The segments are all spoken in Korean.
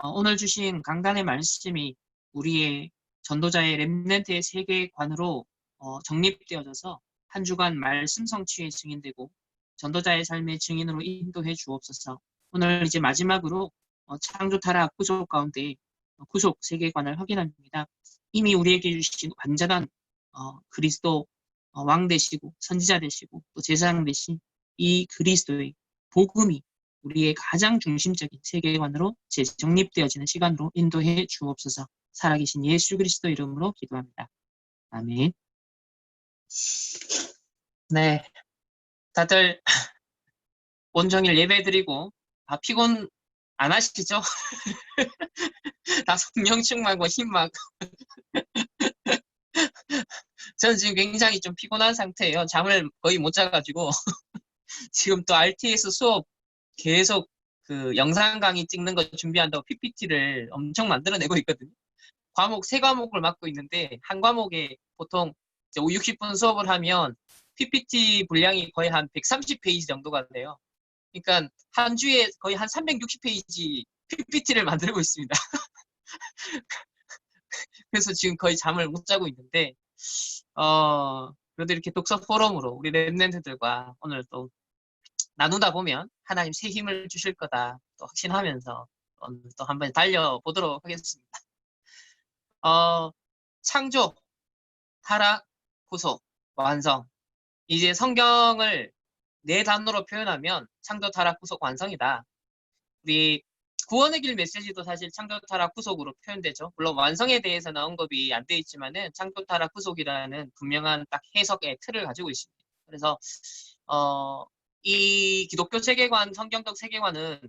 오늘 주신 강단의 말씀이 우리의 전도자의 렘넌트의 세계관으로 정립되어져서 한 주간 말씀 성취의 증인되고 전도자의 삶의 증인으로 인도해 주옵소서. 오늘 이제 마지막으로 창조 타락 구속 가운데 구속 세계관을 확인합니다. 이미 우리에게 주신 완전한 그리스도 왕 되시고 선지자 되시고 또 제사장 되신 이 그리스도의 복음이 우리의 가장 중심적인 세계관으로 재정립되어지는 시간으로 인도해 주옵소서. 살아계신 예수 그리스도 이름으로 기도합니다. 아멘. 네, 다들 온종일 예배드리고 피곤 안 하시죠? 다 성령 충만과 힘만. 저는 지금 굉장히 좀 피곤한 상태예요. 잠을 거의 못 자가지고 지금 또 RTS 수업 계속 그 영상 강의 찍는 거 준비한다고 PPT를 엄청 만들어내고 있거든요. 과목 세 과목을 맡고 있는데 한 과목에 보통 60분 수업을 하면 PPT 분량이 거의 한 130페이지 정도가 돼요. 그러니까 한 주에 거의 한 360페이지 PPT를 만들고 있습니다. 그래서 지금 거의 잠을 못 자고 있는데 그래도 이렇게 독서 포럼으로 우리 랩런트들과 오늘 또 나누다 보면 하나님 새 힘을 주실 거다 또 확신하면서 오늘 또 한번 달려보도록 하겠습니다. 창조, 타락, 구속, 완성. 이제 성경을 네 단어로 표현하면 창조, 타락, 구속, 완성이다. 우리 구원의 길 메시지도 사실 창조, 타락, 구속으로 표현되죠. 물론 완성에 대해서는 언급이 안 돼 있지만은 창조, 타락, 구속이라는 분명한 딱 해석의 틀을 가지고 있습니다. 그래서 이 기독교 세계관, 성경적 세계관은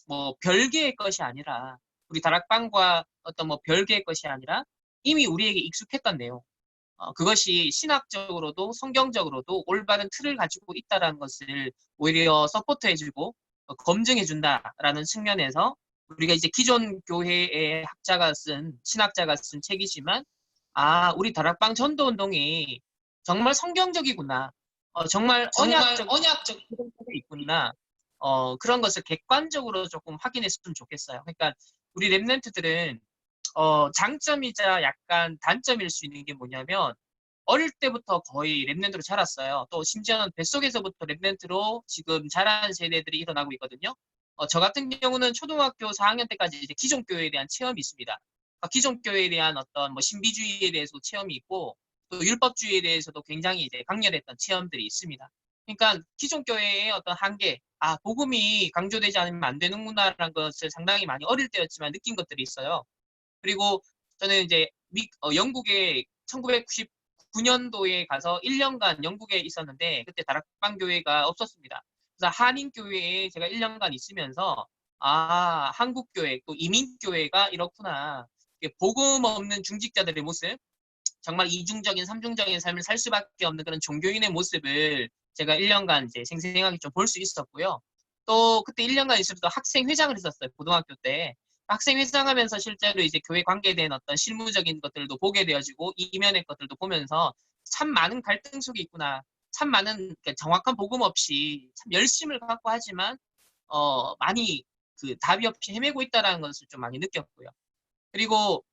뭐 별개의 것이 아니라 우리 다락방과 어떤 뭐 별개의 것이 아니라 이미 우리에게 익숙했던 내용. 그것이 신학적으로도 성경적으로도 올바른 틀을 가지고 있다는 것을 오히려 서포트해주고 검증해준다라는 측면에서 우리가 이제 기존 교회의 학자가 쓴 신학자가 쓴 책이지만 우리 다락방 전도운동이 정말 성경적이구나. 정말 언약적 이 있구나. 그런 것을 객관적으로 조금 확인했으면 좋겠어요. 그러니까 우리 랩런트들은 장점이자 약간 단점일 수 있는 게 뭐냐면 어릴 때부터 거의 랩런트로 자랐어요. 또 심지어는 뱃속에서부터 랩런트로 지금 자란 세대들이 일어나고 있거든요. 저 같은 경우는 초등학교 4학년 때까지 이제 기존 교회에 대한 체험이 있습니다. 기존 교회에 대한 어떤 뭐 신비주의에 대해서 체험이 있고 또 율법주의에 대해서도 굉장히 이제 강렬했던 체험들이 있습니다. 그러니까 기존 교회의 어떤 한계, 복음이 강조되지 않으면 안 되는구나라는 것을 상당히 많이 어릴 때였지만 느낀 것들이 있어요. 그리고 저는 이제 영국에 1999년도에 가서 1년간 영국에 있었는데 그때 다락방 교회가 없었습니다. 그래서 한인 교회에 제가 1년간 있으면서 한국 교회 또 이민 교회가 이렇구나. 복음 없는 중직자들의 모습, 정말 이중적인 삼중적인 삶을 살 수밖에 없는 그런 종교인의 모습을 제가 1년간 이제 생생하게 좀 볼 수 있었고요. 또 그때 1년간 있으면서 학생회장을 했었어요. 고등학교 때. 학생회장 하면서 실제로 이제 교회 관계에 대한 어떤 실무적인 것들도 보게 되어지고 이면의 것들도 보면서 참 많은 갈등 속에 있구나. 참 많은 정확한 복음 없이 참 열심을 갖고 하지만 많이 그 답이 없이 헤매고 있다는 것을 좀 많이 느꼈고요. 그리고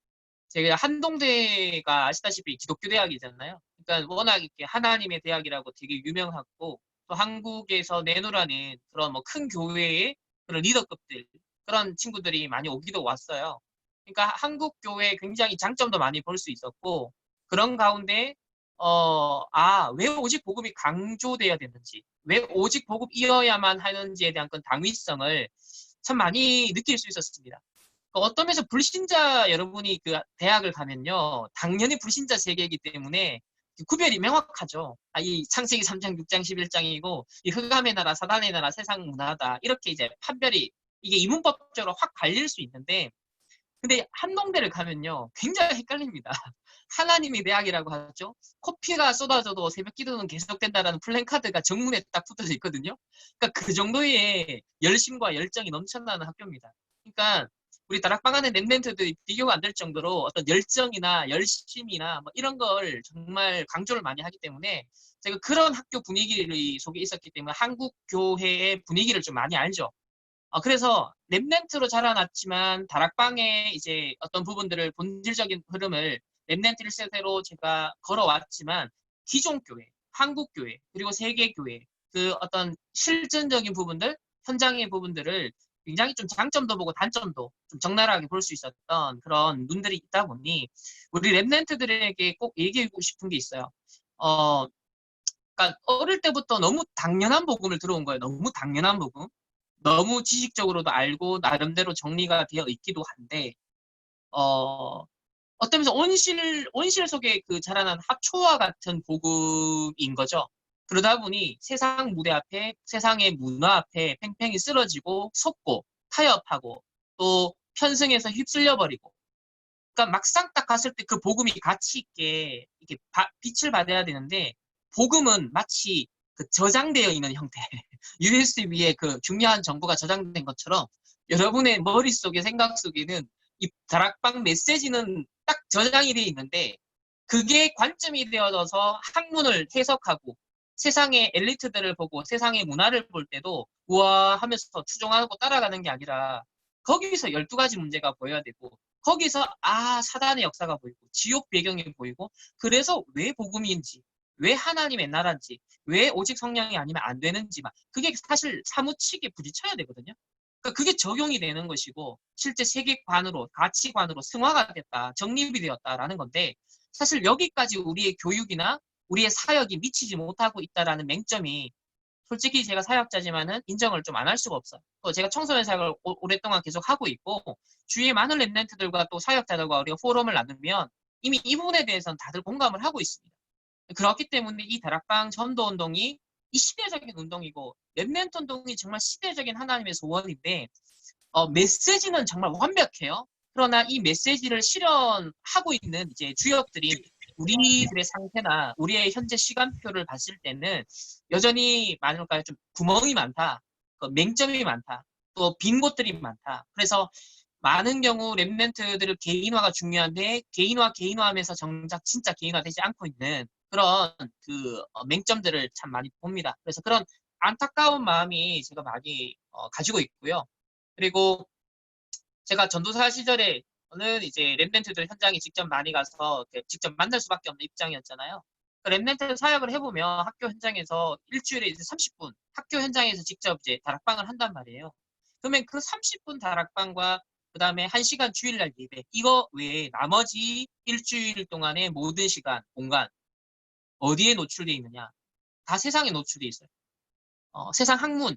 제가 한동대가 아시다시피 기독교 대학이잖아요. 그러니까 워낙 이렇게 하나님의 대학이라고 되게 유명하고 또 한국에서 내놓으라는 그런 뭐 큰 교회의 그런 리더급들 그런 친구들이 많이 오기도 왔어요. 그러니까 한국 교회에 굉장히 장점도 많이 볼 수 있었고 그런 가운데 왜 오직 복음이 강조돼야 되는지, 왜 오직 복음이어야만 하는지에 대한 그런 당위성을 참 많이 느낄 수 있었습니다. 어떤 면에서 불신자 여러분이 그 대학을 가면요. 당연히 불신자 세계이기 때문에 구별이 명확하죠. 이 창세기 3장, 6장, 11장이고 이 흑암의 나라, 사단의 나라, 세상 문화다. 이렇게 이제 판별이 이게 이문법적으로 확 갈릴 수 있는데 근데 한동대를 가면요. 굉장히 헷갈립니다. 하나님의 대학이라고 하죠. 코피가 쏟아져도 새벽 기도는 계속된다라는 플랜카드가 정문에 딱 붙어져 있거든요. 그러니까 그 정도의 열심과 열정이 넘쳐나는 학교입니다. 그러니까 우리 다락방 안에 랩런트들이 비교가 안 될 정도로 어떤 열정이나 열심이나 뭐 이런 걸 정말 강조를 많이 하기 때문에 제가 그런 학교 분위기 속에 있었기 때문에 한국 교회의 분위기를 좀 많이 알죠. 그래서 랩넨트로 자라났지만 다락방의 이제 어떤 부분들을 본질적인 흐름을 랩넨트 1세대로 제가 걸어왔지만 기존 교회, 한국 교회, 그리고 세계 교회 그 어떤 실전적인 부분들, 현장의 부분들을 굉장히 좀 장점도 보고 단점도 좀 적나라하게 볼 수 있었던 그런 눈들이 있다 보니 우리 랩넨트들에게 꼭 얘기하고 싶은 게 있어요. 어, 그러니까 어릴 때부터 너무 당연한 복음을 들어온 거예요. 너무 당연한 복음. 너무 지식적으로도 알고 나름대로 정리가 되어 있기도 한데 어, 어떤 면에서 온실 속에 그 자라난 합초와 같은 복음인 거죠. 그러다 보니 세상 무대 앞에 세상의 문화 앞에 팽팽히 쓰러지고 속고 타협하고 또 편승해서 휩쓸려 버리고 그러니까 막상 딱 갔을 때 그 복음이 가치 있게 이렇게 빛을 받아야 되는데 복음은 마치 그 저장되어 있는 형태 USB에 그 중요한 정보가 저장된 것처럼 여러분의 머릿속에 생각 속에는 이 다락방 메시지는 딱 저장이 되어 있는데 그게 관점이 되어져서 학문을 해석하고 세상의 엘리트들을 보고 세상의 문화를 볼 때도 우와 하면서 추종하고 따라가는 게 아니라 거기서 12가지 문제가 보여야 되고 거기서 사단의 역사가 보이고 지옥 배경이 보이고 그래서 왜 복음인지 왜 하나님의 나라인지 왜 오직 성령이 아니면 안 되는지 막 그게 사실 사무치게 부딪혀야 되거든요. 그러니까 그게 적용이 되는 것이고 실제 세계관으로 가치관으로 승화가 됐다 정립이 되었다라는 건데 사실 여기까지 우리의 교육이나 우리의 사역이 미치지 못하고 있다라는 맹점이 솔직히 제가 사역자지만은 인정을 좀 안 할 수가 없어요. 또 제가 청소년 사역을 오랫동안 계속 하고 있고 주위에 많은 랩런트들과 또 사역자들과 우리가 포럼을 나누면 이미 이 부분에 대해서는 다들 공감을 하고 있습니다. 그렇기 때문에 이 다락방 전도 운동이 이 시대적인 운동이고 랩런트 운동이 정말 시대적인 하나님의 소원인데 메시지는 정말 완벽해요. 그러나 이 메시지를 실현하고 있는 이제 주역들이 우리들의 상태나 우리의 현재 시간표를 봤을 때는 여전히 많을까요? 좀 구멍이 많다. 맹점이 많다. 또 빈 곳들이 많다. 그래서 많은 경우 랩런트들을 개인화가 중요한데 개인화하면서 정작 진짜 개인화되지 않고 있는 그런 그 맹점들을 참 많이 봅니다. 그래서 그런 안타까운 마음이 제가 많이 가지고 있고요. 그리고 제가 전도사 시절에는 이제 랩런트들 현장에 직접 많이 가서 직접 만날 수밖에 없는 입장이었잖아요. 그 랩런트 사역을 해보면 학교 현장에서 일주일에 이제 30분 학교 현장에서 직접 이제 다락방을 한단 말이에요. 그러면 그 30분 다락방과 그 다음에 1시간 주일날 예배 이거 외에 나머지 일주일 동안의 모든 시간, 공간 어디에 노출되어 있느냐? 다 세상에 노출되어 있어요. 세상 학문,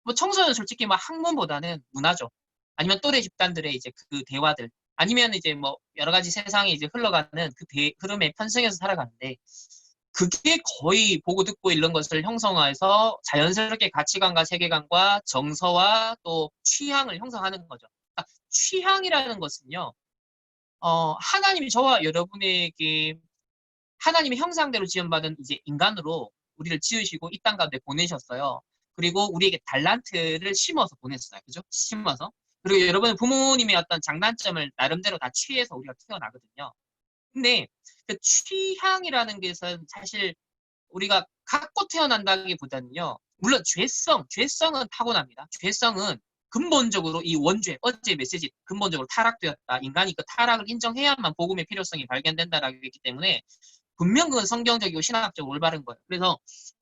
뭐 청소년 솔직히 뭐 학문보다는 문화죠. 아니면 또래 집단들의 이제 그 대화들. 아니면 이제 뭐 여러 가지 세상에 이제 흘러가는 그 흐름에 편승해서 살아가는데 그게 거의 보고 듣고 읽는 것을 형성해서 자연스럽게 가치관과 세계관과 정서와 또 취향을 형성하는 거죠. 그러니까 취향이라는 것은요, 하나님이 저와 여러분에게 하나님의 형상대로 지음받은 이제 인간으로 우리를 지으시고 이 땅 가운데 보내셨어요. 그리고 우리에게 달란트를 심어서 보냈어요. 그죠? 심어서. 그리고 여러분 부모님의 어떤 장단점을 나름대로 다 취해서 우리가 태어나거든요. 근데 그 취향이라는 것은 사실 우리가 갖고 태어난다기보다는요. 물론 죄성은 타고납니다. 죄성은 근본적으로 이 원죄, 어제 메시지 근본적으로 타락되었다. 인간이 그 타락을 인정해야만 복음의 필요성이 발견된다라고 했기 때문에 분명 그건 성경적이고 신학적으로 올바른 거예요. 그래서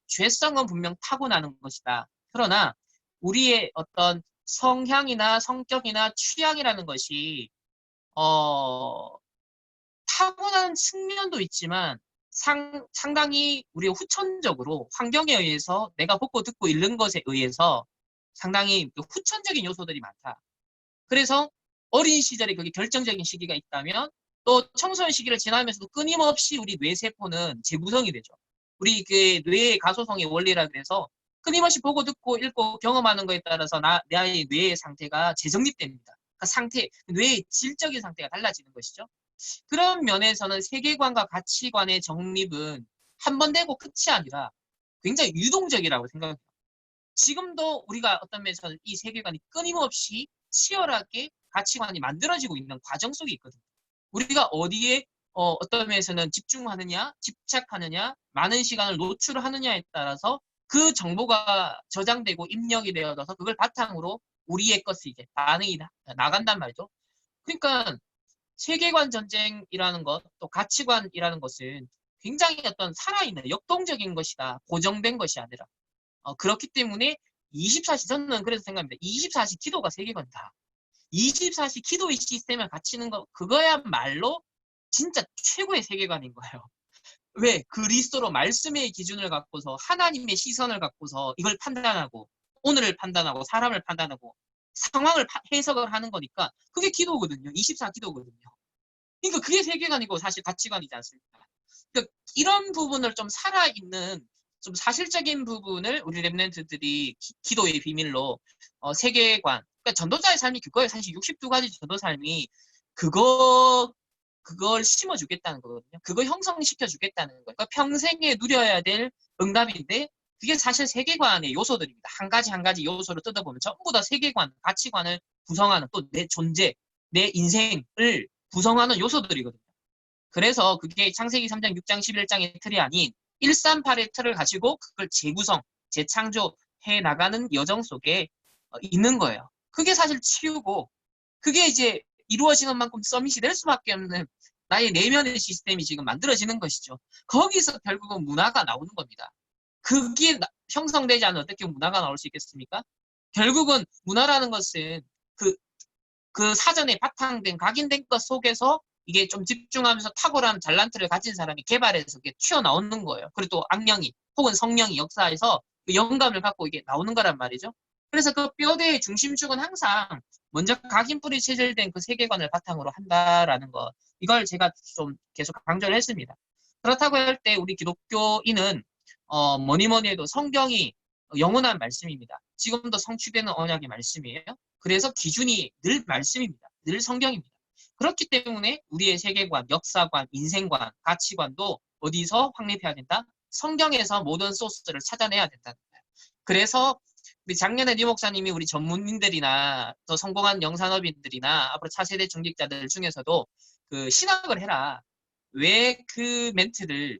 죄성은 분명 타고나는 것이다. 그러나 우리의 어떤 성향이나 성격이나 취향이라는 것이 어, 타고난 측면도 있지만 상당히 우리가 후천적으로 환경에 의해서 내가 보고 듣고 읽는 것에 의해서 상당히 후천적인 요소들이 많다. 그래서 어린 시절에 그게 결정적인 시기가 있다면 또 청소년 시기를 지나면서도 끊임없이 우리 뇌세포는 재구성이 되죠. 우리 그 뇌의 가소성의 원리라 그래서 끊임없이 보고 듣고 읽고 경험하는 것에 따라서 나의 뇌의 상태가 재정립됩니다. 그러니까 뇌의 질적인 상태가 달라지는 것이죠. 그런 면에서는 세계관과 가치관의 정립은 한 번 되고 끝이 아니라 굉장히 유동적이라고 생각합니다. 지금도 우리가 어떤 면에서는 이 세계관이 끊임없이 치열하게 가치관이 만들어지고 있는 과정 속에 있거든요. 우리가 어디에 어떤 면에서는 집중하느냐, 집착하느냐, 많은 시간을 노출하느냐에 따라서 그 정보가 저장되고 입력이 되어서 그걸 바탕으로 우리의 것이 이제 반응이 나간단 말이죠. 그러니까 세계관 전쟁이라는 것, 또 가치관이라는 것은 굉장히 어떤 살아있는 역동적인 것이다. 고정된 것이 아니라. 그렇기 때문에 24시, 저는 그래서 생각합니다. 24시 기도가 세계관이다. 24시 기도의 시스템을 갖추는 거, 그거야말로 진짜 최고의 세계관인 거예요. 왜? 그리스도로 말씀의 기준을 갖고서 하나님의 시선을 갖고서 이걸 판단하고 오늘을 판단하고 사람을 판단하고 상황을 해석을 하는 거니까 그게 기도거든요. 24 기도거든요. 그러니까 그게 세계관이고 사실 가치관이지 않습니까? 그러니까 이런 부분을 좀 살아있는 좀 사실적인 부분을 우리 랩런트들이 기도의 비밀로 세계관, 그러니까 전도자의 삶이 그거예요. 사실 62가지 전도 삶이 그걸 심어주겠다는 거거든요. 그거 형성시켜주겠다는 거예요. 그러니까 평생에 누려야 될 응답인데 그게 사실 세계관의 요소들입니다. 한 가지 한 가지 요소를 뜯어보면 전부 다 세계관, 가치관을 구성하는 또 내 존재, 내 인생을 구성하는 요소들이거든요. 그래서 그게 창세기 3장, 6장, 11장의 틀이 아닌 138의 틀을 가지고 그걸 재구성, 재창조해 나가는 여정 속에 있는 거예요. 그게 사실 치유고 그게 이제 이루어지는 만큼 서밋이 될 수밖에 없는 나의 내면의 시스템이 지금 만들어지는 것이죠. 거기서 결국은 문화가 나오는 겁니다. 그게 형성되지 않으면 어떻게 문화가 나올 수 있겠습니까? 결국은 문화라는 것은 그, 그 사전에 바탕된 각인된 것 속에서 이게 좀 집중하면서 탁월한 잘난트를 가진 사람이 개발해서 이게 튀어나오는 거예요. 그리고 또 악령이 혹은 성령이 역사에서 그 영감을 갖고 이게 나오는 거란 말이죠. 그래서 그 뼈대의 중심축은 항상 먼저 각인뿌리 체질된 그 세계관을 바탕으로 한다라는 것. 이걸 제가 좀 계속 강조를 했습니다. 그렇다고 할 때 우리 기독교인은 뭐니 뭐니 해도 성경이 영원한 말씀입니다. 지금도 성취되는 언약의 말씀이에요. 그래서 기준이 늘 말씀입니다. 늘 성경입니다. 그렇기 때문에 우리의 세계관, 역사관, 인생관, 가치관도 어디서 확립해야 된다? 성경에서 모든 소스를 찾아내야 된다. 그래서 우리 작년에 니 목사님이 우리 전문인들이나 더 성공한 영산업인들이나 앞으로 차세대 중직자들 중에서도 그 신학을 해라. 왜 그 멘트를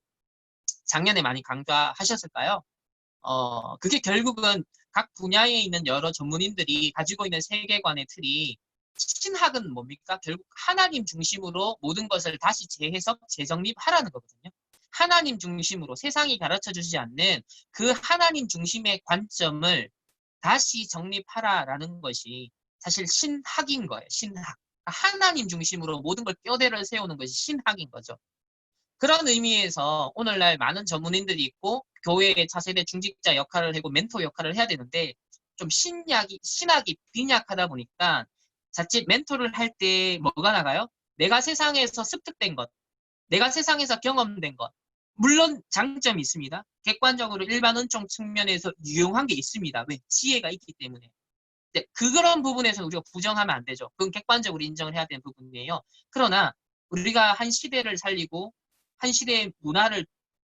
작년에 많이 강조하셨을까요? 그게 결국은 각 분야에 있는 여러 전문인들이 가지고 있는 세계관의 틀이 신학은 뭡니까? 결국 하나님 중심으로 모든 것을 다시 재해석, 재정립하라는 거거든요. 하나님 중심으로 세상이 가르쳐 주지 않는 그 하나님 중심의 관점을 다시 정립하라라는 것이 사실 신학인 거예요. 신학. 하나님 중심으로 모든 걸 뼈대를 세우는 것이 신학인 거죠. 그런 의미에서 오늘날 많은 전문인들이 있고 교회의 차세대 중직자 역할을 하고 멘토 역할을 해야 되는데 좀 신학이 빈약하다 보니까 자칫 멘토를 할 때 뭐가 나가요? 내가 세상에서 습득된 것, 내가 세상에서 경험된 것. 물론 장점이 있습니다. 객관적으로 일반 은총 측면에서 유용한 게 있습니다. 왜? 지혜가 있기 때문에. 그런 부분에서 우리가 부정하면 안 되죠. 그건 객관적으로 인정을 해야 되는 부분이에요. 그러나 우리가 한 시대를 살리고 한 시대의 문화를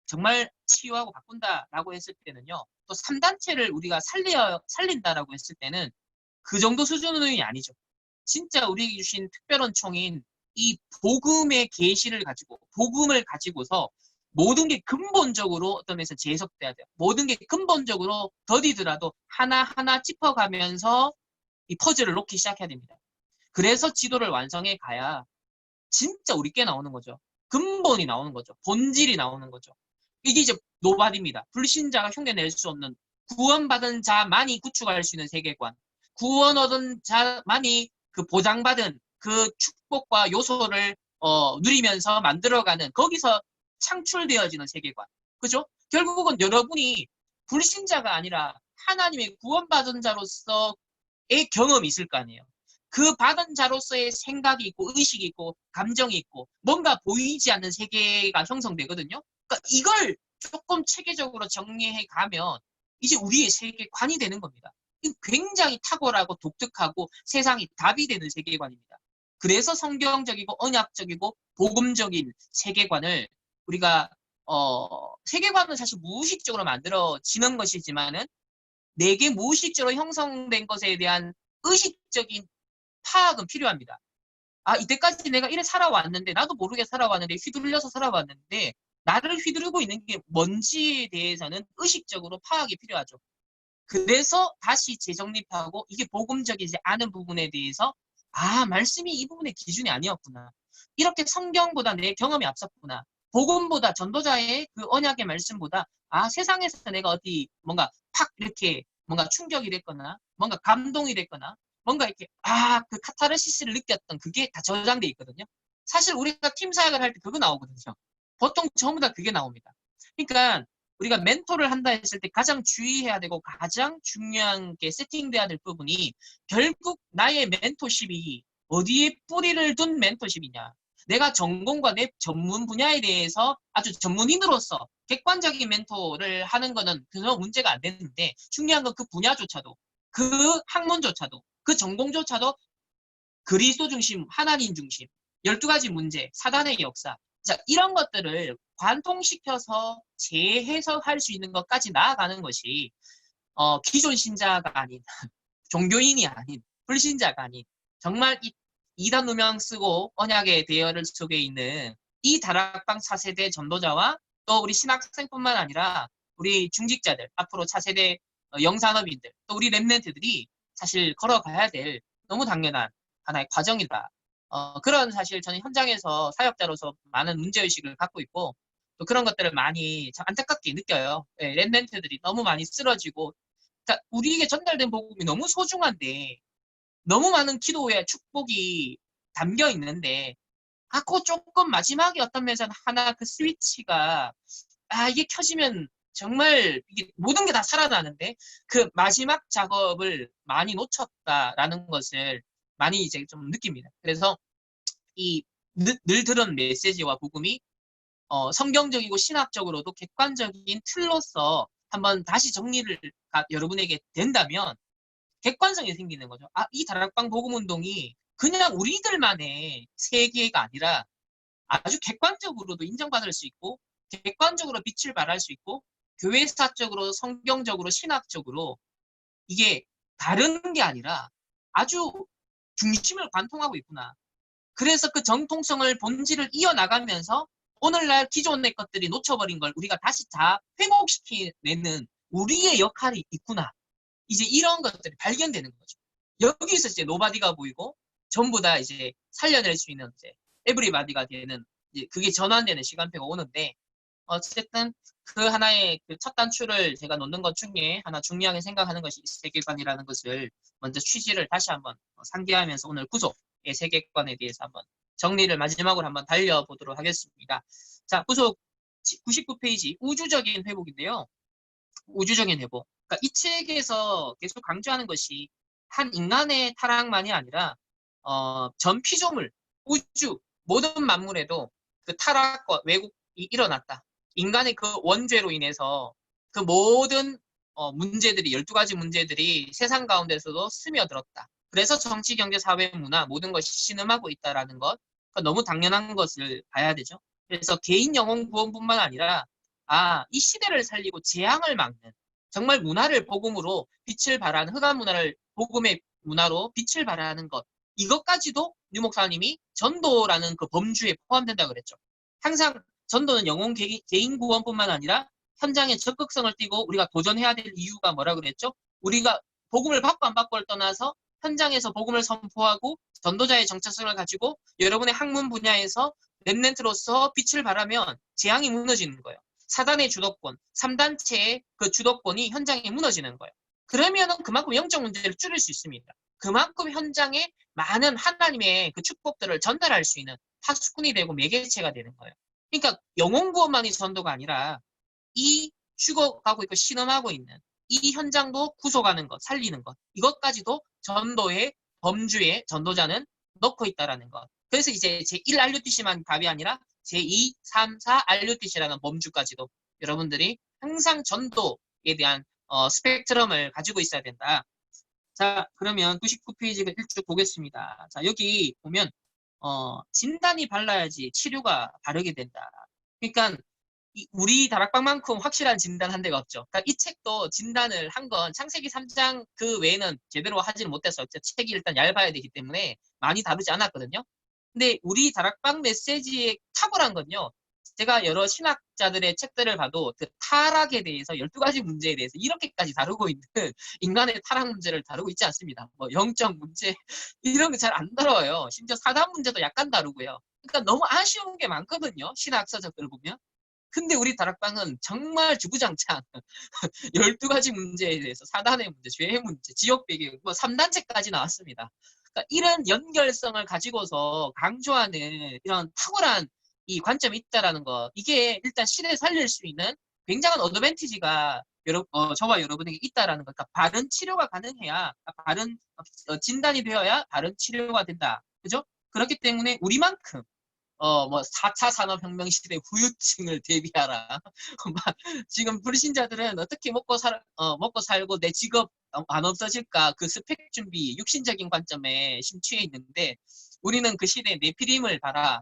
정말 치유하고 바꾼다라고 했을 때는요. 또 3단체를 우리가 살린다라고 했을 때는 그 정도 수준은 아니죠. 진짜 우리에게 주신 특별한 총인 이 복음의 계시를 가지고 복음을 가지고서 모든 게 근본적으로 어떤 면에서 재해석돼야 돼요. 모든 게 근본적으로 더디더라도 하나하나 짚어가면서 이 퍼즐을 놓기 시작해야 됩니다. 그래서 지도를 완성해 가야 진짜 우리께 나오는 거죠. 근본이 나오는 거죠. 본질이 나오는 거죠. 이게 이제 노바디입니다. 불신자가 흉내낼 수 없는 구원받은 자만이 구축할 수 있는 세계관. 구원 얻은 자만이 그 보장받은 그 축복과 요소를 누리면서 만들어가는 거기서 창출되어지는 세계관. 그죠? 결국은 여러분이 불신자가 아니라 하나님의 구원받은 자로서의 경험이 있을 거 아니에요. 그 받은 자로서의 생각이 있고 의식이 있고 감정이 있고 뭔가 보이지 않는 세계가 형성되거든요. 그러니까 이걸 조금 체계적으로 정리해 가면 이제 우리의 세계관이 되는 겁니다. 굉장히 탁월하고 독특하고 세상이 답이 되는 세계관입니다. 그래서 성경적이고 언약적이고 복음적인 세계관을 우리가 세계관은 사실 무의식적으로 만들어지는 것이지만은 내게 무의식적으로 형성된 것에 대한 의식적인 파악은 필요합니다. 아, 이때까지 내가 이래 살아왔는데, 나도 모르게 살아왔는데, 휘둘려서 살아왔는데, 나를 휘두르고 있는 게 뭔지에 대해서는 의식적으로 파악이 필요하죠. 그래서 다시 재정립하고 이게 복음적이지 않은 부분에 대해서 말씀이 이 부분의 기준이 아니었구나. 이렇게 성경보다 내 경험이 앞섰구나. 복음보다 전도자의 그 언약의 말씀보다 세상에서 내가 어디 뭔가 팍 이렇게 뭔가 충격이 됐거나 뭔가 감동이 됐거나 뭔가 이렇게 그 카타르시스를 느꼈던 그게 다 저장돼 있거든요. 사실 우리가 팀 사역을 할 때 그거 나오거든요. 보통 전부 다 그게 나옵니다. 그러니까 우리가 멘토를 한다 했을 때 가장 주의해야 되고 가장 중요한 게 세팅돼야 될 부분이 결국 나의 멘토십이 어디에 뿌리를 둔 멘토십이냐. 내가 전공과 내 전문 분야에 대해서 아주 전문인으로서 객관적인 멘토를 하는 거는 전혀 문제가 안 되는데 중요한 건 그 분야조차도 그 학문조차도 그 전공조차도 그리스도 중심, 하나님 중심, 12가지 문제, 사단의 역사. 자, 이런 것들을 관통시켜서 재해석할 수 있는 것까지 나아가는 것이 기존 신자가 아닌, 종교인이 아닌, 불신자가 아닌, 정말 이 이단 누명 쓰고 언약의 대열을 속에 있는 이 다락방 차세대 전도자와 또 우리 신학생뿐만 아니라 우리 중직자들, 앞으로 차세대 영산업인들, 또 우리 랩멘트들이 사실 걸어가야 될 너무 당연한 하나의 과정이다. 그런 사실 저는 현장에서 사역자로서 많은 문제의식을 갖고 있고 또 그런 것들을 많이 참 안타깝게 느껴요. 네, 랩멘트들이 너무 많이 쓰러지고 그러니까 우리에게 전달된 복음이 너무 소중한데 너무 많은 기도의 축복이 담겨 있는데 그 조금 마지막에 어떤 면에서는 하나 그 스위치가 이게 켜지면 정말 이게 모든 게 다 살아나는데 그 마지막 작업을 많이 놓쳤다라는 것을 많이 이제 좀 느낍니다. 그래서 이 늘 들은 메시지와 복음이 성경적이고 신학적으로도 객관적인 틀로서 한번 다시 정리를 여러분에게 된다면 객관성이 생기는 거죠. 이 다락방 복음 운동이 그냥 우리들만의 세계가 아니라 아주 객관적으로도 인정받을 수 있고 객관적으로 빛을 발할 수 있고 교회사적으로 성경적으로 신학적으로 이게 다른 게 아니라 아주 중심을 관통하고 있구나. 그래서 그 정통성을 본질을 이어나가면서 오늘날 기존의 것들이 놓쳐버린 걸 우리가 다시 다 회복시키는 우리의 역할이 있구나. 이제 이런 것들이 발견되는 거죠. 여기서 이제 노바디가 보이고 전부 다 이제 살려낼 수 있는 이제 에브리바디가 되는 이제 그게 전환되는 시간표가 오는데 어쨌든 그 하나의 그 첫 단추를 제가 놓는 것 중에 하나 중요하게 생각하는 것이 세계관이라는 것을 먼저 취지를 다시 한번 상기하면서 오늘 구속의 세계관에 대해서 한번 정리를 마지막으로 한번 달려보도록 하겠습니다. 자, 구속 99페이지 우주적인 회복인데요. 우주적인 회복. 그러니까 이 책에서 계속 강조하는 것이 한 인간의 타락만이 아니라 전 피조물, 우주, 모든 만물에도 그 타락과 왜곡이 일어났다. 인간의 그 원죄로 인해서 그 모든 문제들이 12가지 문제들이 세상 가운데서도 스며들었다. 그래서 정치, 경제, 사회, 문화 모든 것이 신음하고 있다라는 것. 그러니까 너무 당연한 것을 봐야 되죠. 그래서 개인 영혼 구원뿐만 아니라 이 시대를 살리고 재앙을 막는 정말 문화를 복음으로 빛을 발하는 흑암 문화를 복음의 문화로 빛을 발하는 것 이것까지도 유 목사님이 전도라는 그 범주에 포함된다 그랬죠. 항상 전도는 영혼 개인 구원뿐만 아니라 현장의 적극성을 띠고 우리가 도전해야 될 이유가 뭐라 그랬죠? 우리가 복음을 받고 안 받고를 떠나서 현장에서 복음을 선포하고 전도자의 정체성을 가지고 여러분의 학문 분야에서 랩넨트로서 빛을 발하면 재앙이 무너지는 거예요. 사단의 주도권, 3단체의 그 주도권이 현장에 무너지는 거예요. 그러면은 그만큼 영적 문제를 줄일 수 있습니다. 그만큼 현장에 많은 하나님의 그 축복들을 전달할 수 있는 파수꾼이 되고 매개체가 되는 거예요. 그러니까 영혼 구원만이 전도가 아니라 이 죽어가고 있고 신음하고 있는 이 현장도 구속하는 것, 살리는 것 이것까지도 전도의 범주에 전도자는 넣고 있다라는 것. 그래서 이제 제1 RUTC만 답이 아니라 제2, 3, 4 RUTC라는 범주까지도 여러분들이 항상 전도에 대한 스펙트럼을 가지고 있어야 된다. 자, 그러면 99페이지를 일쭉 보겠습니다. 자, 여기 보면 진단이 발라야지 치료가 바르게 된다. 그러니까 우리 다락방만큼 확실한 진단 한 데가 없죠. 그러니까 이 책도 진단을 한 건 창세기 3장 그 외에는 제대로 하지는 못했어요. 책이 일단 얇아야 되기 때문에 많이 다루지 않았거든요. 근데 우리 다락방 메시지의 탁월한 건요. 제가 여러 신학자들의 책들을 봐도 그 타락에 대해서 12가지 문제에 대해서 이렇게까지 다루고 있는 인간의 타락 문제를 다루고 있지 않습니다. 뭐 영적 문제 이런 게 잘 안 다뤄요. 심지어 사단 문제도 약간 다루고요. 그러니까 너무 아쉬운 게 많거든요. 신학 서적들을 보면. 근데 우리 다락방은 정말 주구장창 12가지 문제에 대해서 사단의 문제, 죄의 문제, 지옥 배경, 뭐 3단체까지 나왔습니다. 그러니까 이런 연결성을 가지고서 강조하는 이런 탁월한 이 관점이 있다라는 거, 이게 일단 시대를 살릴 수 있는 굉장한 어드밴티지가 저와 여러분에게 있다라는 거. 그러니까 바른 치료가 가능해야, 바른 진단이 되어야 바른 치료가 된다. 그죠? 그렇기 때문에 우리만큼 뭐 4차 산업혁명 시대 후유증을 대비하라. 막 지금 불신자들은 어떻게 먹고 살고 내 직업 안 없어질까 그 스펙 준비, 육신적인 관점에 심취해 있는데 우리는 그 시대에 네피림을 봐라.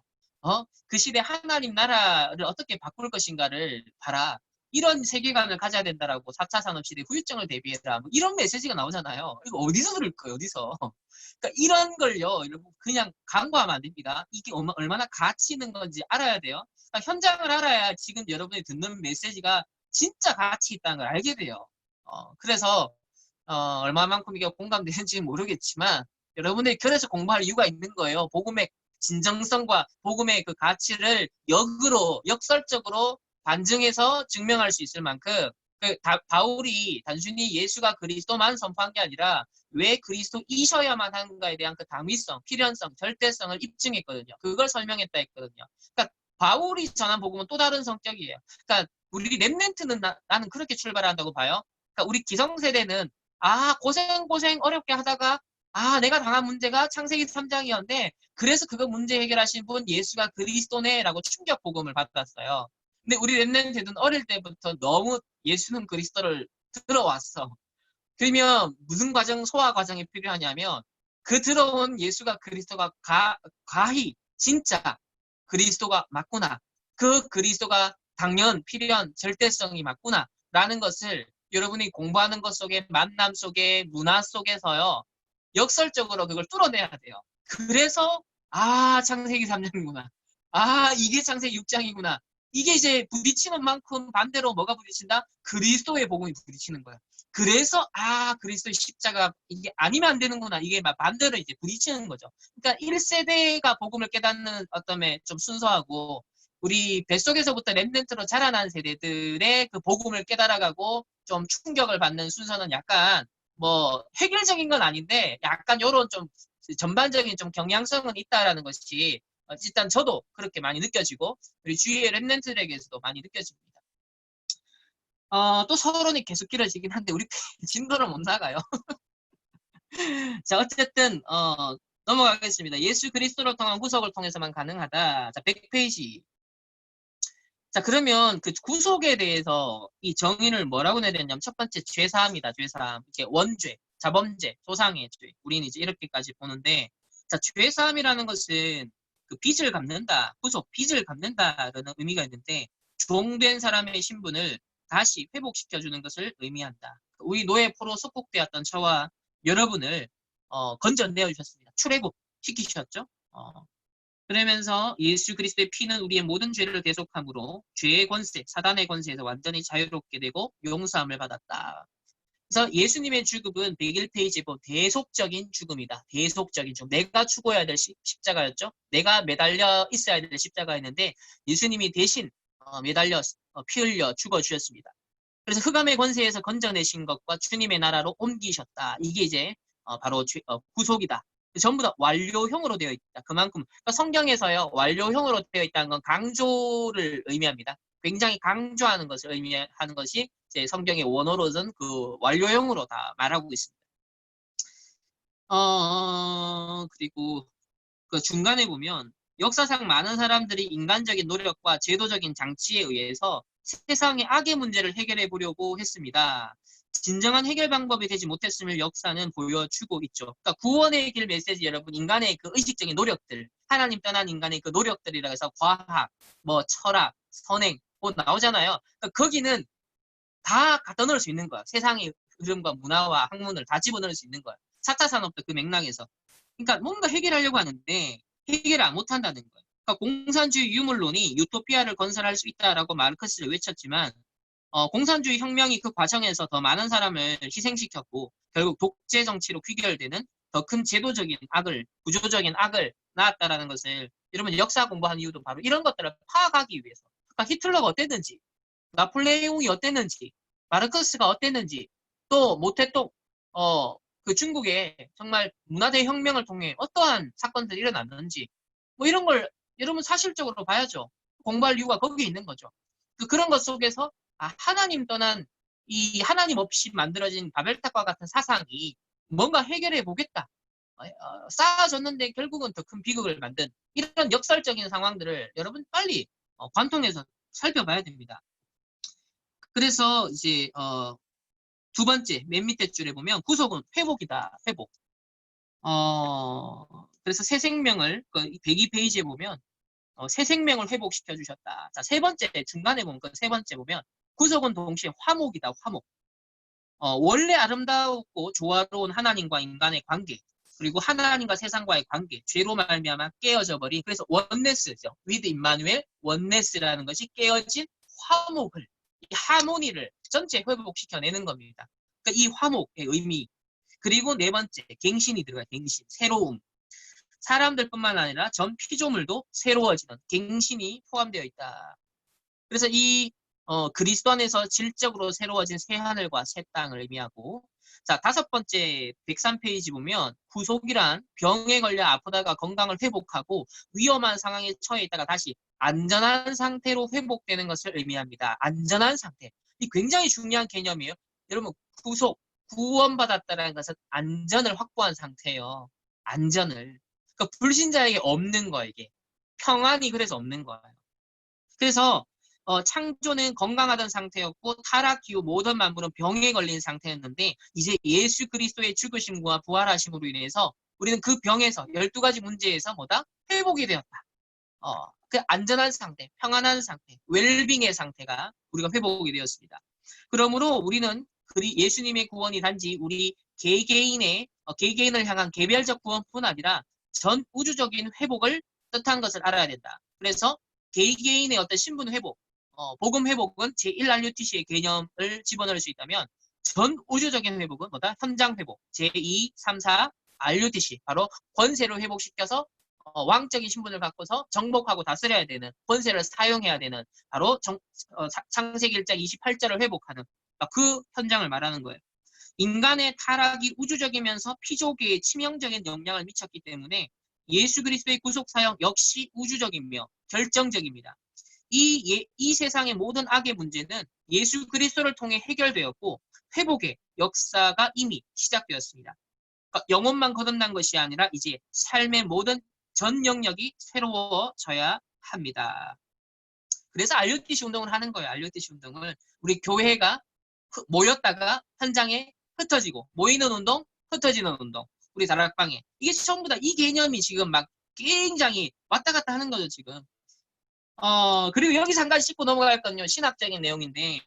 그 시대 하나님 나라를 어떻게 바꿀 것인가를 봐라. 이런 세계관을 가져야 된다라고 4차 산업시대 후유증을 대비해라. 뭐 이런 메시지가 나오잖아요. 이거 어디서 들을 거예요, 어디서. 그러니까 이런 걸요, 여러분 그냥 간과하면 안 됩니다. 이게 얼마나 가치 있는 건지 알아야 돼요. 그러니까 현장을 알아야 지금 여러분이 듣는 메시지가 진짜 가치 있다는 걸 알게 돼요. 그래서 얼마만큼 이게 공감되는지 모르겠지만 여러분들이 그래서 공부할 이유가 있는 거예요. 복음의 진정성과 복음의 그 가치를 역설적으로 반증해서 증명할 수 있을 만큼 바울이 단순히 예수가 그리스도만 선포한 게 아니라 왜 그리스도이셔야만 하는가에 대한 그 당위성, 필연성, 절대성을 입증했거든요. 그걸 설명했다 했거든요. 그러니까 바울이 전한 복음은 또 다른 성격이에요. 그러니까 우리 랩넨트는 나는 그렇게 출발한다고 봐요. 그러니까 우리 기성세대는 고생 어렵게 하다가 내가 당한 문제가 창세기 3장이었는데 그래서 그거 문제 해결하신 분 예수가 그리스도네라고 충격 복음을 받았어요. 근데 우리 랩넨트는 어릴 때부터 너무 예수는 그리스도를 들어왔어. 그러면 무슨 소화 과정이 필요하냐면 그 들어온 예수가 그리스도가 가히 진짜 그리스도가 맞구나. 그 그리스도가 당연, 필연, 절대성이 맞구나. 라는 것을 여러분이 공부하는 것 속에 만남 속에 문화 속에서요. 역설적으로 그걸 뚫어내야 돼요. 그래서 창세기 3장이구나. 이게 창세기 6장이구나. 이게 이제 부딪히는 만큼 반대로 뭐가 부딪힌다? 그리스도의 복음이 부딪히는 거야. 그래서 그리스도의 십자가 이게 아니면 안 되는구나. 이게 막 반대로 이제 부딪히는 거죠. 그러니까 1세대가 복음을 깨닫는 어떤 좀 순서하고 우리 뱃속에서부터 렘넌트로 자라난 세대들의 그 복음을 깨달아가고 좀 충격을 받는 순서는 약간 뭐 획일적인 건 아닌데 약간 요런 좀 전반적인 좀 경향성은 있다라는 것이 일단 저도 그렇게 많이 느껴지고 우리 주위의 렘넌트들에게서도 많이 느껴집니다. 또 서론이 계속 길어지긴 한데 우리 진도를 못 나가요. 자, 어쨌든 넘어가겠습니다. 예수 그리스도를 통한 구속을 통해서만 가능하다. 자, 100페이지. 자, 그러면 그 구속에 대해서 이 정의를 뭐라고 내야 되냐면 첫 번째 죄사함이다. 죄사함. 이게 원죄, 자범죄, 조상의 죄. 우리는 이제 이렇게까지 보는데 자, 죄사함이라는 것은 그 빚을 갚는다. 구속, 빚을 갚는다라는 의미가 있는데 종된 사람의 신분을 다시 회복시켜주는 것을 의미한다. 우리 노예 포로 속국되었던 저와 여러분을 건져내어 주셨습니다. 출애굽 시키셨죠. 그러면서 예수 그리스도의 피는 우리의 모든 죄를 대속함으로 죄의 권세, 사단의 권세에서 완전히 자유롭게 되고 용서함을 받았다. 그래서 예수님의 죽음은 101페이지에 보면 대속적인 죽음이다. 대속적인 죽음. 내가 죽어야 될 십자가였죠. 내가 매달려 있어야 될 십자가였는데 예수님이 대신 매달려 피 흘려 죽어주셨습니다. 그래서 흑암의 권세에서 건져내신 것과 주님의 나라로 옮기셨다. 이게 이제 바로 구속이다. 전부 다 완료형으로 되어 있다. 그만큼 그러니까 성경에서요 완료형으로 되어 있다는 건 강조를 의미합니다. 굉장히 강조하는 것을 의미하는 것이 이제 성경의 원어로는 그 완료형으로 다 말하고 있습니다. 그리고 그 중간에 보면 역사상 많은 사람들이 인간적인 노력과 제도적인 장치에 의해서 세상의 악의 문제를 해결해 보려고 했습니다. 진정한 해결 방법이 되지 못했음을 역사는 보여주고 있죠. 그러니까 구원의 길 메시지 여러분 인간의 그 의식적인 노력들 하나님 떠난 인간의 그 노력들이라 해서 과학, 뭐 철학, 선행 뭐 나오잖아요. 그러니까 거기는 다 갖다 넣을 수 있는 거야. 세상의 흐름과 문화와 학문을 다 집어넣을 수 있는 거야. 4차 산업도 그 맥락에서. 그러니까 뭔가 해결하려고 하는데 해결을 못한다는 거예요. 그러니까 공산주의 유물론이 유토피아를 건설할 수 있다라고 마르크스를 외쳤지만 공산주의 혁명이 그 과정에서 더 많은 사람을 희생시켰고 결국 독재 정치로 귀결되는 더 큰 제도적인 악을, 구조적인 악을 낳았다라는 것을 여러분 역사 공부한 이유도 바로 이런 것들을 파악하기 위해서. 그러니까 히틀러가 어땠는지, 나폴레옹이 어땠는지, 마르크스가 어땠는지, 또 모태똥, 그 중국에 정말 문화대혁명을 통해 어떠한 사건들이 일어났는지, 뭐 이런 걸 여러분 사실적으로 봐야죠. 공부할 이유가 거기에 있는 거죠. 그런 것 속에서 하나님 떠난 이 하나님 없이 만들어진 바벨탑과 같은 사상이 뭔가 해결해 보겠다. 쌓아졌는데 결국은 더 큰 비극을 만든 이런 역설적인 상황들을 여러분 빨리 관통해서 살펴봐야 됩니다. 그래서 이제 두 번째 맨 밑에 줄에 보면 구속은 회복이다. 회복. 그래서 새 생명을 그 102페이지에 보면 새 생명을 회복시켜 주셨다. 자, 세 번째 중간에 보면 그 세 번째 보면 구속은 동시에 화목이다. 화목. 원래 아름다웠고 조화로운 하나님과 인간의 관계, 그리고 하나님과 세상과의 관계, 죄로 말미암아 깨어져 버린, 그래서 원네스죠. with 임마누엘 원네스라는 것이 깨어진 화목을, 이 하모니를 전체 회복시켜내는 겁니다. 그러니까 이 화목의 의미. 그리고 네 번째 갱신이 들어가요. 갱신, 새로움. 사람들뿐만 아니라 전 피조물도 새로워지는 갱신이 포함되어 있다. 그래서 이 그리스도 안에서 질적으로 새로워진 새 하늘과 새 땅을 의미하고, 자, 다섯 번째 103페이지 보면 구속이란 병에 걸려 아프다가 건강을 회복하고 위험한 상황에 처해 있다가 다시 안전한 상태로 회복되는 것을 의미합니다. 안전한 상태. 이 굉장히 중요한 개념이에요. 여러분, 구속, 구원받았다는 것은 안전을 확보한 상태예요. 안전을. 그러니까 불신자에게 없는 거예요, 이게. 평안이 그래서 없는 거예요. 그래서 창조는 건강하던 상태였고 타락 이후 모든 만물은 병에 걸린 상태였는데 이제 예수 그리스도의 죽으심과 부활하심으로 인해서 우리는 그 병에서 12가지 문제에서 뭐다? 회복이 되었다. 그 안전한 상태, 평안한 상태, 웰빙의 상태가 우리가 회복이 되었습니다. 그러므로 우리는 예수님의 구원이 단지 우리 개개인을 향한 개별적 구원뿐 아니라 전 우주적인 회복을 뜻한 것을 알아야 된다. 그래서 개개인의 어떤 신분 회복, 복음 회복은 제1RUTC의 개념을 집어넣을 수 있다면 전 우주적인 회복은 뭐다? 현장 회복, 제2, 3, 4 RUTC, 바로 권세를 회복시켜서 왕적인 신분을 갖고서 정복하고 다스려야 되는, 권세를 사용해야 되는, 바로 창세기 1장 28절을 회복하는 그 현장을 말하는 거예요. 인간의 타락이 우주적이면서 피조계에 치명적인 영향을 미쳤기 때문에 예수 그리스도의 구속 사역 역시 우주적이며 결정적입니다. 이 세상의 모든 악의 문제는 예수 그리스도를 통해 해결되었고 회복의 역사가 이미 시작되었습니다. 그러니까 영혼만 거듭난 것이 아니라 이제 삶의 모든 전 영역이 새로워져야 합니다. 그래서 RUTC 운동을 하는 거예요. RUTC 운동을. 우리 교회가 모였다가 현장에 흩어지고, 모이는 운동, 흩어지는 운동. 우리 다락방에. 이게 전부 다 이 개념이 지금 막 굉장히 왔다 갔다 하는 거죠, 지금. 그리고 여기서 한 가지 짚고 넘어갈 건요, 신학적인 내용인데,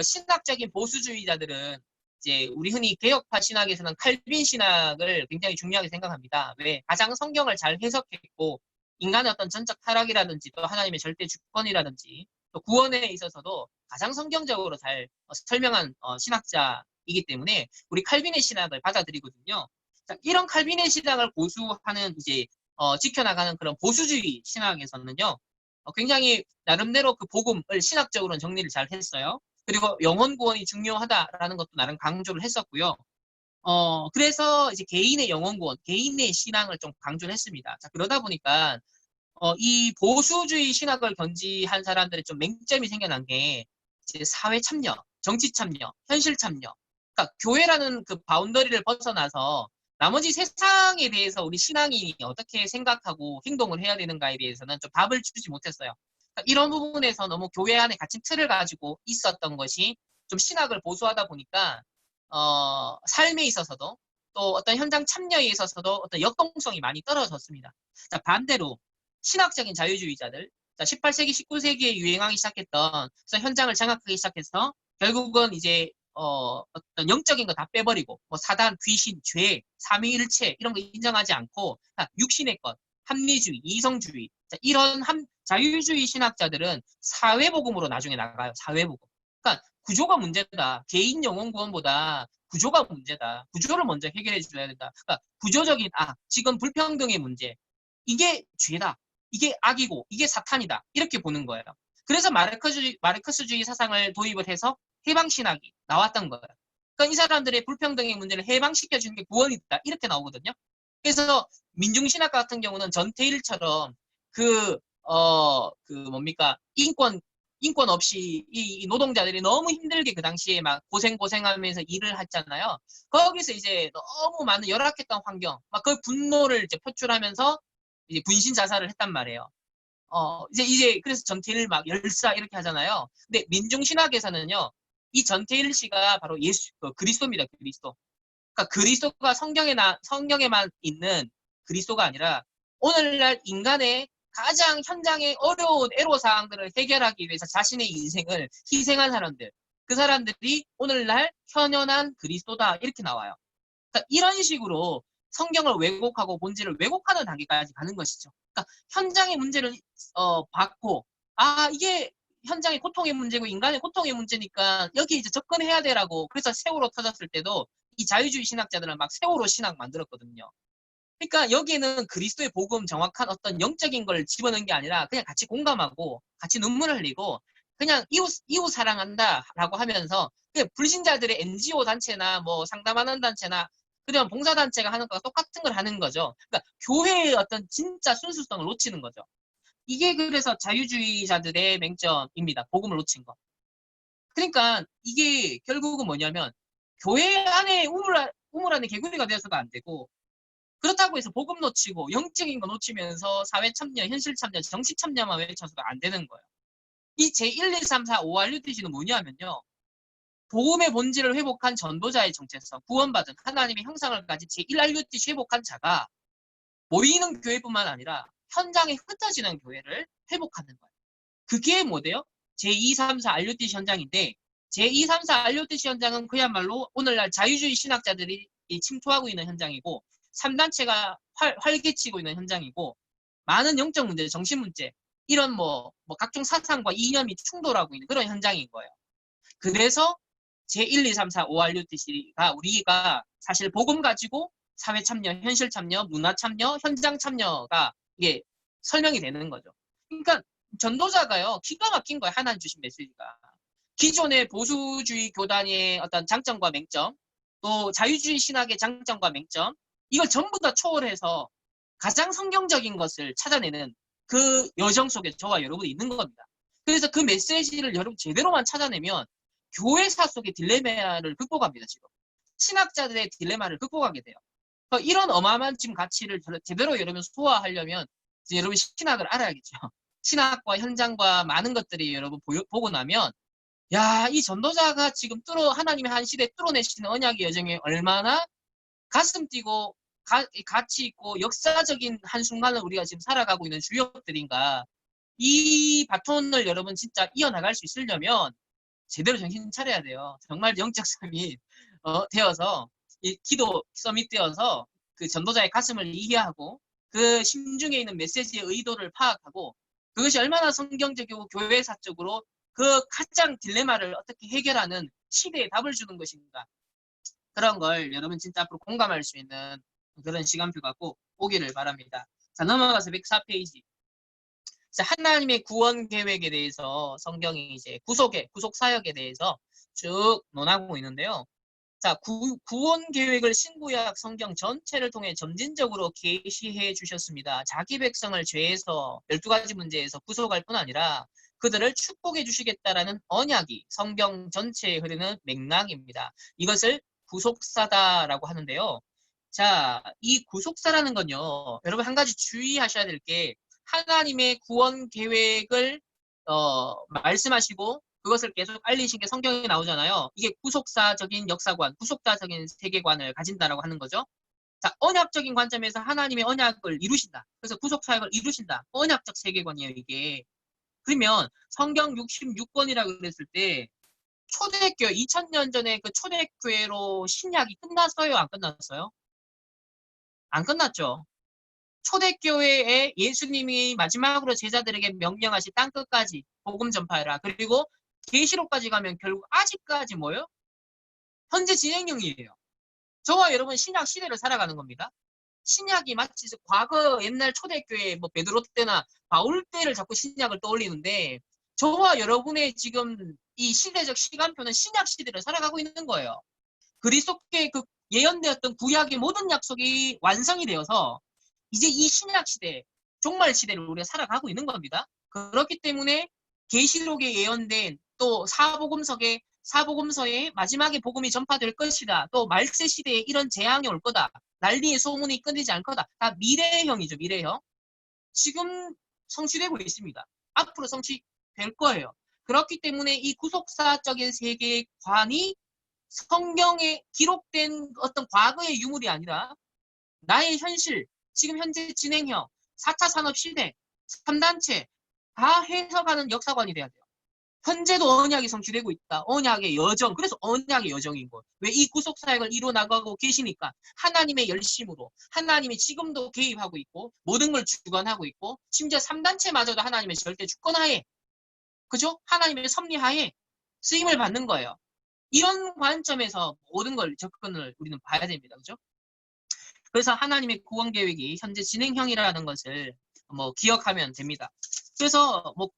신학적인 보수주의자들은 이제 우리 흔히 개혁파 신학에서는 칼빈 신학을 굉장히 중요하게 생각합니다. 왜? 가장 성경을 잘 해석했고, 인간의 어떤 전적 타락이라든지 또 하나님의 절대 주권이라든지 또 구원에 있어서도 가장 성경적으로 잘 설명한 신학자이기 때문에 우리 칼빈의 신학을 받아들이거든요. 자, 이런 칼빈의 신학을 고수하는 이제 지켜나가는 그런 보수주의 신학에서는요, 굉장히 나름대로 그 복음을 신학적으로는 정리를 잘 했어요. 그리고 영혼 구원이 중요하다라는 것도 나름 강조를 했었고요. 그래서 이제 개인의 영혼 구원, 개인의 신앙을 좀 강조를 했습니다. 자, 그러다 보니까 이 보수주의 신학을 견지한 사람들의 좀 맹점이 생겨난 게 이제 사회 참여, 정치 참여, 현실 참여. 그러니까 교회라는 그 바운더리를 벗어나서 나머지 세상에 대해서 우리 신앙인이 어떻게 생각하고 행동을 해야 되는가에 대해서는 좀 답을 주지 못했어요. 그러니까 이런 부분에서 너무 교회 안에 갇힌 틀을 가지고 있었던 것이 좀 신학을 보수하다 보니까 삶에 있어서도 또 어떤 현장 참여에 있어서도 어떤 역동성이 많이 떨어졌습니다. 자, 반대로 신학적인 자유주의자들, 자, 18세기, 19세기에 유행하기 시작했던, 그래서 현장을 장악하기 시작해서 결국은 이제 어떤 영적인 거 다 빼버리고 뭐 사단, 귀신, 죄, 삼위일체 이런 거 인정하지 않고 육신의 것, 합리주의, 이성주의. 자, 이런 자유주의 신학자들은 사회복음으로 나중에 나가요. 사회복음. 그러니까 구조가 문제다. 개인 영혼 구원보다 구조가 문제다. 구조를 먼저 해결해 줘야 된다. 그러니까 구조적인 지금 불평등의 문제. 이게 죄다. 이게 악이고 이게 사탄이다. 이렇게 보는 거예요. 그래서 마르크스주의 사상을 도입을 해서 해방신학이 나왔던 거예요. 그러니까 이 사람들의 불평등의 문제를 해방시켜 주는 게 구원이다. 이렇게 나오거든요. 그래서 민중신학 같은 경우는 전태일처럼 뭡니까? 인권 없이 이 노동자들이 너무 힘들게 그 당시에 막 고생하면서 일을 했잖아요. 거기서 이제 너무 많은 열악했던 환경, 막 그 분노를 이제 표출하면서 이제 분신 자살을 했단 말이에요. 이제 그래서 전태일 막 열사 이렇게 하잖아요. 근데 민중신학에서는요, 이 전태일 씨가 바로 그리스도입니다. 그리스도. 그러니까 그리스도가 성경에만 있는 그리스도가 아니라 오늘날 인간의 가장 현장의 어려운 애로사항들을 해결하기 위해서 자신의 인생을 희생한 사람들. 그 사람들이 오늘날 현현한 그리스도다. 이렇게 나와요. 그러니까 이런 식으로 성경을 왜곡하고 본질을 왜곡하는 단계까지 가는 것이죠. 그러니까 현장의 문제를 받고 이게 현장의 고통의 문제고 인간의 고통의 문제니까 여기 이제 접근해야 되라고. 그래서 세월호 터졌을 때도 이 자유주의 신학자들은 막 세월호 신학 만들었거든요. 그러니까 여기에는 그리스도의 복음 정확한 어떤 영적인 걸 집어넣은 게 아니라 그냥 같이 공감하고 같이 눈물을 흘리고 그냥 이웃 사랑한다라고 하면서 불신자들의 NGO 단체나 뭐 상담하는 단체나 그냥 봉사단체가 하는 거랑 똑같은 걸 하는 거죠. 그러니까 교회의 어떤 진짜 순수성을 놓치는 거죠. 이게 그래서 자유주의자들의 맹점입니다. 복음을 놓친 거. 그러니까 이게 결국은 뭐냐면 교회 안에 우물 안에 개구리가 되어서가 안 되고 그렇다고 해서 복음 놓치고 영적인 거 놓치면서 사회 참여, 현실 참여, 정치 참여만 외쳐서도 안 되는 거예요. 이 제1, 2, 3, 4, 5RUTC는 뭐냐면요. 복음의 본질을 회복한 전도자의 정체성, 구원받은 하나님의 형상을 가진 제1RUTC 회복한 자가 모이는 교회뿐만 아니라 현장에 흩어지는 교회를 회복하는 거예요. 그게 뭐대요? 제2, 3, 4 RUTC 현장인데 제2, 3, 4 RUTC 현장은 그야말로 오늘날 자유주의 신학자들이 침투하고 있는 현장이고 3단체가 활개치고 있는 현장이고 많은 영적 문제, 정신 문제 이런 각종 사상과 이념이 충돌하고 있는 그런 현장인 거예요. 그래서 제1, 2, 3, 4, 5RUTC가 우리가 사실 복음 가지고 사회 참여, 현실 참여, 문화 참여, 현장 참여가 이게 설명이 되는 거죠. 그러니까 전도자가요, 기가 막힌 거예요. 하나님 주신 메시지가. 기존의 보수주의 교단의 어떤 장점과 맹점, 또 자유주의 신학의 장점과 맹점, 이걸 전부 다 초월해서 가장 성경적인 것을 찾아내는 그 여정 속에 저와 여러분이 있는 겁니다. 그래서 그 메시지를 여러분 제대로만 찾아내면 교회사 속의 딜레마를 극복합니다. 지금 신학자들의 딜레마를 극복하게 돼요. 이런 어마어마한 지금 가치를 제대로 여러분 소화하려면 이제 여러분 신학을 알아야겠죠. 신학과 현장과 많은 것들이 여러분 보고 나면 이 전도자가 지금 하나님의 한 시대에 뚫어내시는 언약의 여정에 얼마나 가슴 뛰고 가치 있고 역사적인 한순간을 우리가 지금 살아가고 있는 주역들인가. 이 바톤을 여러분 진짜 이어나갈 수 있으려면 제대로 정신 차려야 돼요. 정말 영적 서밋 되어서 이 기도 서밋 되어서 그 전도자의 가슴을 이해하고 그 심중에 있는 메시지의 의도를 파악하고 그것이 얼마나 성경적이고 교회사적으로 그 가장 딜레마를 어떻게 해결하는 시대에 답을 주는 것인가. 그런 걸 여러분 진짜 앞으로 공감할 수 있는 그런 시간표가 꼭 오기를 바랍니다. 자, 넘어가서 104페이지. 자, 하나님의 구원 계획에 대해서 성경이 이제 구속 사역에 대해서 쭉 논하고 있는데요. 자, 구원 계획을 신구약 성경 전체를 통해 점진적으로 계시해 주셨습니다. 자기 백성을 죄에서 12가지 문제에서 구속할 뿐 아니라 그들을 축복해 주시겠다라는 언약이 성경 전체에 흐르는 맥락입니다. 이것을 구속사다라고 하는데요. 자, 이 구속사라는 건요. 여러분 한 가지 주의하셔야 될 게 하나님의 구원 계획을 말씀하시고 그것을 계속 알리신 게 성경에 나오잖아요. 이게 구속사적인 역사관, 구속사적인 세계관을 가진다라고 하는 거죠. 자, 언약적인 관점에서 하나님의 언약을 이루신다. 그래서 구속사역을 이루신다. 언약적 세계관이에요, 이게. 그러면 성경 66권이라고 그랬을 때 초대교회, 2000년 전에 그 초대교회로 신약이 끝났어요? 안 끝났어요? 안 끝났죠. 초대교회에 예수님이 마지막으로 제자들에게 명령하신 땅끝까지 복음 전파해라. 그리고 계시록까지 가면 결국 아직까지 뭐예요? 현재 진행형이에요. 저와 여러분 신약 시대를 살아가는 겁니다. 신약이 마치 과거 옛날 초대교회 뭐 베드로 때나 바울 때를 자꾸 신약을 떠올리는데 저와 여러분의 지금 이 시대적 시간표는 신약 시대를 살아가고 있는 거예요. 그리스도께 그 예언되었던 구약의 모든 약속이 완성이 되어서 이제 이 신약 시대, 종말 시대를 우리가 살아가고 있는 겁니다. 그렇기 때문에 계시록에 예언된 또 사복음서에 마지막에 복음이 전파될 것이다. 또 말세 시대에 이런 재앙이 올 거다. 난리의 소문이 끊이지 않을 거다. 다 미래형이죠, 미래형. 지금 성취되고 있습니다. 앞으로 성취될 거예요. 그렇기 때문에 이 구속사적인 세계관이 성경에 기록된 어떤 과거의 유물이 아니라 나의 현실, 지금 현재 진행형, 4차 산업시대, 3단체 다 해석하는 역사관이 돼야 돼요. 현재도 언약이 성취되고 있다. 언약의 여정. 그래서 언약의 여정인 거예요. 왜 이 구속사역을 이뤄나가고 계시니까 하나님의 열심으로 하나님이 지금도 개입하고 있고 모든 걸 주관하고 있고 심지어 3단체마저도 하나님의 절대 주권하에 그죠? 하나님의 섭리하에 쓰임을 받는 거예요. 이런 관점에서 모든 걸 접근을 우리는 봐야 됩니다. 그죠? 그래서 하나님의 구원 계획이 현재 진행형이라는 것을 뭐 기억하면 됩니다. 그래서 뭐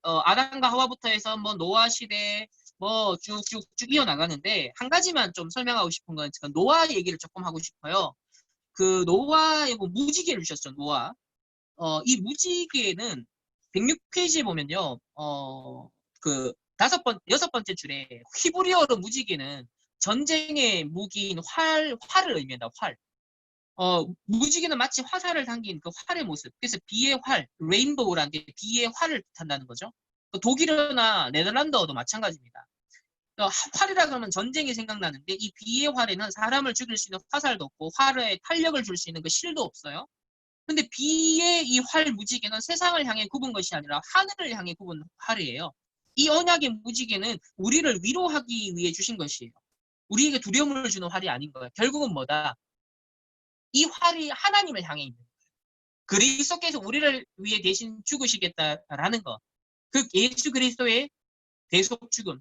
아담과 하와부터 해서 뭐 노아 시대 뭐 쭉쭉쭉 이어나가는데 한 가지만 좀 설명하고 싶은 건 제가 노아 얘기를 조금 하고 싶어요. 그 노아의 뭐 무지개를 주셨죠, 노아. 이 무지개는 106페이지에 보면요. 그 여섯 번째 줄에 히브리어로 무지개는 전쟁의 무기인 활을 의미한다. 활. 무지개는 마치 화살을 당긴 그 활의 모습. 그래서 비의 활, 레인보우라는 게 비의 활을 뜻한다는 거죠. 독일어나 네덜란드어도 마찬가지입니다. 활이라 그러면 전쟁이 생각나는데 이 비의 활에는 사람을 죽일 수 있는 화살도 없고 활에 탄력을 줄 수 있는 그 실도 없어요. 근데 비의 이 활 무지개는 세상을 향해 굽은 것이 아니라 하늘을 향해 굽은 활이에요. 이 언약의 무지개는 우리를 위로하기 위해 주신 것이에요. 우리에게 두려움을 주는 활이 아닌 거예요. 결국은 뭐다? 이 활이 하나님을 향해 있는 거예요. 그리스도께서 우리를 위해 대신 죽으시겠다라는 거. 그 예수 그리스도의 대속 죽음.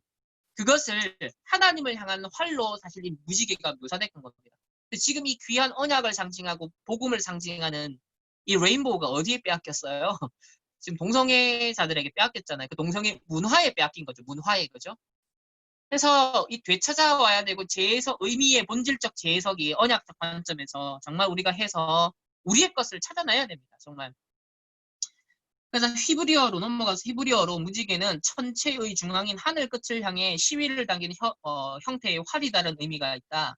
그것을 하나님을 향한 활로 사실 이 무지개가 묘사됐던 겁니다. 지금 이 귀한 언약을 상징하고 복음을 상징하는 이 레인보우가 어디에 빼앗겼어요? 지금 동성애자들에게 빼앗겼잖아요. 그 동성애 문화에 빼앗긴 거죠. 문화에 그죠? 그래서 이 되찾아와야 되고 재해석 의미의 본질적 재해석이 언약적 관점에서 정말 우리가 해서 우리의 것을 찾아내야 됩니다. 정말. 그래서 히브리어로 넘어가서 히브리어로 무지개는 천체의 중앙인 하늘 끝을 향해 시위를 당기는 형태의 활이다는 의미가 있다.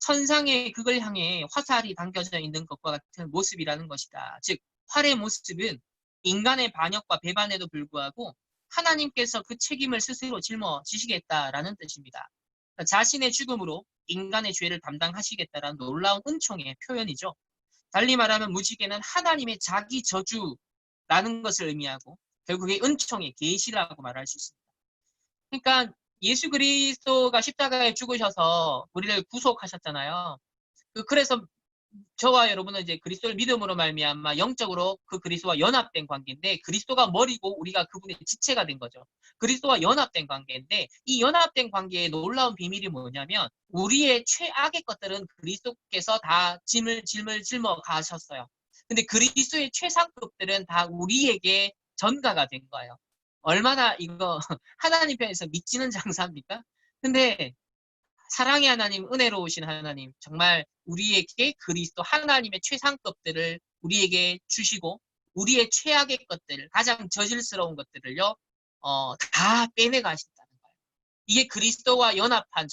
천상의 극을 향해 화살이 당겨져 있는 것과 같은 모습이라는 것이다. 즉 활의 모습은 인간의 반역과 배반에도 불구하고 하나님께서 그 책임을 스스로 짊어지시겠다라는 뜻입니다. 자신의 죽음으로 인간의 죄를 담당하시겠다라는 놀라운 은총의 표현이죠. 달리 말하면 무지개는 하나님의 자기 저주라는 것을 의미하고 결국에 은총의 계시라고 말할 수 있습니다. 그러니까 예수 그리스도가 십자가에 죽으셔서 우리를 구속하셨잖아요. 그래서 저와 여러분은 이제 그리스도를 믿음으로 말미암아 영적으로 그 그리스도와 연합된 관계인데 그리스도가 머리고 우리가 그분의 지체가 된 거죠. 그리스도와 연합된 관계인데 이 연합된 관계의 놀라운 비밀이 뭐냐면 우리의 최악의 것들은 그리스도께서 다 짐을 짊어 가셨어요. 근데 그리스도의 최상급들은 다 우리에게 전가가 된 거예요. 얼마나 이거 하나님 편에서 믿지는 장사입니까? 근데 사랑의 하나님, 은혜로우신 하나님, 정말 우리에게 그리스도 하나님의 최상급들을 우리에게 주시고 우리의 최악의 것들, 가장 저질스러운 것들을요, 다 빼내가신다는 거예요. 이게 그리스도와 연합한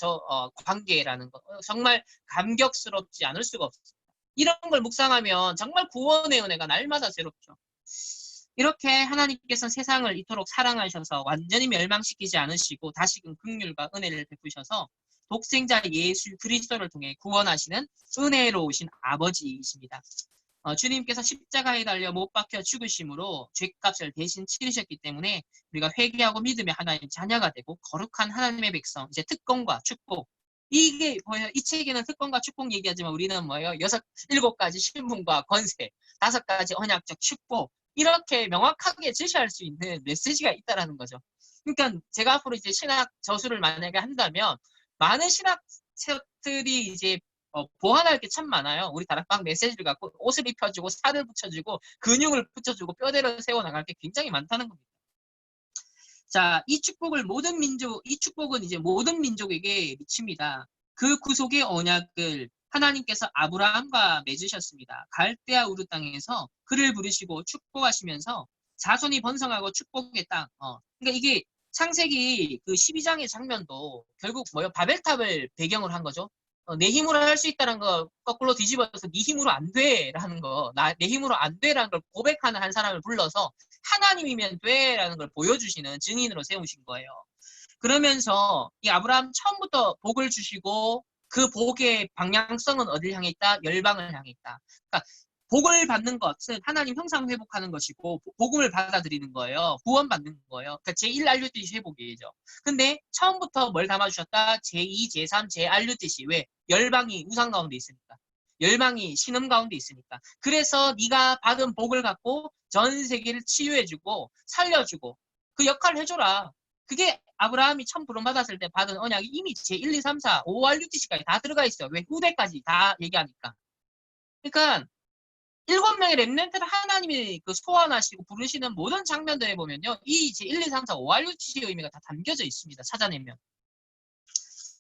관계라는 거. 정말 감격스럽지 않을 수가 없습니다. 이런 걸 묵상하면 정말 구원의 은혜가 날마다 새롭죠. 이렇게 하나님께서 세상을 이토록 사랑하셔서 완전히 멸망시키지 않으시고 다시금 긍휼과 은혜를 베푸셔서 독생자 예수 그리스도를 통해 구원하시는 은혜로우신 아버지이십니다. 주님께서 십자가에 달려 못 박혀 죽으심으로 죄값을 대신 치르셨기 때문에 우리가 회개하고 믿음의 하나님 자녀가 되고 거룩한 하나님의 백성, 이제 특권과 축복, 이게 뭐예요? 이 책에는 특권과 축복 얘기하지만 우리는 뭐예요? 일곱 가지 신분과 권세, 다섯 가지 언약적 축복, 이렇게 명확하게 제시할 수 있는 메시지가 있다라는 거죠. 그러니까 제가 앞으로 이제 신학 저술을 만약에 한다면 많은 신학 책들이 이제 보완할 게 참 많아요. 우리 다락방 메시지를 갖고 옷을 입혀주고 살을 붙여주고 근육을 붙여주고 뼈대를 세워나갈 게 굉장히 많다는 겁니다. 자, 이 축복은 이제 모든 민족에게 미칩니다. 그 구속의 언약을 하나님께서 아브라함과 맺으셨습니다. 갈대아 우르 땅에서 그를 부르시고 축복하시면서 자손이 번성하고 축복의 땅. 그러니까 이게 창세기 그 12장의 장면도 결국 뭐요? 바벨탑을 배경으로 한 거죠. 내 힘으로 할 수 있다는 거 거꾸로 뒤집어서 네 힘으로 안 돼라는 거, 내 힘으로 안 돼라는 걸 고백하는 한 사람을 불러서 하나님이면 돼라는 걸 보여주시는 증인으로 세우신 거예요. 그러면서 이 아브라함 처음부터 복을 주시고 그 복의 방향성은 어딜 향해 있다? 열방을 향해 있다. 그러니까 복을 받는 것은 하나님 형상 회복하는 것이고 복음을 받아들이는 거예요. 구원받는 거예요. 그러니까 제1RUTC 회복이죠. 근데 처음부터 뭘 담아주셨다? 제2, 제3, 제-RUTC. 왜? 열방이 우상 가운데 있으니까. 열방이 신음 가운데 있으니까. 그래서 네가 받은 복을 갖고 전 세계를 치유해주고 살려주고 그 역할을 해줘라. 그게 아브라함이 처음 부름받았을 때 받은 언약이 이미 제1, 2, 3, 4, 5RUTC까지 다 들어가 있어요. 왜? 후대까지 다 얘기하니까. 그러니까 7명의 렘넌트를 하나님이 그 소환하시고 부르시는 모든 장면들에 보면요. 이 제1, 2, 3, 4, 5RUTC의 의미가 다 담겨져 있습니다. 찾아내면.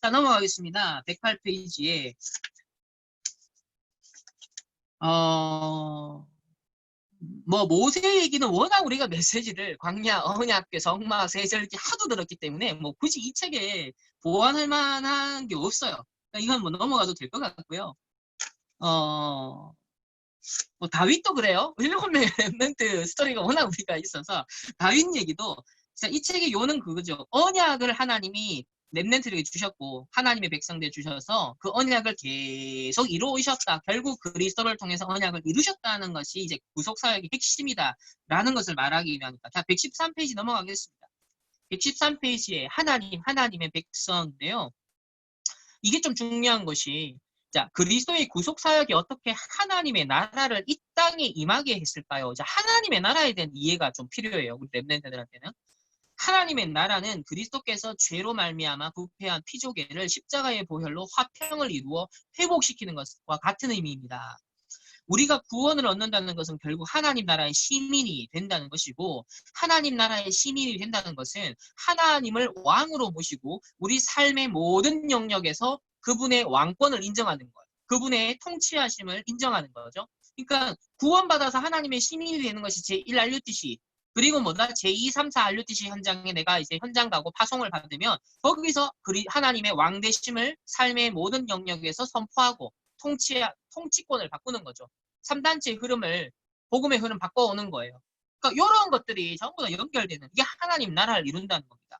자, 넘어가겠습니다. 108페이지에 뭐 모세 얘기는 워낙 우리가 메시지를 광야, 언약궤, 성막, 세절기 하도 들었기 때문에 뭐 굳이 이 책에 보완할 만한 게 없어요. 그러니까 이건 뭐 넘어가도 될 것 같고요. 뭐 다윗도 그래요. 7명의 랩런트 스토리가 워낙 우리가 있어서 다윗 얘기도 진짜 이 책의 요는 그거죠. 언약을 하나님이 랩런트에게 주셨고 하나님의 백성들 주셔서 그 언약을 계속 이루셨다. 결국 그리스도를 통해서 언약을 이루셨다는 것이 이제 구속사역의 핵심이다라는 것을 말하기 위함이다. 자, 113페이지 넘어가겠습니다. 113페이지에 하나님의 백성인데요. 이게 좀 중요한 것이 자, 그리스도의 구속 사역이 어떻게 하나님의 나라를 이 땅에 임하게 했을까요? 자, 하나님의 나라에 대한 이해가 좀 필요해요. 우리 렘넌트들한테는. 하나님의 나라는 그리스도께서 죄로 말미암아 부패한 피조계를 십자가의 보혈로 화평을 이루어 회복시키는 것과 같은 의미입니다. 우리가 구원을 얻는다는 것은 결국 하나님 나라의 시민이 된다는 것이고 하나님 나라의 시민이 된다는 것은 하나님을 왕으로 모시고 우리 삶의 모든 영역에서 그분의 왕권을 인정하는 거예요. 그분의 통치하심을 인정하는 거죠. 그러니까 구원받아서 하나님의 시민이 되는 것이 제1RUTC 그리고 뭐다 제2, 3, 4RUTC 현장에 내가 이제 현장 가고 파송을 받으면 거기서 하나님의 왕되심을 삶의 모든 영역에서 선포하고 통치권을 바꾸는 거죠. 3단체의 흐름을 복음의 흐름 바꿔오는 거예요. 그러니까 이런 것들이 전부 다 연결되는 이게 하나님 나라를 이룬다는 겁니다.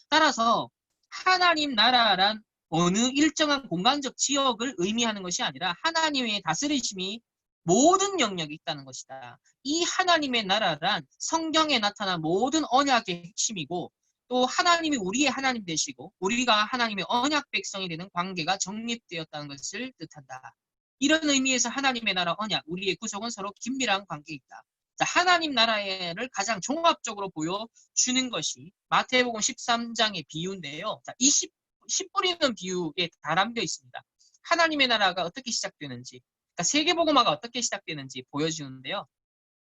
따라서 하나님 나라란 어느 일정한 공간적 지역을 의미하는 것이 아니라 하나님의 다스리심이 모든 영역에 있다는 것이다. 이 하나님의 나라란 성경에 나타난 모든 언약의 핵심이고 또 하나님이 우리의 하나님 되시고 우리가 하나님의 언약 백성이 되는 관계가 정립되었다는 것을 뜻한다. 이런 의미에서 하나님의 나라 언약, 우리의 구속은 서로 긴밀한 관계에 있다. 자, 하나님 나라를 가장 종합적으로 보여주는 것이 마태복음 13장의 비유인데요. 자, 이 씨 뿌리는 비유에 다 담겨 있습니다. 하나님의 나라가 어떻게 시작되는지, 그러니까 세계복음화가 어떻게 시작되는지 보여주는데요.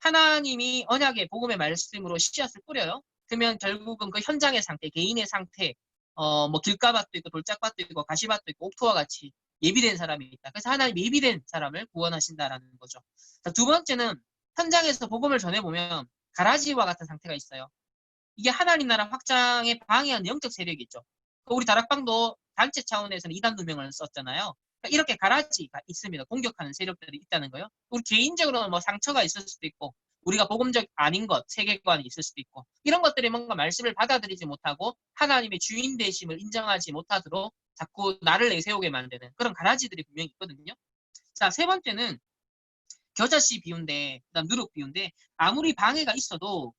하나님이 언약의 복음의 말씀으로 씨앗을 뿌려요. 그러면 결국은 그 현장의 상태, 개인의 상태, 뭐 길가밭도 있고 돌짝밭도 있고 가시밭도 있고 옥토와 같이 예비된 사람이 있다. 그래서 하나님 예비된 사람을 구원하신다라는 거죠. 자, 두 번째는 현장에서 복음을 전해보면 가라지와 같은 상태가 있어요. 이게 하나님 나라 확장에 방해하는 영적 세력이 있죠. 우리 다락방도 단체 차원에서는 이단 누명을 썼잖아요. 그러니까 이렇게 가라지가 있습니다. 공격하는 세력들이 있다는 거예요. 우리 개인적으로는 뭐 상처가 있을 수도 있고 우리가 복음적 아닌 것, 세계관이 있을 수도 있고 이런 것들이 뭔가 말씀을 받아들이지 못하고 하나님의 주인 되심을 인정하지 못하도록 자꾸 나를 내세우게 만드는 그런 가라지들이 분명히 있거든요. 자, 세 번째는 겨자씨 비유인데, 그다음 누룩 비유인데 아무리 방해가 있어도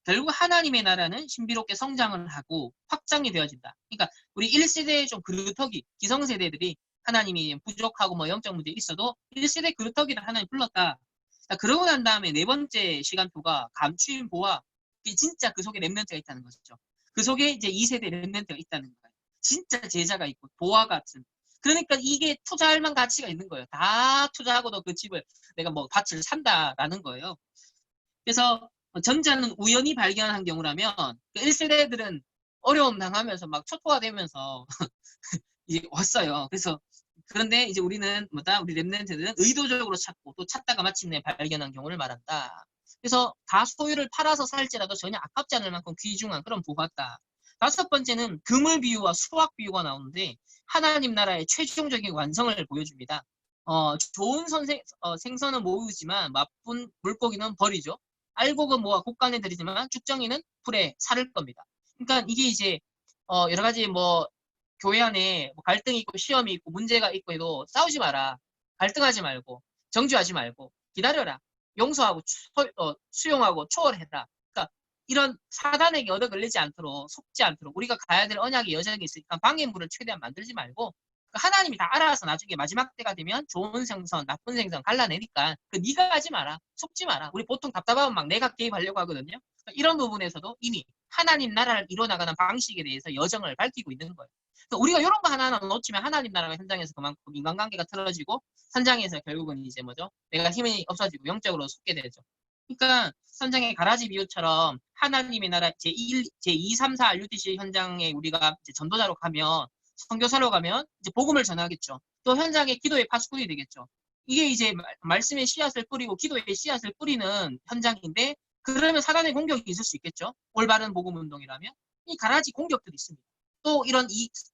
결국 하나님의 나라는 신비롭게 성장을 하고 확장이 되어진다. 그러니까 우리 1세대의 좀 그루터기, 기성세대들이 하나님이 부족하고 뭐 영적 문제 있어도 1세대 그루터기를 하나님 불렀다. 자, 그러고 난 다음에 네 번째 시간표가 감추인 보화. 진짜 그 속에 렘넌트가 있다는 것이죠. 그 속에 이제 2세대 렘넌트가 있다는 거예요. 진짜 제자가 있고 보화 같은. 그러니까 이게 투자할 만 가치가 있는 거예요. 다 투자하고도 그 집을 내가 뭐 밭을 산다라는 거예요. 그래서 전자는 우연히 발견한 경우라면 1세대들은 어려움 당하면서 막 초토화되면서 이제 왔어요. 그래서 그런데 이제 우리는 뭐다? 우리 랩런트들은 의도적으로 찾고 또 찾다가 마침내 발견한 경우를 말한다. 그래서 다 소유를 팔아서 살지라도 전혀 아깝지 않을 만큼 귀중한 그런 부가다. 다섯 번째는 그물 비유와 수확 비유가 나오는데 하나님 나라의 최종적인 완성을 보여줍니다. 좋은 생선은 모으지만 나쁜 물고기는 버리죠. 알곡은 모아 곡간에 들이지만 쭉정이는 불에 살을 겁니다. 그러니까 이게 이제 여러 가지 뭐 교회 안에 뭐 갈등이 있고 시험이 있고 문제가 있고 해도 싸우지 마라. 갈등하지 말고 정죄하지 말고 기다려라. 용서하고 수용하고 초월해라. 그러니까 이런 사단에게 얻어 걸리지 않도록 속지 않도록 우리가 가야 될 언약의 여정이 있으니까 방해물을 최대한 만들지 말고 하나님이 다 알아서 나중에 마지막 때가 되면 좋은 생선, 나쁜 생선 갈라내니까 네가 하지 마라. 속지 마라. 우리 보통 답답하면 막 내가 개입하려고 하거든요. 이런 부분에서도 이미 하나님 나라를 이뤄나가는 방식에 대해서 여정을 밝히고 있는 거예요. 우리가 이런 거 하나하나 놓치면 하나님 나라가 현장에서 그만큼 인간관계가 틀어지고 현장에서 결국은 이제 뭐죠? 내가 힘이 없어지고 영적으로 속게 되죠. 그러니까 현장의 가라지 비유처럼 하나님의 나라 제1, 제2, 3, 4 RUTC 현장에 우리가 이제 전도자로 가면 선교사로 가면 이제 복음을 전하겠죠. 또 현장의 기도의 파수꾼이 되겠죠. 이게 이제 말씀의 씨앗을 뿌리고 기도의 씨앗을 뿌리는 현장인데 그러면 사단의 공격이 있을 수 있겠죠. 올바른 복음 운동이라면 이 가라지 공격들이 있습니다. 또 이런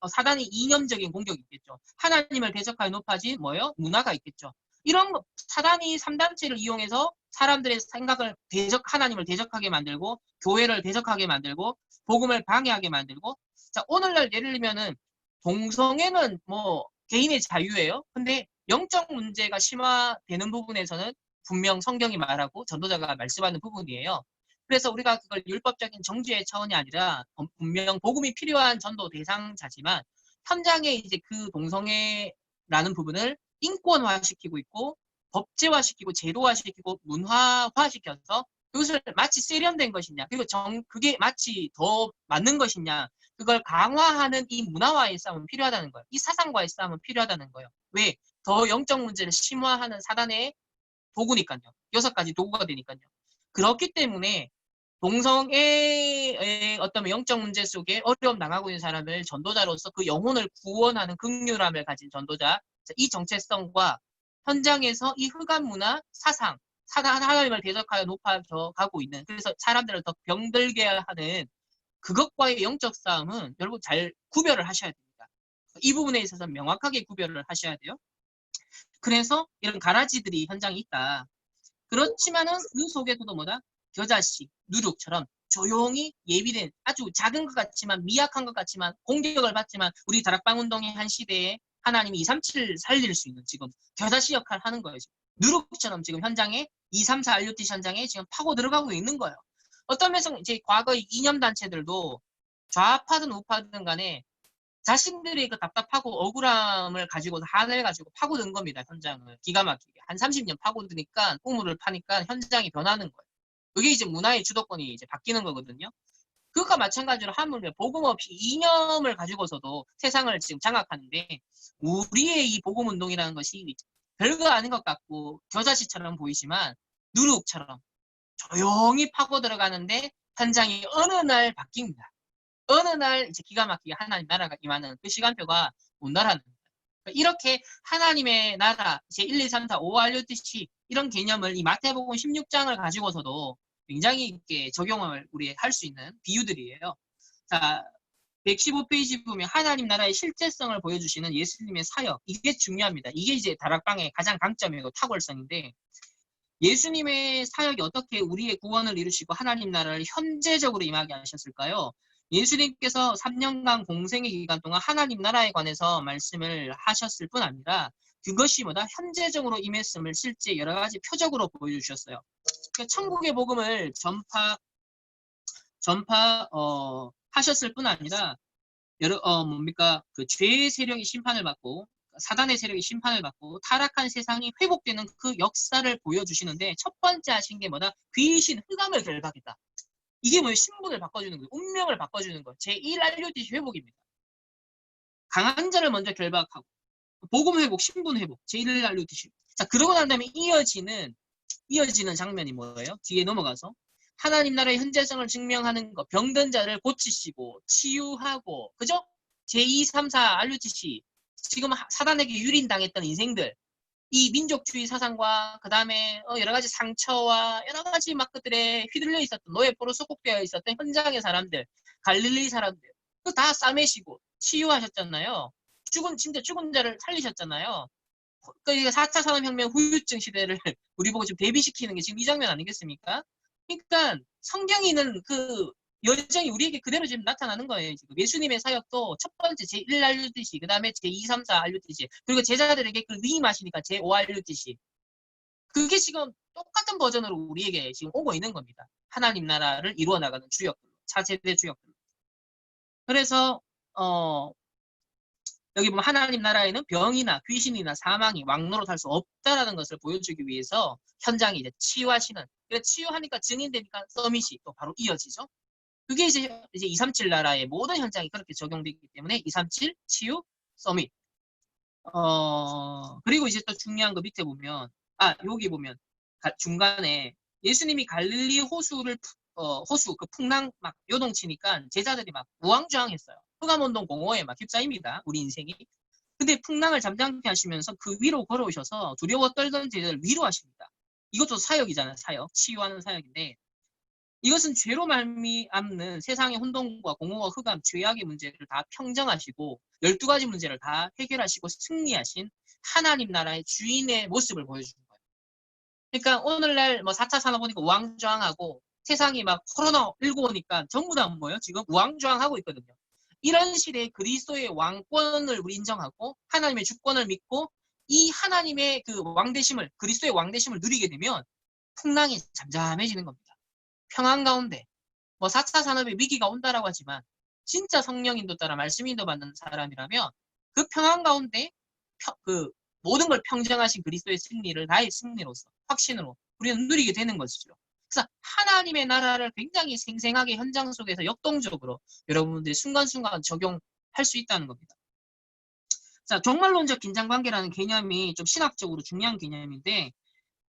사단의 이념적인 공격이 있겠죠. 하나님을 대적하여 높아진 뭐예요? 문화가 있겠죠. 이런 사단이 3단체를 이용해서 사람들의 생각을 하나님을 대적하게 만들고 교회를 대적하게 만들고 복음을 방해하게 만들고 자 오늘날 예를 들면은 동성애는 뭐 개인의 자유예요. 근데 영적 문제가 심화되는 부분에서는 분명 성경이 말하고 전도자가 말씀하는 부분이에요. 그래서 우리가 그걸 율법적인 정죄의 차원이 아니라 분명 복음이 필요한 전도 대상자지만 현장에 이제 그 동성애라는 부분을 인권화시키고 있고 법제화시키고 제도화시키고 문화화시켜서 그것을 마치 세련된 것이냐 그리고 그게 마치 더 맞는 것이냐 그걸 강화하는 이 문화와의 싸움은 필요하다는 거예요. 이 사상과의 싸움은 필요하다는 거예요. 왜? 더 영적 문제를 심화하는 사단의 도구니까요. 6가지 도구가 되니까요. 그렇기 때문에 동성애의 어떤 영적 문제 속에 어려움 당하고 있는 사람을 전도자로서 그 영혼을 구원하는 긍휼함을 가진 전도자 이 정체성과 현장에서 이 흑암 문화 사상 하나님을 대적하여 높아져 가고 있는 그래서 사람들을 더 병들게 하는 그것과의 영적 싸움은 여러분 잘 구별을 하셔야 됩니다. 이 부분에 있어서 명확하게 구별을 하셔야 돼요. 그래서 이런 가라지들이 현장에 있다. 그렇지만은 그 속에서도 뭐다? 겨자씨, 누룩처럼 조용히 예비된 아주 작은 것 같지만 미약한 것 같지만 공격을 받지만 우리 다락방 운동의 한 시대에 하나님이 237을 살릴 수 있는 지금 겨자씨 역할을 하는 거예요. 누룩처럼 지금 현장에 234 RUT 현장에 지금 파고 들어가고 있는 거예요. 어떤 면에서 이제 과거의 이념단체들도 좌파든 우파든 간에 자신들이 그 답답하고 억울함을 가지고 한을 가지고 파고든 겁니다. 현장을 기가 막히게 한 30년 파고드니까 우물을 파니까 현장이 변하는 거예요. 그게 이제 문화의 주도권이 이제 바뀌는 거거든요. 그것과 마찬가지로 하물며 복음 없이 이념을 가지고서도 세상을 지금 장악하는데 우리의 이 복음 운동이라는 것이 별거 아닌 것 같고 겨자씨처럼 보이지만 누룩처럼 조용히 파고 들어가는데 현장이 어느 날 바뀝니다. 어느 날 이제 기가 막히게 하나님 나라가 임하는 그 시간표가 온다라는 거예요. 이렇게 하나님의 나라 제 1, 2, 3, 4, 5 RUTC 이런 개념을 이 마태복음 16장을 가지고서도 굉장히 있게 적용을 우리 할 수 있는 비유들이에요. 자, 115페이지 보면 하나님 나라의 실제성을 보여주시는 예수님의 사역 이게 중요합니다. 이게 이제 다락방의 가장 강점이고 탁월성인데 예수님의 사역이 어떻게 우리의 구원을 이루시고 하나님 나라를 현재적으로 임하게 하셨을까요? 예수님께서 3년간 공생의 기간 동안 하나님 나라에 관해서 말씀을 하셨을 뿐 아니라 그것이 뭐다? 현재적으로 임했음을 실제 여러 가지 표적으로 보여주셨어요. 그러니까 천국의 복음을 전파 하셨을 뿐 아니라 여러 뭡니까 그 죄의 세력이 심판을 받고 사단의 세력이 심판을 받고 타락한 세상이 회복되는 그 역사를 보여주시는데 첫 번째 하신 게 뭐다? 귀신 흑암을 결박했다. 이게 뭐예요? 신분을 바꿔주는 거예요. 운명을 바꿔주는 거예요. 제1 RUTC 회복입니다. 강한 자를 먼저 결박하고 복음 회복, 신분 회복, 제1 RUTC. 자, 그러고 난 다음에 이어지는 장면이 뭐예요? 뒤에 넘어가서 하나님 나라의 현재성을 증명하는 것, 병든 자를 고치시고 치유하고, 그죠? 제2, 3, 4 RUTC. 지금 사단에게 유린당했던 인생들, 이 민족주의 사상과 그 다음에 여러 가지 상처와 여러 가지 막 그들에 휘둘려 있었던 노예포로 속국되어 있었던 현장의 사람들, 갈릴리 사람들, 그 다 싸매시고 치유하셨잖아요. 진짜 죽은 자를 살리셨잖아요. 그러니까 4차 산업혁명 후유증 시대를 우리 보고 지금 대비시키는 게 지금 이 장면 아니겠습니까? 그러니까 성경이는 그 여정이 우리에게 그대로 지금 나타나는 거예요. 지금 예수님의 사역도 첫 번째 제1 알류듯이, 그 다음에 제2, 3, 4 알류듯이, 그리고 제자들에게 그걸 위임하시니까 제5 알류듯이. 그게 지금 똑같은 버전으로 우리에게 지금 오고 있는 겁니다. 하나님 나라를 이루어 나가는 주역들, 차세대 주역들. 그래서 여기 보면 하나님 나라에는 병이나 귀신이나 사망이 왕노로 탈 수 없다라는 것을 보여주기 위해서 현장이 이제 치유하시는. 그래서 치유하니까 증인되니까 서밋이 또 바로 이어지죠. 그게 이제 237 나라의 모든 현장이 그렇게 적용되기 때문에 237 치유 서밋. 그리고 이제 또 중요한 거 밑에 보면, 여기 보면 중간에 예수님이 갈릴리 호수를 호수 그 풍랑 막 요동치니까 제자들이 막 우왕좌왕했어요. 흑암운동 공허에 막 휩싸입니다. 우리 인생이. 근데 풍랑을 잠잠케 하시면서 그 위로 걸어오셔서 두려워 떨던 제자들을 위로하십니다. 이것도 사역이잖아요. 사역. 치유하는 사역인데, 이것은 죄로 말미암는 세상의 혼돈과 공허와 흑암, 죄악의 문제를 다 평정하시고 12가지 문제를 다 해결하시고 승리하신 하나님 나라의 주인의 모습을 보여주는 거예요. 그러니까 오늘날 뭐 4차 산업오니까 우왕좌왕하고 세상이 막 코로나19 오니까 전부 다 뭐예요? 지금 우왕좌왕하고 있거든요. 이런 시대에 그리스도의 왕권을 우리 인정하고 하나님의 주권을 믿고 이 하나님의 그 왕대심을, 그리스도의 왕대심을 누리게 되면 풍랑이 잠잠해지는 겁니다. 평안 가운데 뭐 4차 산업의 위기가 온다라고 하지만 진짜 성령 인도 따라 말씀 인도 받는 사람이라면 그 평안 가운데 그 모든 걸 평정하신 그리스도의 승리를 나의 승리로서 확신으로 우리는 누리게 되는 것이죠. 그래서 하나님의 나라를 굉장히 생생하게 현장 속에서 역동적으로 여러분들이 순간순간 적용할 수 있다는 겁니다. 자, 종말론적 긴장관계라는 개념이 좀 신학적으로 중요한 개념인데,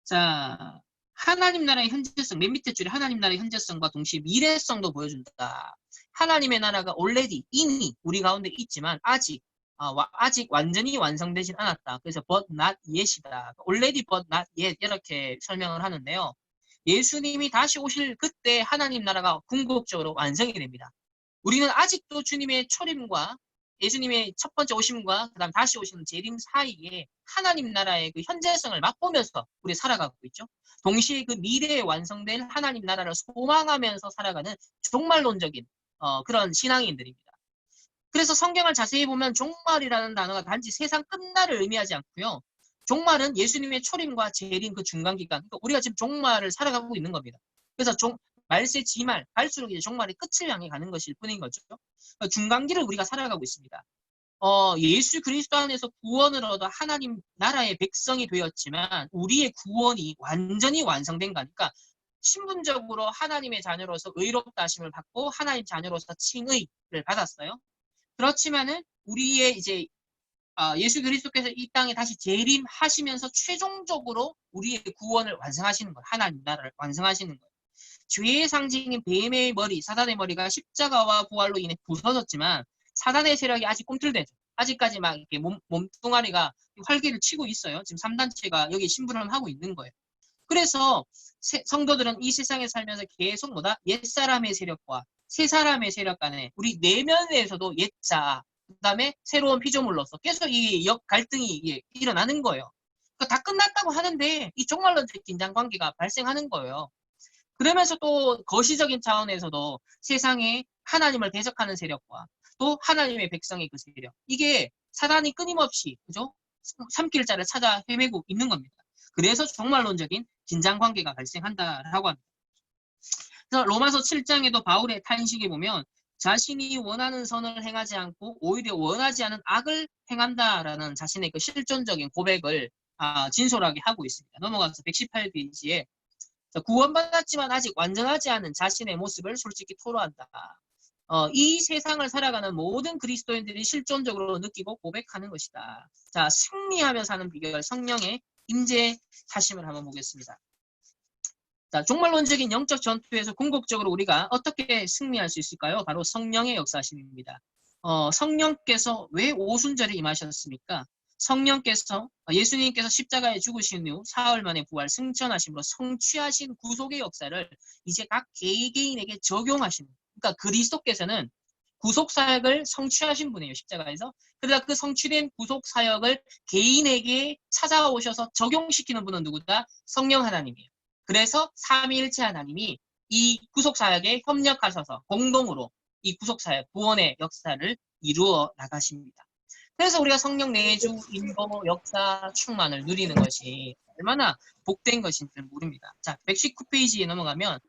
자, 하나님 나라의 현재성, 맨 밑에 줄에 하나님 나라의 현재성과 동시에 미래성도 보여준다. 하나님의 나라가 already, 이미 우리 가운데 있지만 아직 완전히 완성되진 않았다. 그래서 but not yet이다. already but not yet 이렇게 설명을 하는데요. 예수님이 다시 오실 그때 하나님 나라가 궁극적으로 완성이 됩니다. 우리는 아직도 주님의 초림과 예수님의 첫 번째 오심과 그다음 다시 오시는 재림 사이에 하나님 나라의 그 현재성을 맛보면서 우리 살아가고 있죠. 동시에 그 미래에 완성될 하나님 나라를 소망하면서 살아가는 종말론적인 그런 신앙인들입니다. 그래서 성경을 자세히 보면 종말이라는 단어가 단지 세상 끝날을 의미하지 않고요. 종말은 예수님의 초림과 재림 그 중간 기간, 그러니까 우리가 지금 종말을 살아가고 있는 겁니다. 그래서 말세 지말, 갈수록 이제 종말의 끝을 향해 가는 것일 뿐인 거죠. 중간기를 우리가 살아가고 있습니다. 예수 그리스도 안에서 구원을 얻어 하나님 나라의 백성이 되었지만 우리의 구원이 완전히 완성된 거니까 신분적으로 하나님의 자녀로서 의롭다 하심을 받고 하나님 자녀로서 칭의를 받았어요. 그렇지만은 우리의 이제 예수 그리스도께서 이 땅에 다시 재림하시면서 최종적으로 우리의 구원을 완성하시는 것, 하나님 나라를 완성하시는 것. 죄의 상징인 뱀의 머리, 사단의 머리가 십자가와 부활로 인해 부서졌지만 사단의 세력이 아직 꿈틀대죠. 아직까지 막 이렇게 몸뚱아리가 활기를 치고 있어요. 지금 3단체가 여기 심부름을 하고 있는 거예요. 그래서 성도들은 이 세상에 살면서 계속 옛사람의 세력과 새사람의 세력 간에 우리 내면에서도 옛자, 그 다음에 새로운 피조물로서 계속 이 갈등이 일어나는 거예요. 그러니까 다 끝났다고 하는데 이 종말론적 긴장 관계가 발생하는 거예요. 그러면서 또 거시적인 차원에서도 세상에 하나님을 대적하는 세력과 또 하나님의 백성의 그 세력, 이게 사단이 끊임없이 그죠? 삼킬 자를 찾아 헤매고 있는 겁니다. 그래서 종말론적인 긴장 관계가 발생한다라고 합니다. 그래서 로마서 7장에도 바울의 탄식에 보면 자신이 원하는 선을 행하지 않고 오히려 원하지 않은 악을 행한다라는 자신의 그 실존적인 고백을 진솔하게 하고 있습니다. 넘어가서 118페이지에 구원받았지만 아직 완전하지 않은 자신의 모습을 솔직히 토로한다. 이 세상을 살아가는 모든 그리스도인들이 실존적으로 느끼고 고백하는 것이다. 자, 승리하며 사는 비결, 성령의 임재하심을 한번 보겠습니다. 자, 종말론적인 영적 전투에서 궁극적으로 우리가 어떻게 승리할 수 있을까요? 바로 성령의 역사심입니다. 성령께서 왜 오순절에 임하셨습니까? 성령께서 예수님께서 십자가에 죽으신 후 사흘 만에 부활 승천하심으로 성취하신 구속의 역사를 이제 각 개개인에게 적용하시는, 그러니까 그리스도께서는 구속 사역을 성취하신 분이에요. 십자가에서. 그러다 그 성취된 구속 사역을 개인에게 찾아오셔서 적용시키는 분은 누구다? 성령 하나님이에요. 그래서 삼위일체 하나님이 이 구속사역에 협력하셔서 공동으로 이 구속사역, 구원의 역사를 이루어 나가십니다. 그래서 우리가 성령 내주, 인도, 역사, 충만을 누리는 것이 얼마나 복된 것인지 모릅니다. 자, 119페이지에 넘어가면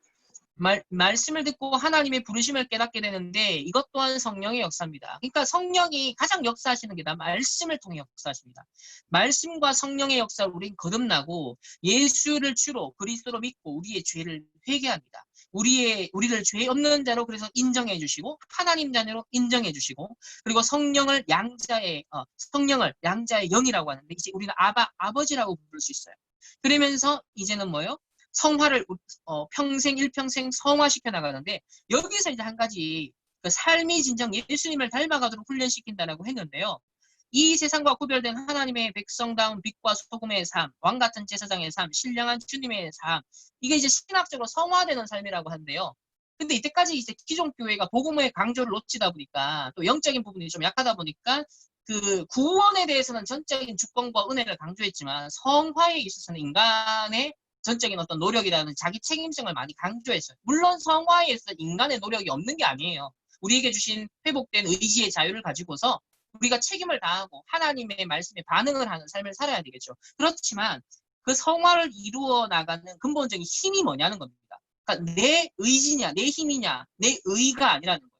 말씀을 듣고 하나님의 부르심을 깨닫게 되는데 이것 또한 성령의 역사입니다. 그러니까 성령이 가장 역사하시는 게 다 말씀을 통해 역사하십니다. 말씀과 성령의 역사를 우리는 거듭나고 예수를 주로 그리스도로 믿고 우리의 죄를 회개합니다. 우리를 죄 없는 자로 그래서 인정해 주시고 하나님 자녀로 인정해 주시고 그리고 성령을 양자의 영이라고 하는데 이제 우리는 아버지라고 부를 수 있어요. 그러면서 이제는 뭐예요? 성화를 평생 일평생 성화시켜 나가는데 여기서 이제 한 가지 그 삶이 진정 예수님을 닮아가도록 훈련시킨다라고 했는데요. 이 세상과 구별된 하나님의 백성다운 빛과 소금의 삶, 왕같은 제사장의 삶, 신령한 주님의 삶, 이게 이제 신학적으로 성화되는 삶이라고 하는데요. 근데 이때까지 이제 기존 교회가 복음의 강조를 놓치다 보니까 또 영적인 부분이 좀 약하다 보니까 그 구원에 대해서는 전적인 주권과 은혜를 강조했지만 성화에 있어서는 인간의 전적인 어떤 노력이라는 자기 책임성을 많이 강조했어요. 물론 성화에 있어서 인간의 노력이 없는 게 아니에요. 우리에게 주신 회복된 의지의 자유를 가지고서 우리가 책임을 다하고 하나님의 말씀에 반응을 하는 삶을 살아야 되겠죠. 그렇지만 그 성화를 이루어 나가는 근본적인 힘이 뭐냐는 겁니다. 그러니까 내 의지냐, 내 힘이냐, 내 의가 아니라는 거예요.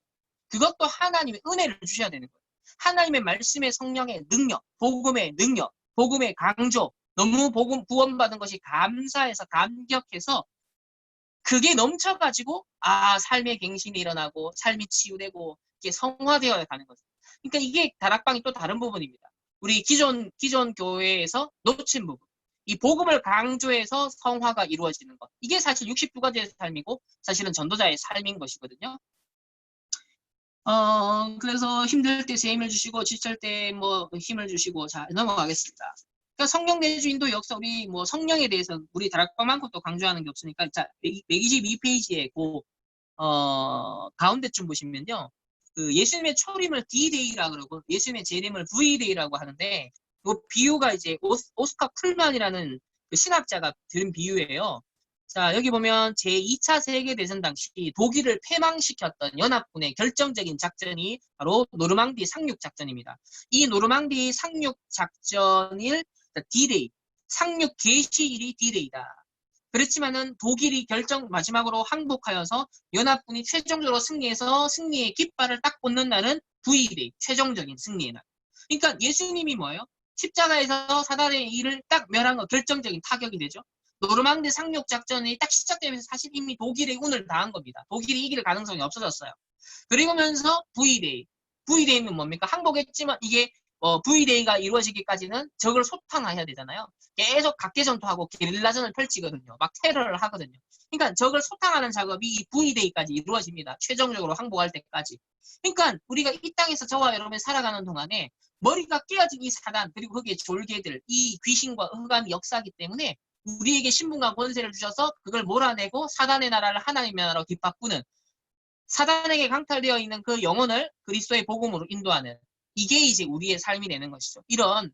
그것도 하나님의 은혜를 주셔야 되는 거예요. 하나님의 말씀의 성령의 능력, 복음의 능력, 복음의 강조, 너무 복음 구원받은 것이 감사해서 감격해서 그게 넘쳐가지고 삶의 갱신이 일어나고 삶이 치유되고 이게 성화되어야 가는 거죠. 그러니까 이게 다락방이 또 다른 부분입니다. 우리 기존 교회에서 놓친 부분. 이 복음을 강조해서 성화가 이루어지는 것. 이게 사실 69가지의 삶이고 사실은 전도자의 삶인 것이거든요. 그래서 힘들 때 새 힘을 주시고 지칠 때 뭐 힘을 주시고 자 넘어가겠습니다. 그러니까 성령 내주인도 역사 우리 뭐 성령에 대해서 우리 다락방만큼 또 강조하는 게 없으니까 자 122페이지에 가운데쯤 보시면요. 그 예수님의 초림을 D-Day라 그러고 예수님의 재림을 V-Day라고 하는데 그 비유가 이제 오스카 쿨만이라는 그 신학자가 들은 비유예요. 자, 여기 보면 제2차 세계대전 당시 독일을 패망시켰던 연합군의 결정적인 작전이 바로 노르망디 상륙작전입니다. 이 노르망디 상륙작전일 D-Day, 상륙 개시일이 D-Day다. 그렇지만은 독일이 마지막으로 항복하여서 연합군이 최종적으로 승리해서 승리의 깃발을 딱 꽂는 날은 V-Day, 최종적인 승리의 날. 그러니까 예수님이 뭐예요? 십자가에서 사단의 일을 딱 멸한 거 결정적인 타격이 되죠. 노르망디 상륙 작전이 딱 시작되면서 사실 이미 독일의 운을 당한 겁니다. 독일이 이길 가능성이 없어졌어요. 그리고면서 V-Day. V-Day는 뭡니까? 항복했지만 이게 V-Day가 이루어지기까지는 적을 소탕해야 되잖아요. 계속 각계전투하고 게릴라전을 펼치거든요. 막 테러를 하거든요. 그러니까 적을 소탕하는 작업이 이 V-Day까지 이루어집니다. 최종적으로 항복할 때까지. 그러니까 우리가 이 땅에서 저와 여러분이 살아가는 동안에 머리가 깨어진 이 사단 그리고 거기에 졸개들 이 귀신과 흑암이 역사하기 때문에 우리에게 신분과 권세를 주셔서 그걸 몰아내고 사단의 나라를 하나님의 나라로 뒷바꾸는 사단에게 강탈되어 있는 그 영혼을 그리스도의 복음으로 인도하는 이게 이제 우리의 삶이 되는 것이죠. 이런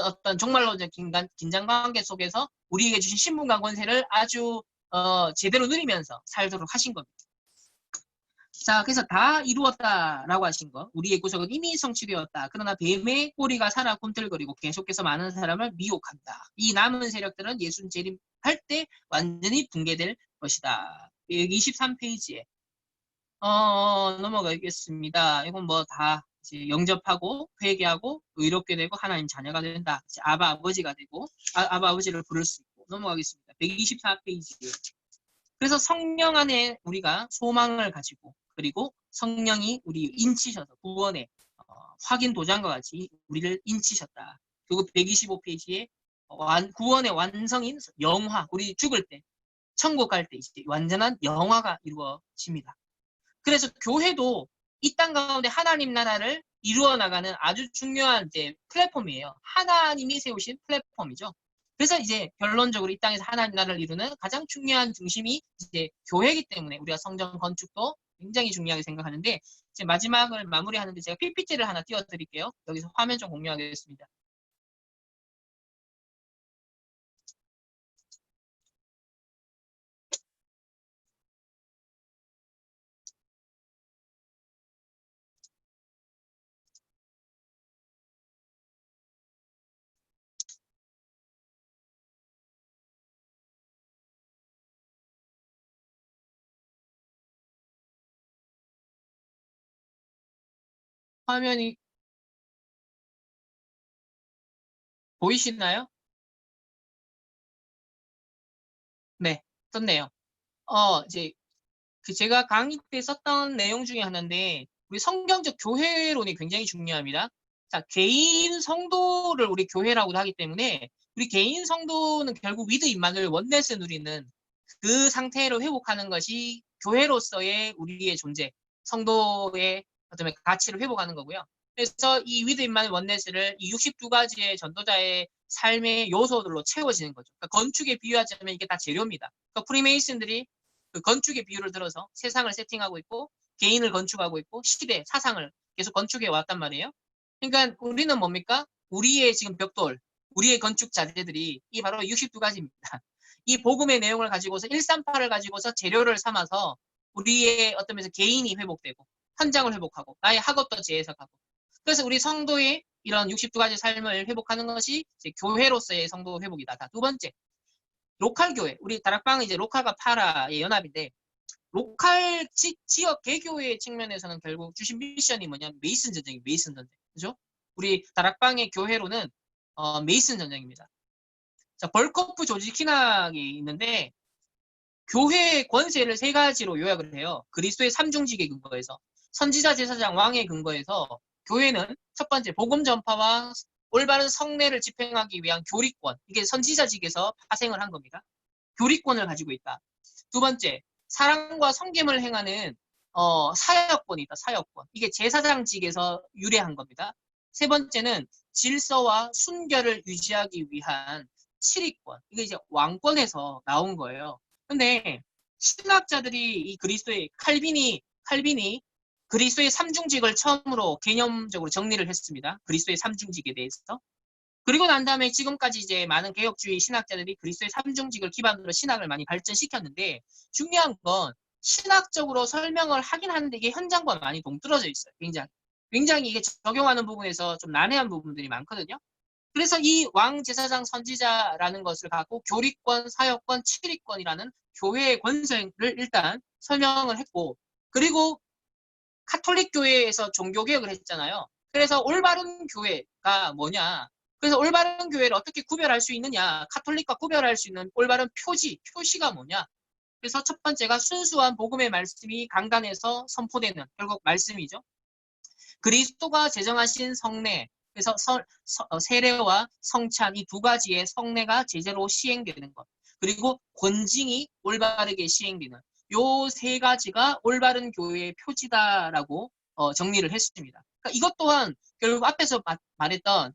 어떤 종말론적 긴장관계 속에서 우리에게 주신 신분과 권세를 아주 제대로 누리면서 살도록 하신 겁니다. 자, 그래서 다 이루었다라고 하신 거. 우리의 구속은 이미 성취되었다. 그러나 뱀의 꼬리가 살아 꿈틀거리고 계속해서 많은 사람을 미혹한다. 이 남은 세력들은 예수님 재림할 때 완전히 붕괴될 것이다. 123페이지에 넘어가겠습니다. 이건 뭐 다 이제 영접하고 회개하고 의롭게 되고 하나님 자녀가 된다. 이제 아바 아버지가 되고 아바 아버지를 부를 수 있고 넘어가겠습니다. 124페이지에 그래서 성령 안에 우리가 소망을 가지고 그리고 성령이 우리 인치셔서 구원의 확인 도장과 같이 우리를 인치셨다. 그리고 125페이지에 구원의 완성인 영화, 우리 죽을 때 천국 갈 때 이제 완전한 영화가 이루어집니다. 그래서 교회도 이 땅 가운데 하나님 나라를 이루어 나가는 아주 중요한 이제 플랫폼이에요. 하나님이 세우신 플랫폼이죠. 그래서 이제 결론적으로 이 땅에서 하나님 나라를 이루는 가장 중요한 중심이 이제 교회이기 때문에 우리가 성전 건축도 굉장히 중요하게 생각하는데 이제 마지막을 마무리하는데 제가 PPT를 하나 띄워드릴게요. 여기서 화면 좀 공유하겠습니다. 화면이 보이시나요? 네, 떴네요. 이제 제가 강의 때 썼던 내용 중에 하나인데 우리 성경적 교회론이 굉장히 중요합니다. 자, 개인 성도를 우리 교회라고 하기 때문에 우리 개인 성도는 결국 위드 임마누엘 원넷을 누리는 그 상태로 회복하는 것이 교회로서의 우리의 존재, 성도의 어떤 가치를 회복하는 거고요. 그래서 이 위드 임마누엘 원넷을 이 62가지의 전도자의 삶의 요소들로 채워지는 거죠. 그러니까 건축에 비유하자면 이게 다 재료입니다. 그러니까 프리메이슨들이 그 건축의 비유를 들어서 세상을 세팅하고 있고 개인을 건축하고 있고 시대, 사상을 계속 건축해 왔단 말이에요. 그러니까 우리는 뭡니까? 우리의 지금 벽돌, 우리의 건축 자재들이 이 바로 62가지입니다. 이 복음의 내용을 가지고서 138을 가지고서 재료를 삼아서 우리의 어떤 면에서 개인이 회복되고 현장을 회복하고 나의 학업도 재해석하고 그래서 우리 성도의 이런 62가지 삶을 회복하는 것이 이제 교회로서의 성도 회복이다. 두 번째, 로컬 교회. 우리 다락방은 이제 로컬과 파라의 연합인데 로컬 지역 개교의 측면에서는 결국 주신 미션이 뭐냐면 메이슨 전쟁이 메이슨 전쟁. 그죠? 우리 다락방의 교회로는 메이슨 전쟁입니다. 자, 벌커프 조지 키낙이 있는데 교회의 권세를 세 가지로 요약을 해요. 그리스도의 삼중직에 근거해서 선지자, 제사장, 왕의 근거해서 교회는 첫 번째 복음 전파와 올바른 성례를 집행하기 위한 교리권. 이게 선지자직에서 파생을 한 겁니다. 교리권을 가지고 있다. 두 번째, 사랑과 섬김을 행하는 사역권이 있다. 사역권. 이게 제사장직에서 유래한 겁니다. 세 번째는 질서와 순결을 유지하기 위한 치리권. 이게 이제 왕권에서 나온 거예요. 근데 신학자들이 이 그리스도의 칼빈이 그리스도의 삼중직을 처음으로 개념적으로 정리를 했습니다. 그리스도의 삼중직에 대해서. 그리고 난 다음에 지금까지 이제 많은 개혁주의 신학자들이 그리스도의 삼중직을 기반으로 신학을 많이 발전시켰는데 중요한 건 신학적으로 설명을 하긴 하는데 이게 현장과 많이 동떨어져 있어요. 굉장히 이게 적용하는 부분에서 좀 난해한 부분들이 많거든요. 그래서 이 왕제사장 선지자라는 것을 갖고 교리권, 사역권, 치리권이라는 교회의 권세를 일단 설명을 했고 그리고 카톨릭 교회에서 종교개혁을 했잖아요. 그래서 올바른 교회가 뭐냐. 그래서 올바른 교회를 어떻게 구별할 수 있느냐. 카톨릭과 구별할 수 있는 올바른 표시가 뭐냐. 그래서 첫 번째가 순수한 복음의 말씀이 강단에서 선포되는 결국 말씀이죠. 그리스도가 제정하신 성례, 그래서 세례와 성찬 이 두 가지의 성례가 제대로 시행되는 것. 그리고 권징이 올바르게 시행되는 요 세 가지가 올바른 교회의 표지다라고 정리를 했습니다. 그러니까 이것 또한 결국 앞에서 말했던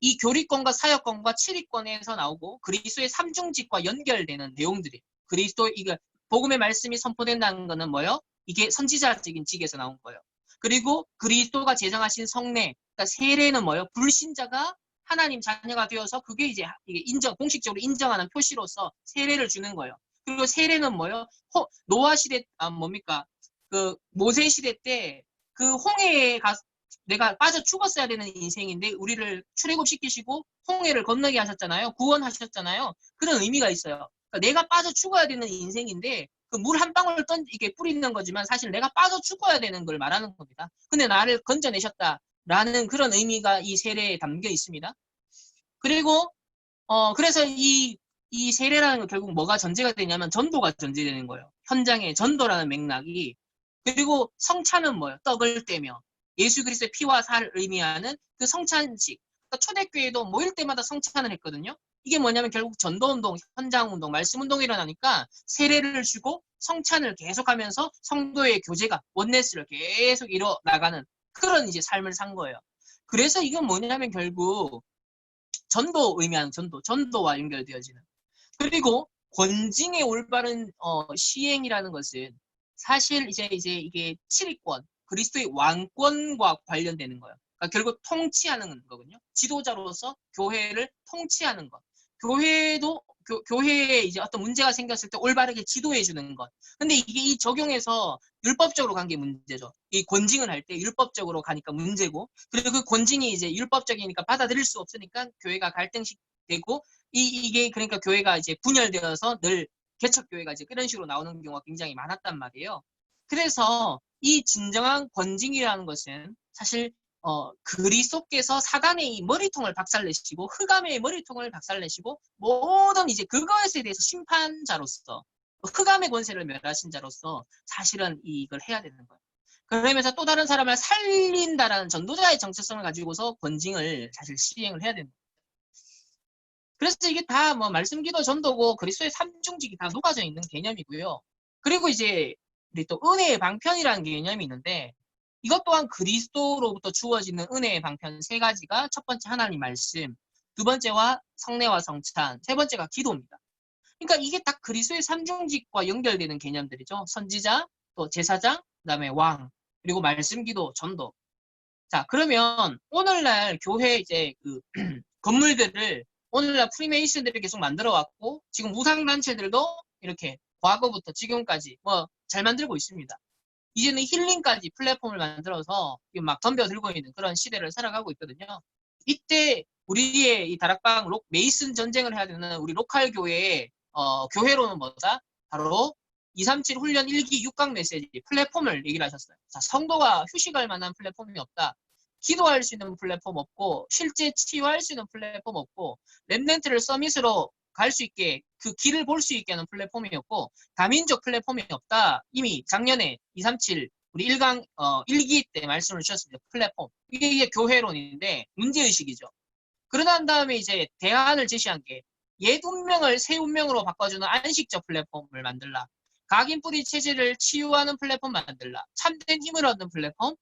이 교리권과 사역권과 치리권에서 나오고 그리스도의 삼중직과 연결되는 내용들이에요. 그리스도 이거 복음의 말씀이 선포된다는 것은 뭐예요? 이게 선지자적인 직에서 나온 거예요. 그리고 그리스도가 제정하신 성례, 그러니까 세례는 뭐예요? 불신자가 하나님 자녀가 되어서 그게 이제 공식적으로 인정하는 표시로서 세례를 주는 거예요. 그리고 세례는 뭐예요? 노아 시대, 뭡니까? 그 모세 시대 때 그 홍해에 내가 빠져 죽었어야 되는 인생인데 우리를 출애굽시키시고 홍해를 건너게 하셨잖아요. 구원하셨잖아요. 그런 의미가 있어요. 그러니까 내가 빠져 죽어야 되는 인생인데 그 물 한 방울 이게 뿌리는 거지만 사실 내가 빠져 죽어야 되는 걸 말하는 겁니다. 근데 나를 건져내셨다라는 그런 의미가 이 세례에 담겨 있습니다. 그리고 그래서 이 세례라는 건 결국 뭐가 전제가 되냐면 전도가 전제되는 거예요. 현장의 전도라는 맥락이. 그리고 성찬은 뭐예요? 떡을 떼며 예수 그리스도의 피와 살을 의미하는 그 성찬식. 그러니까 초대교회도 모일 때마다 성찬을 했거든요. 이게 뭐냐면 결국 전도운동, 현장운동, 말씀운동이 일어나니까 세례를 주고 성찬을 계속하면서 성도의 교제가 원네스를 계속 이뤄나가는 그런 이제 삶을 산 거예요. 그래서 이건 뭐냐면 결국 전도 의미하는 전도와 연결되어지는. 그리고 권징의 올바른 시행이라는 것은 사실 이제 이게 치리권, 그리스도의 왕권과 관련되는 거예요. 그러니까 결국 통치하는 거거든요. 지도자로서 교회를 통치하는 것. 교회도 교회에 이제 어떤 문제가 생겼을 때 올바르게 지도해 주는 것. 근데 이게 이 적용해서 율법적으로 간 게 문제죠. 이 권징을 할 때 율법적으로 가니까 문제고, 그리고 그 권징이 이제 율법적이니까 받아들일 수 없으니까 교회가 갈등식 되고, 이게 그러니까 교회가 이제 분열되어서 늘 개척교회가 이제 그런 식으로 나오는 경우가 굉장히 많았단 말이에요. 그래서 이 진정한 권징이라는 것은 사실 그리스도께서 사단의 이 머리통을 박살내시고 흑암의 머리통을 박살내시고 모든 이제 그것에 대해서 심판자로서 흑암의 권세를 멸하신 자로서 사실은 이걸 해야 되는 거예요. 그러면서 또 다른 사람을 살린다라는 전도자의 정체성을 가지고서 권징을 사실 시행을 해야 됩니다. 그래서 이게 다 뭐 말씀기도 전도고 그리스도의 삼중직이 다 녹아져 있는 개념이고요. 그리고 이제 우리 또 은혜의 방편이라는 개념이 있는데 이것 또한 그리스도로부터 주어지는 은혜의 방편 세 가지가 첫 번째 하나님 말씀, 두 번째와 성례와 성찬, 세 번째가 기도입니다. 그러니까 이게 딱 그리스도의 삼중직과 연결되는 개념들이죠. 선지자, 또 제사장, 그다음에 왕, 그리고 말씀기도, 전도. 자, 그러면 오늘날 교회 이제 그 건물들을 오늘날 프리메이슨들이 계속 만들어 왔고 지금 무상단체들도 이렇게 과거부터 지금까지 뭐 잘 만들고 있습니다. 이제는 힐링까지 플랫폼을 만들어서 막 덤벼 들고 있는 그런 시대를 살아가고 있거든요. 이때 우리의 이 다락방 메이슨 전쟁을 해야 되는 우리 로컬 교회의 교회로는 뭐다? 바로 237 훈련 1기 6강 메시지 플랫폼을 얘기를 하셨어요. 자, 성도가 휴식할 만한 플랫폼이 없다. 기도할 수 있는 플랫폼 없고 실제 치유할 수 있는 플랫폼 없고 랩넨트를 서밋으로 갈 수 있게 그 길을 볼 수 있게 하는 플랫폼이 없고 다민족 플랫폼이 없다. 이미 작년에 237 우리 1강 1기 때 말씀을 주셨습니다. 플랫폼. 이게 교회론인데 문제의식이죠. 그러고 난 다음에 이제 대안을 제시한 게 옛 운명을 새 운명으로 바꿔주는 안식적 플랫폼을 만들라. 각인 뿌리 체질을 치유하는 플랫폼 만들라. 참된 힘을 얻는 플랫폼,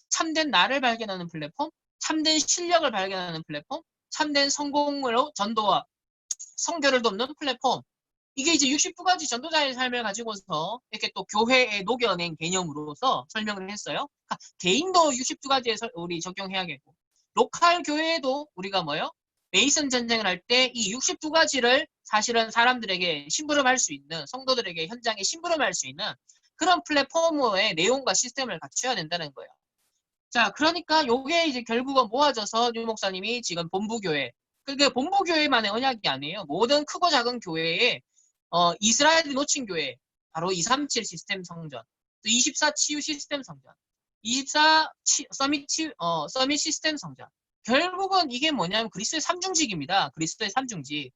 참된 나를 발견하는 플랫폼, 참된 실력을 발견하는 플랫폼, 참된 성공으로 전도와 성교를 돕는 플랫폼. 이게 이제 69가지 전도자의 삶을 가지고서 이렇게 또 교회에 녹여낸 개념으로서 설명을 했어요. 그러니까 개인도 62가지에 우리 적용해야겠고, 로컬 교회에도 우리가 뭐요? 메이슨 전쟁을 할 때 이 62가지를 사실은 사람들에게 심부름할 수 있는, 성도들에게 현장에 심부름할 수 있는 그런 플랫폼의 내용과 시스템을 갖춰야 된다는 거예요. 자, 그러니까 요게 이제 결국은 모아져서 유 목사님이 지금 본부교회, 그게 본부교회만의 언약이 아니에요. 모든 크고 작은 교회에 이스라엘이 놓친 교회, 바로 237 시스템 성전, 또 24 치유 시스템 성전, 24 서밋 시스템 성전. 결국은 이게 뭐냐면 그리스도의 삼중직입니다. 그리스도의 삼중직.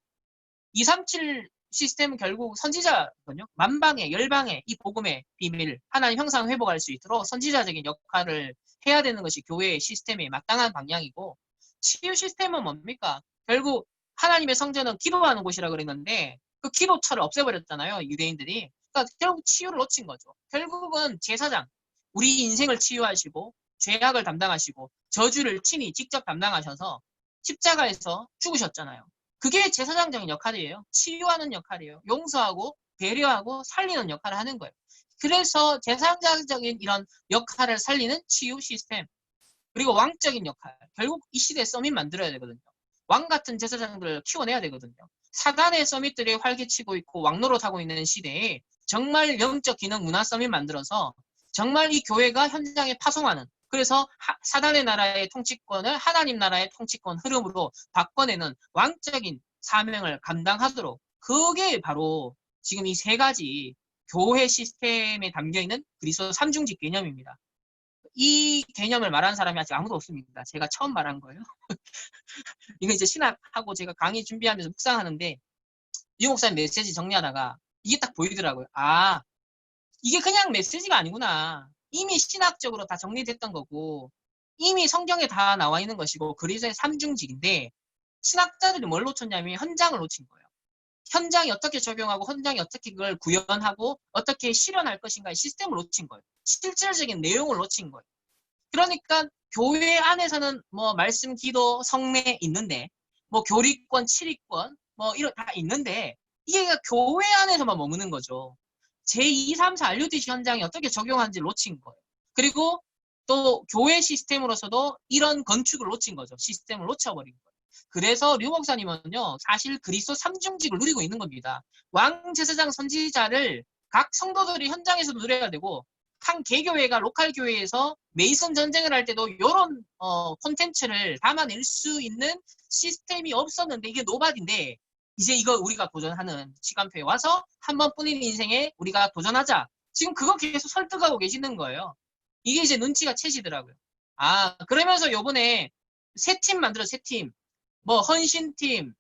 237 시스템은 결국 선지자거든요. 만방에 열방에 이 복음의 비밀, 하나님 형상 회복할 수 있도록 선지자적인 역할을 해야 되는 것이 교회의 시스템의 마땅한 방향이고, 치유 시스템은 뭡니까? 결국 하나님의 성전은 기도하는 곳이라 그랬는데 그 기도처를 없애버렸잖아요, 유대인들이. 그러니까 결국 치유를 놓친 거죠. 결국은 제사장, 우리 인생을 치유하시고 죄악을 담당하시고 저주를 친히 직접 담당하셔서 십자가에서 죽으셨잖아요. 그게 제사장적인 역할이에요. 치유하는 역할이에요. 용서하고 배려하고 살리는 역할을 하는 거예요. 그래서 제사장적인 이런 역할을 살리는 치유 시스템, 그리고 왕적인 역할, 결국 이 시대에 서밋 만들어야 되거든요. 왕 같은 제사장들을 키워내야 되거든요. 사단의 서밋들이 활개치고 있고 왕노릇하고 있는 시대에 정말 영적 기능 문화 서밋 만들어서 정말 이 교회가 현장에 파송하는, 그래서 사단의 나라의 통치권을 하나님 나라의 통치권 흐름으로 바꿔내는 왕적인 사명을 감당하도록, 그게 바로 지금 이 세 가지 교회 시스템에 담겨있는 그리스도 삼중직 개념입니다. 이 개념을 말하는 사람이 아직 아무도 없습니다. 제가 처음 말한 거예요. 이거 이제 신학하고 제가 강의 준비하면서 묵상하는데 유 목사님 메시지 정리하다가 이게 딱 보이더라고요. 아, 이게 그냥 메시지가 아니구나. 이미 신학적으로 다 정리됐던 거고 이미 성경에 다 나와 있는 것이고 그리스도의 삼중직인데 신학자들이 뭘 놓쳤냐면 현장을 놓친 거예요. 현장이 어떻게 적용하고 현장이 어떻게 그걸 구현하고 어떻게 실현할 것인가의 시스템을 놓친 거예요. 실질적인 내용을 놓친 거예요. 그러니까 교회 안에서는 뭐 말씀, 기도, 성례 있는데 뭐 교리권, 치리권 뭐 이런 다 있는데 이게 교회 안에서만 머무는 거죠. 제2, 3, 4 RUTC 현장이 어떻게 적용하는지 놓친 거예요. 그리고 또 교회 시스템으로서도 이런 건축을 놓친 거죠. 시스템을 놓쳐버린 거예요. 그래서 류 목사님은요, 사실 그리스도 삼중직을 누리고 있는 겁니다. 왕, 제사장, 선지자를 각 성도들이 현장에서도 누려야 되고 한 개교회가 로컬 교회에서 메이슨 전쟁을 할 때도 이런 콘텐츠를 담아낼 수 있는 시스템이 없었는데 이게 노바디인데 이제 이거 우리가 도전하는 시간표에 와서 한 번뿐인 인생에 우리가 도전하자. 지금 그거 계속 설득하고 계시는 거예요. 이게 이제 눈치가 채시더라고요. 아, 그러면서 요번에 새 팀 만들어, 새 팀. 뭐 헌신팀,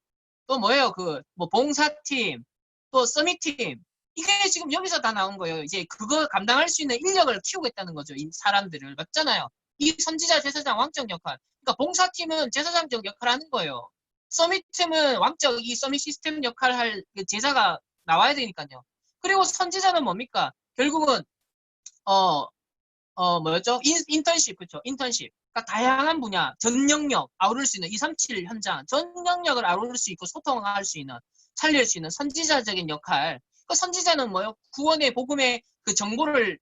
또 뭐예요? 그 뭐 봉사팀, 또 서밋팀. 이게 지금 여기서 다 나온 거예요. 이제 그거 감당할 수 있는 인력을 키우겠다는 거죠. 이 사람들을. 맞잖아요. 이 선지자, 제사장, 왕적 역할. 그러니까 봉사팀은 제사장적 역할을 하는 거예요. 서밋팀은 왕적 이 서밋 시스템 역할을 할 제자가 나와야 되니까요. 그리고 선지자는 뭡니까? 결국은 어 뭐였죠? 인턴십, 그렇죠? 인턴십. 그러니까 다양한 분야, 전 영역 아우를 수 있는 237 현장, 전 영역을 아우를 수 있고 소통할 수 있는, 살릴 수 있는 선지자적인 역할. 그 선지자는 뭐요? 구원의 복음의 그 정보를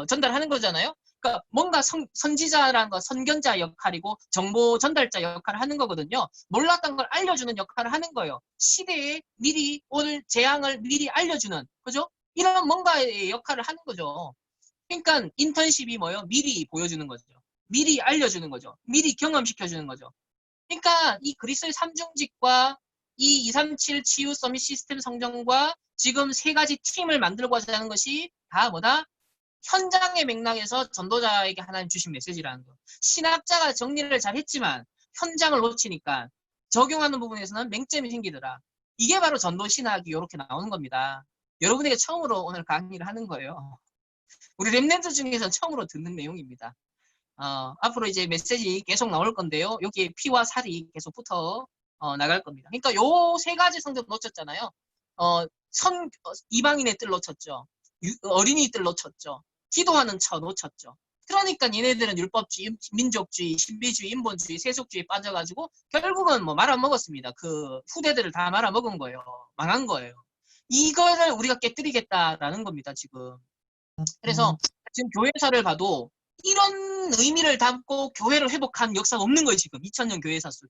전달하는 거잖아요. 그러니까 뭔가 선지자라는 거 선견자 역할이고 정보 전달자 역할을 하는 거거든요. 몰랐던 걸 알려주는 역할을 하는 거예요. 시대에 미리 올 재앙을 미리 알려주는, 그죠? 이런 뭔가의 역할을 하는 거죠. 그러니까 인턴십이 뭐예요? 미리 보여주는 거죠. 미리 알려주는 거죠. 미리 경험시켜주는 거죠. 그러니까 이 그리스도의 삼중직과 이 237 치유 서밋 시스템 성정과 지금 세 가지 팀을 만들고자 하는 것이 다 뭐다? 현장의 맥락에서 전도자에게 하나님 주신 메시지라는 거. 신학자가 정리를 잘 했지만 현장을 놓치니까 적용하는 부분에서는 맹점이 생기더라. 이게 바로 전도 신학이 이렇게 나오는 겁니다. 여러분에게 처음으로 오늘 강의를 하는 거예요. 우리 랩런트 중에서 처음으로 듣는 내용입니다. 앞으로 이제 메시지 계속 나올 건데요. 여기에 피와 살이 계속 붙어 나갈 겁니다. 그러니까 요 세 가지 성적 놓쳤잖아요. 이방인의 뜰 놓쳤죠. 어린이 뜰 놓쳤죠. 기도하는 처 놓쳤죠. 그러니까 얘네들은 율법주의, 민족주의, 신비주의, 인본주의, 세속주의 빠져가지고 결국은 뭐 말아먹었습니다. 그 후대들을 다 말아먹은 거예요. 망한 거예요. 이거를 우리가 깨뜨리겠다라는 겁니다, 지금. 그래서 지금 교회사를 봐도 이런 의미를 담고 교회를 회복한 역사가 없는 거예요, 지금. 2000년 교회사 속에.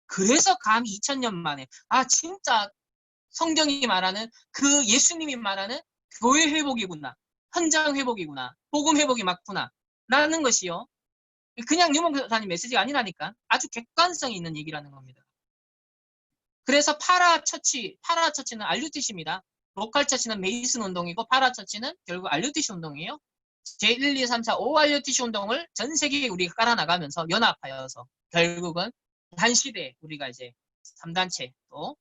그래서 감히 2000년 만에, 아, 진짜 성경이 말하는 그 예수님이 말하는 교회 회복이구나. 현장 회복이구나. 복음 회복이 맞구나. 라는 것이요. 그냥 유목사님 메시지가 아니라니까. 아주 객관성이 있는 얘기라는 겁니다. 그래서 파라처치는 RUTC입니다. 로컬 처치는 메이슨 운동이고 파라처치는 결국 RUTC 운동이에요. 제1, 2, 3, 4, 5 RUTC 운동을 전 세계에 우리가 깔아나가면서 연합하여서 결국은 한 시대에 우리가 이제 3단체 또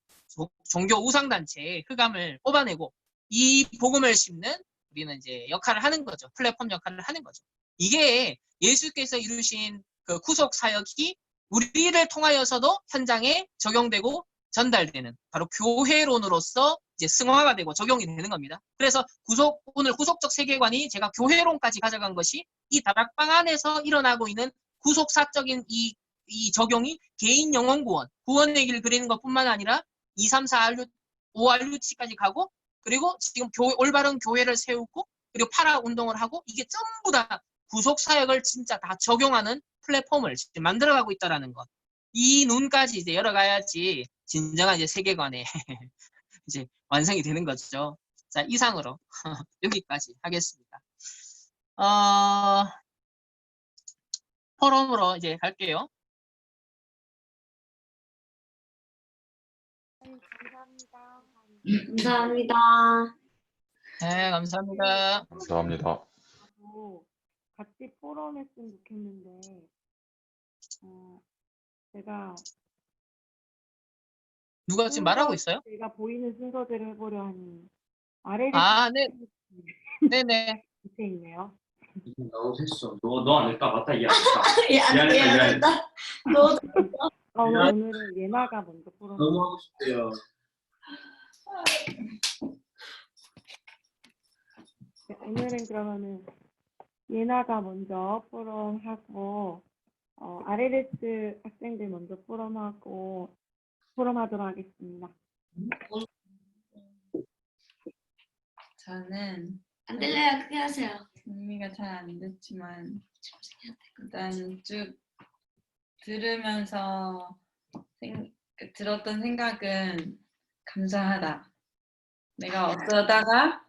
종교 우상단체의 흑암을 뽑아내고 이 복음을 심는 우리는 이제 역할을 하는 거죠. 플랫폼 역할을 하는 거죠. 이게 예수께서 이루신 그 구속 사역이 우리를 통하여서도 현장에 적용되고 전달되는 바로 교회론으로서 이제 승화가 되고 적용이 되는 겁니다. 그래서 오늘 구속적 세계관이 제가 교회론까지 가져간 것이 이 다락방 안에서 일어나고 있는 구속사적인 이 적용이 개인 영혼 구원의 길 그리는 것뿐만 아니라 2, 3, 4, 5 RUTC까지 가고 그리고 지금 올바른 교회를 세우고 그리고 파라 운동을 하고 이게 전부 다 구속사역을 진짜 다 적용하는 플랫폼을 지금 만들어가고 있다는 것. 이 눈까지 이제 열어가야지 진정한 이제 세계관에 이제 완성이 되는 거죠. 자, 이상으로 여기까지 하겠습니다. 포럼으로 이제 갈게요. 감사합니다. 네, 감사합니다. 감사합니다. 저도 같이 포럼했으면 좋겠는데, 제가 누가 지금 말하고 있어요? 제가 보이는 순서대로 해보려 하니 아래를 아, 네, 네네. 밑에 있네요. 나도 했어. 너 안 했다. 맞다. 얘 안 했다. 안 돼, 안 된다. 너 오늘은 예나가 먼저 포럼. 너무 하고 싶대요. 네, 오늘은 그러면은 예나가 먼저 포럼하고 RLS 학생들 먼저 포럼하도록 하겠습니다. 저는 안 들려요. 크게 하세요. 의미가 잘 안 됐지만 일단 쭉 들으면서 들었던 생각은 감사하다. 내가 어쩌다가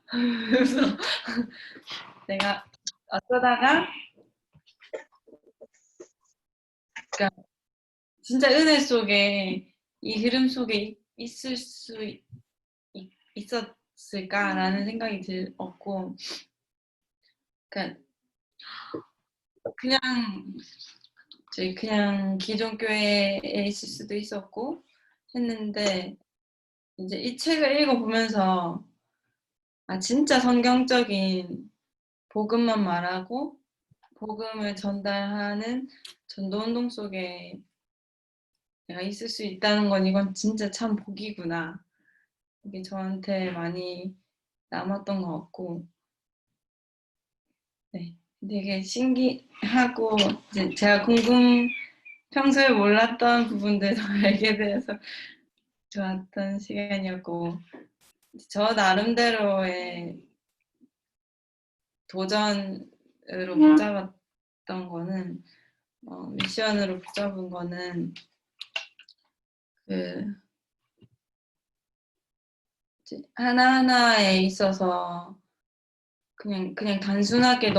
그러니까 진짜 은혜 속에 이 흐름 속에 있을 수 있었을까라는 생각이 들었고, 그러니까 그냥 기존 교회에 있을 수도 있었고 했는데, 이제 이 책을 읽어보면서 진짜 성경적인 복음만 말하고 복음을 전달하는 전도운동 속에 내가 있을 수 있다는 건 이건 진짜 참 복이구나. 이게 저한테 많이 남았던 것 같고, 네, 되게 신기하고 이제 제가 평소에 몰랐던 부분들도 알게 돼서 좋았던 시간이었고, 저 나름대로의 도전으로 붙잡았던 거는 미션으로 붙잡은 거는 하나하나에 있어서 그냥 단순하게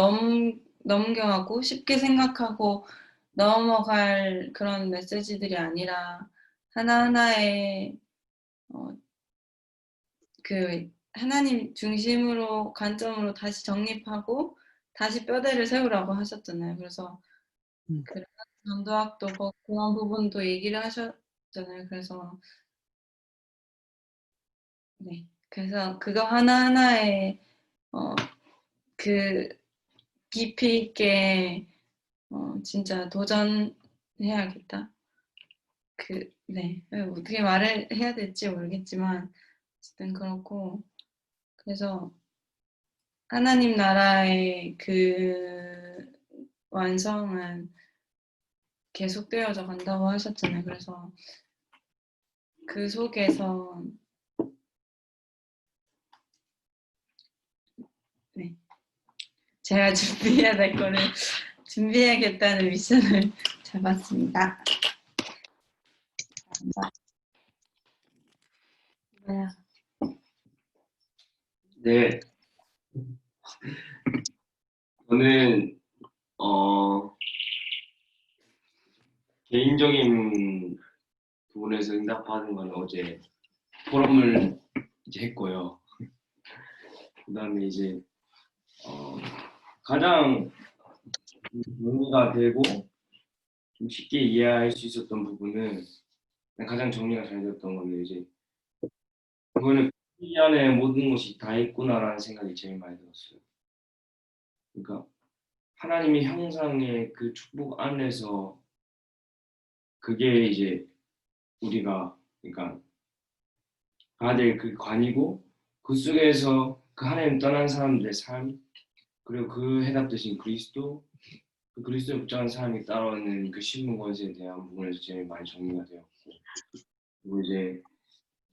넘겨가고 쉽게 생각하고 넘어갈 그런 메시지들이 아니라 하나하나에 하나님 중심으로 관점으로 다시 정립하고 다시 뼈대를 세우라고 하셨잖아요. 그래서 그런 전도학도 그런 부분도 얘기를 하셨잖아요. 그래서 네, 그래서 그거 하나하나에 깊이 있게 진짜 도전해야겠다. 네, 어떻게 말을 해야 될지 모르겠지만 어쨌든 그렇고, 그래서 하나님 나라의 완성은 계속되어져 간다고 하셨잖아요. 그래서 그 속에서 네, 제가 준비해야 될 거를 준비해야겠다는 미션을 잡았습니다. 네. 저는 개인적인 부분에서 응답하는 건 어제 포럼을 이제 했고요. 그다음에 이제 가장 정리가 되고 좀 쉽게 이해할 수 있었던 부분은 가장 정리가 잘 되었던 건데 이제 그거는 이 안에 모든 것이 다 있구나라는 생각이 제일 많이 들었어요. 그러니까 하나님의 형상의 그 축복 안에서 그게 이제 우리가 그러니까 가야 될 그 관이고 그 속에서 그 하나님 떠난 사람들의 삶 그리고 그 해답 대신 그리스도 그 그리스도에 붙잡은 사람이 따라오는 그 신분 권세에 대한 부분에서 제일 많이 정리가 되었고 그리고 이제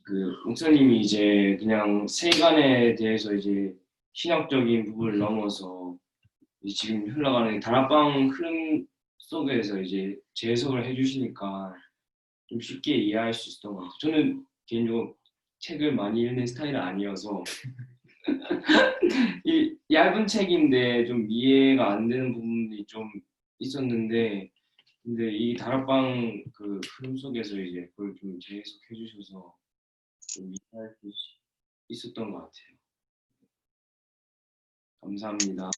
그 목사님이 이제 그냥 세간에 대해서 이제 신학적인 부분을 넘어서 지금 흘러가는 다락방 흐름 속에서 이제 재해석을 해주시니까 좀 쉽게 이해할 수 있었던 것 같아요. 저는 개인적으로 책을 많이 읽는 스타일은 아니어서 이 얇은 책인데 좀 이해가 안 되는 부분이 좀 있었는데 근데 이 다락방 그 흐름 속에서 이제 그걸 좀 재해석해 주셔서 좀 이해할 수 있었던 것 같아요. 감사합니다.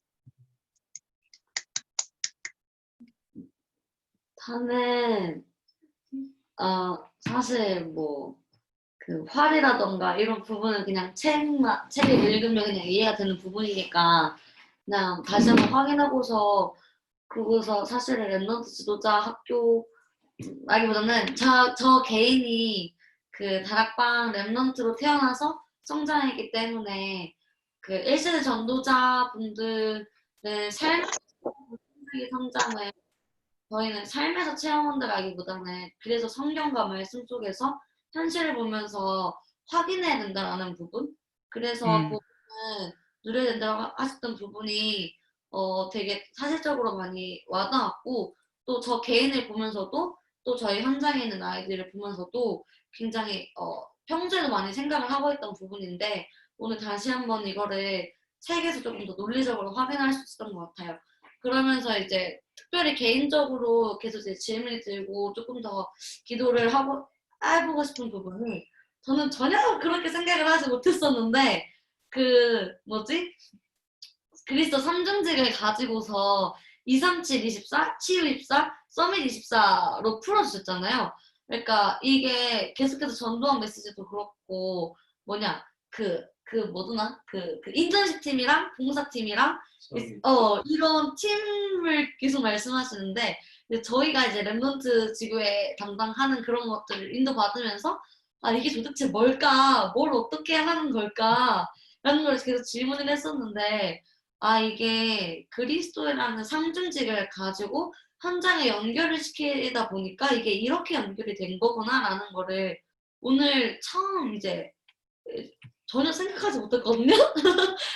저는 사실 그 활이라던가 이런 부분은 그냥 책을 읽으면 그냥 이해가 되는 부분이니까 그냥 다시 한번 확인하고서 그거서 사실은 랩넌트 지도자 학교 라기보다는 저 개인이 그 다락방 랩넌트로 태어나서 성장했기 때문에 그 1세대 전도자분들의 삶의 성장을 저희는 삶에서 체험한다라기보다는 그래서 성경과 말씀 속에서 현실을 보면서 확인해야 된다라는 부분. 그래서 그거는 누려야 된다고 하셨던 부분이 되게 사실적으로 많이 와닿았고 또 저 개인을 보면서도 또 저희 현장에 있는 아이들을 보면서도 굉장히 평소에도 많이 생각을 하고 있던 부분인데 오늘 다시 한번 이거를 책에서 조금 더 논리적으로 확인할 수 있었던 것 같아요. 그러면서 이제 특별히 개인적으로 계속 이제 질문이 들고 조금 더 기도를 해보고 싶은 부분은 저는 전혀 그렇게 생각을 하지 못했었는데 그 뭐지? 그리스도 삼중직을 가지고서 237, 24, 치유 24, 서밋 24로 풀어주셨잖아요. 그러니까 이게 계속해서 전도한 메시지도 그렇고 뭐냐 뭐더나 그 인턴십 팀이랑 봉사팀이랑 이런 팀을 계속 말씀하시는데 저희가 이제 랩넌트 지구에 담당하는 그런 것들을 인도받으면서 아 이게 도대체 뭘까? 뭘 어떻게 하는 걸까? 라는 걸 계속 질문을 했었는데 아 이게 그리스도라는 상중직을 가지고 현장에 연결을 시키다 보니까 이게 이렇게 연결이 된 거구나라는 거를 오늘 처음 이제 전혀 생각하지 못했거든요.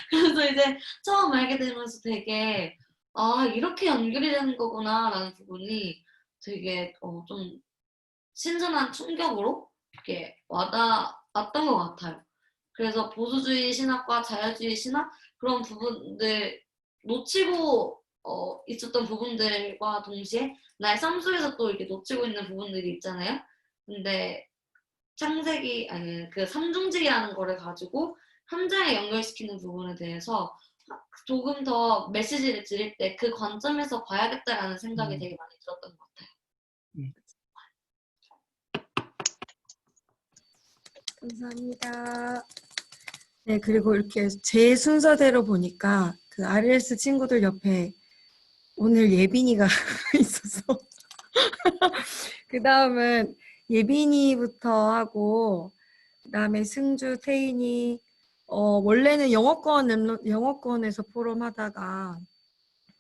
그래서 이제 처음 알게 되면서 되게 아 이렇게 연결이 되는 거구나라는 부분이 되게 좀 신선한 충격으로 이렇게 와닿았던 것 같아요. 그래서 보수주의 신학과 자유주의 신학 그런 부분들 놓치고 있었던 부분들과 동시에 나의 삶 속에서 또 이렇게 놓치고 있는 부분들이 있잖아요. 근데 창세기 아니 그 삼중직이라는 거를 가지고 현장에 연결시키는 부분에 대해서 조금 더 메시지를 드릴 때 그 관점에서 봐야겠다라는 생각이 되게 많이 들었던 것 같아요. 감사합니다. 네, 그리고 이렇게 제 순서대로 보니까 그 RLS 친구들 옆에 오늘 예빈이가 있어서 그 다음은 예빈이부터 하고 그 다음에 승주, 태인이 원래는 영어권에서 포럼 하다가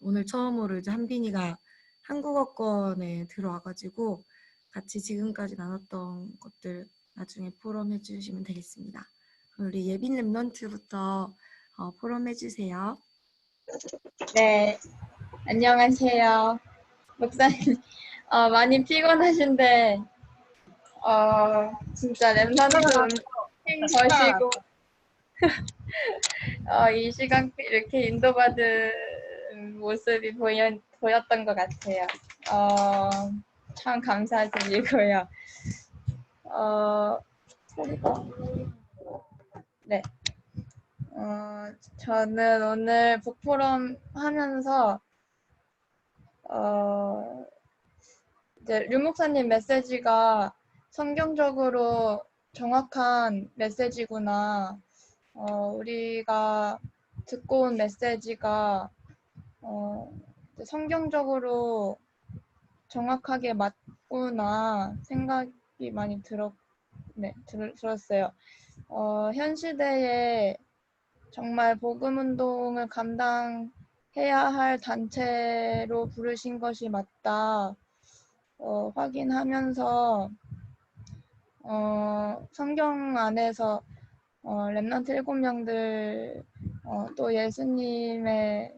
오늘 처음으로 이제 한빈이가 한국어권에 들어와가지고 같이 지금까지 나눴던 것들 나중에 포럼 해주시면 되겠습니다. 우리 예빈 랩넌트부터 포럼 해주세요. 네, 안녕하세요. 목사님, 많이 피곤하신데, 진짜 랩런트 힘 버시고, 이 시간 이렇게 인도받은 모습이 보였던 것 같아요. 참 감사드리고요. 네. 저는 오늘 북포럼 하면서 이제 류 목사님 메시지가 성경적으로 정확한 메시지구나. 우리가 듣고 온 메시지가 이제 성경적으로 정확하게 맞구나 생각이 많이 들었어요. 현 시대에 정말 복음운동을 감당해야 할 단체로 부르신 것이 맞다 확인하면서 성경 안에서 렘넌트 7명들 또 예수님의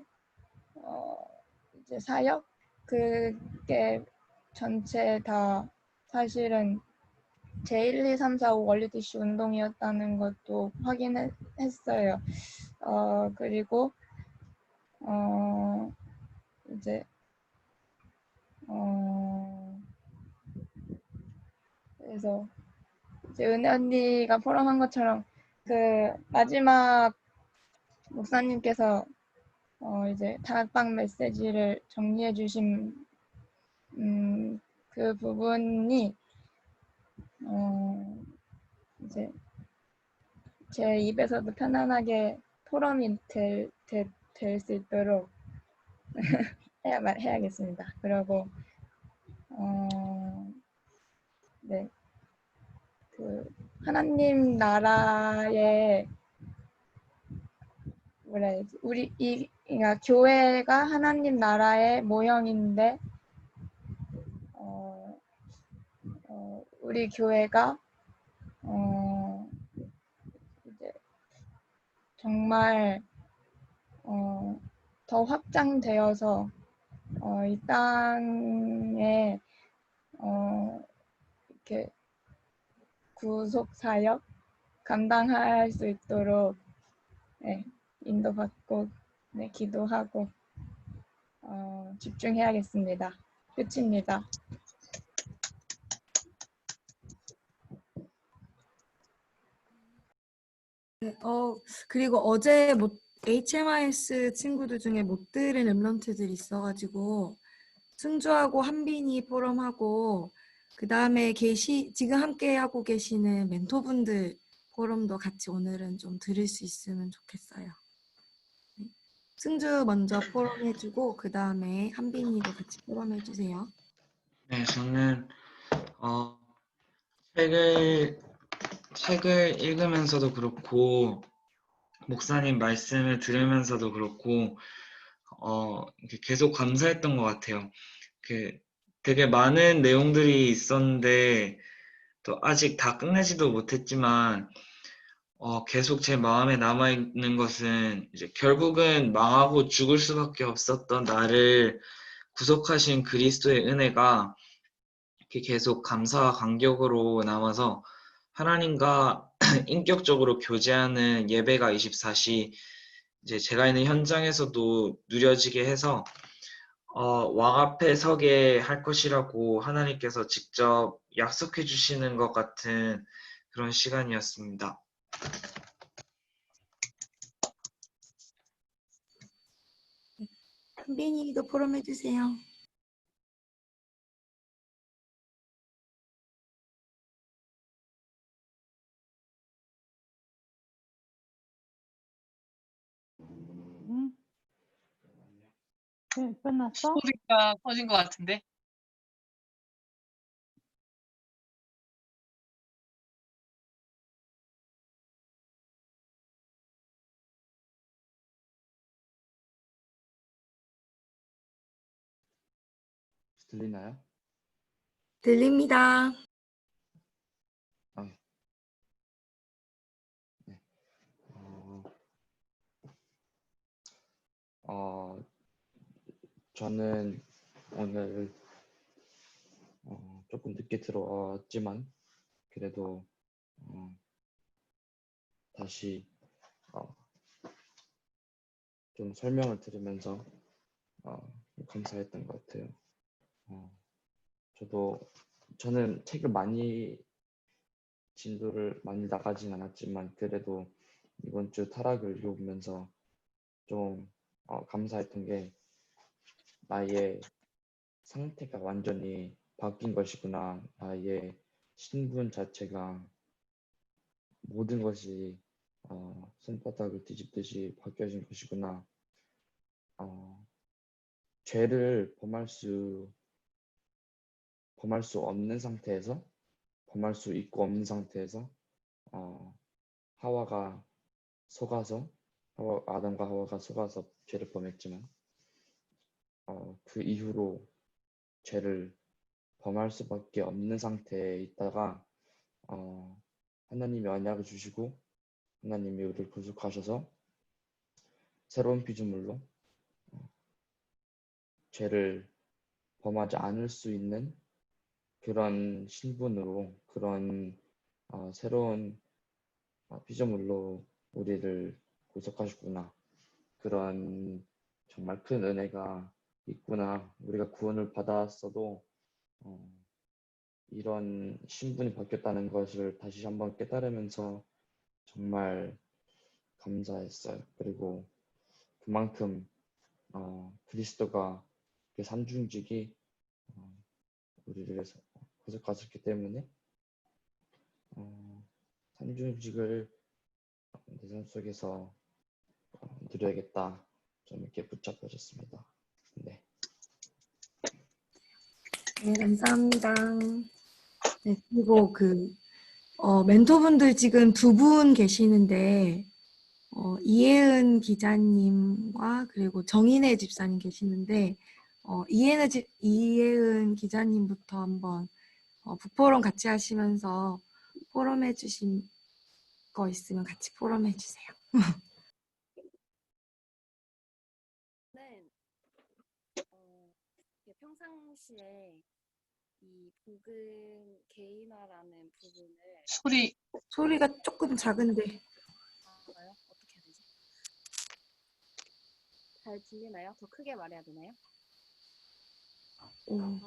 이제 사역 그게 전체 다 사실은 제1, 2, 3, 4, 5 월드디시 운동이었다는 것도 확인했어요. 그리고 이제 그래서 이제 은혜 언니가 포럼한 것처럼 그 마지막 목사님께서 이제 다락방 메시지를 정리해 주신 그 부분이 이제 제 입에서도 편안하게 토론이 될 수 있도록 해야겠습니다. 그리고 네, 그 하나님 나라의 뭐라 해야지 그러니까 교회가 하나님 나라의 모형인데 우리 교회가 이제 정말 더 확장되어서 이 땅에 이렇게 구속 사역 감당할 수 있도록 네, 인도받고 네, 기도하고 집중해야겠습니다. 끝입니다. 그리고 어제 HMIS 친구들 중에 못 들은 랩런트들이 있어가지고 승주하고 한빈이 포럼하고 그 다음에 지금 함께 하고 계시는 멘토분들 포럼도 같이 오늘은 좀 들을 수 있으면 좋겠어요. 네. 승주 먼저 포럼 해주고 그 다음에 한빈이도 같이 포럼 해주세요. 네, 저는 책을 읽으면서도 그렇고 목사님 말씀을 들으면서도 그렇고 이렇게 계속 감사했던 것 같아요. 되게 많은 내용들이 있었는데 또 아직 다 끝내지도 못했지만 계속 제 마음에 남아있는 것은 이제 결국은 망하고 죽을 수밖에 없었던 나를 구속하신 그리스도의 은혜가 이렇게 계속 감사와 감격으로 남아서 하나님과 인격적으로 교제하는 예배가 24시 이제 제가 있는 현장에서도 누려지게 해서 왕 앞에 서게 할 것이라고 하나님께서 직접 약속해 주시는 것 같은 그런 시간이었습니다. 한빈이도 포럼 해주세요. 네, 끝났어? 소리가 커진 것 같은데. 들리나요? 들립니다. 네. 저는 오늘 조금 늦게 들어왔지만 그래도 다시 좀 설명을 들으면서 감사했던 것 같아요. 저는 책을 진도를 많이 나가진 않았지만 그래도 이번 주 타락을 읽어보면서 좀 감사했던 게 나의 상태가 완전히 바뀐 것이구나. 나의 신분 자체가 모든 것이 손바닥을 뒤집듯이 바뀌어진 것이구나. 죄를 범할 수 없는 상태에서 범할 수 있고 없는 상태에서 아담과 하와가 속아서 죄를 범했지만 그 이후로 죄를 범할 수밖에 없는 상태에 있다가 하나님이 언약을 주시고 하나님이 우리를 구속하셔서 새로운 피조물로 죄를 범하지 않을 수 있는 그런 신분으로 그런 새로운 피조물로 우리를 구속하셨구나. 그런 정말 큰 은혜가 있구나. 우리가 구원을 받았어도 이런 신분이 바뀌었다는 것을 다시 한번 깨달으면서 정말 감사했어요. 그리고 그만큼 그리스도가 그 산중직이 우리를 위해서 거듭하셨기 때문에 산중직을 내 삶 속에서 누려야겠다. 좀 이렇게 붙잡혀졌습니다. 네. 네, 감사합니다. 네, 그리고 멘토분들 지금 두 분 계시는데, 이혜은 기자님과 그리고 정인혜 집사님 계시는데, 이혜은 기자님부터 한번 북포럼 같이 하시면서 포럼해 주신 거 있으면 같이 포럼해 주세요. 는 평상시에 이 복음 개인화라는 부분을 소리가 조금 작은데. 알아요? 어떻게 해야 되지? 잘 들리나요? 더 크게 말해야 되나요?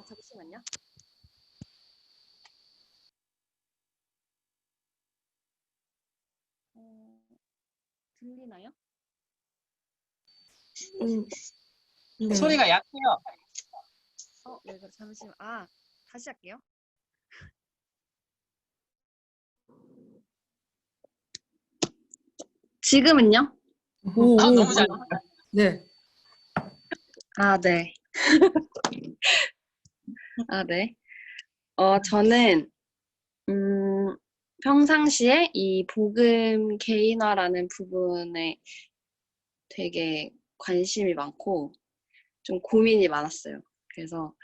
잠시만요. 들리나요? 네. 소리가 약해요. 네, 그럼 잠시만. 다시 할게요. 지금은요? 너무 잘. 네. 네. 네. 저는 평상시에 이 복음 개인화라는 부분에 되게 관심이 많고 좀 고민이 많았어요. 그래서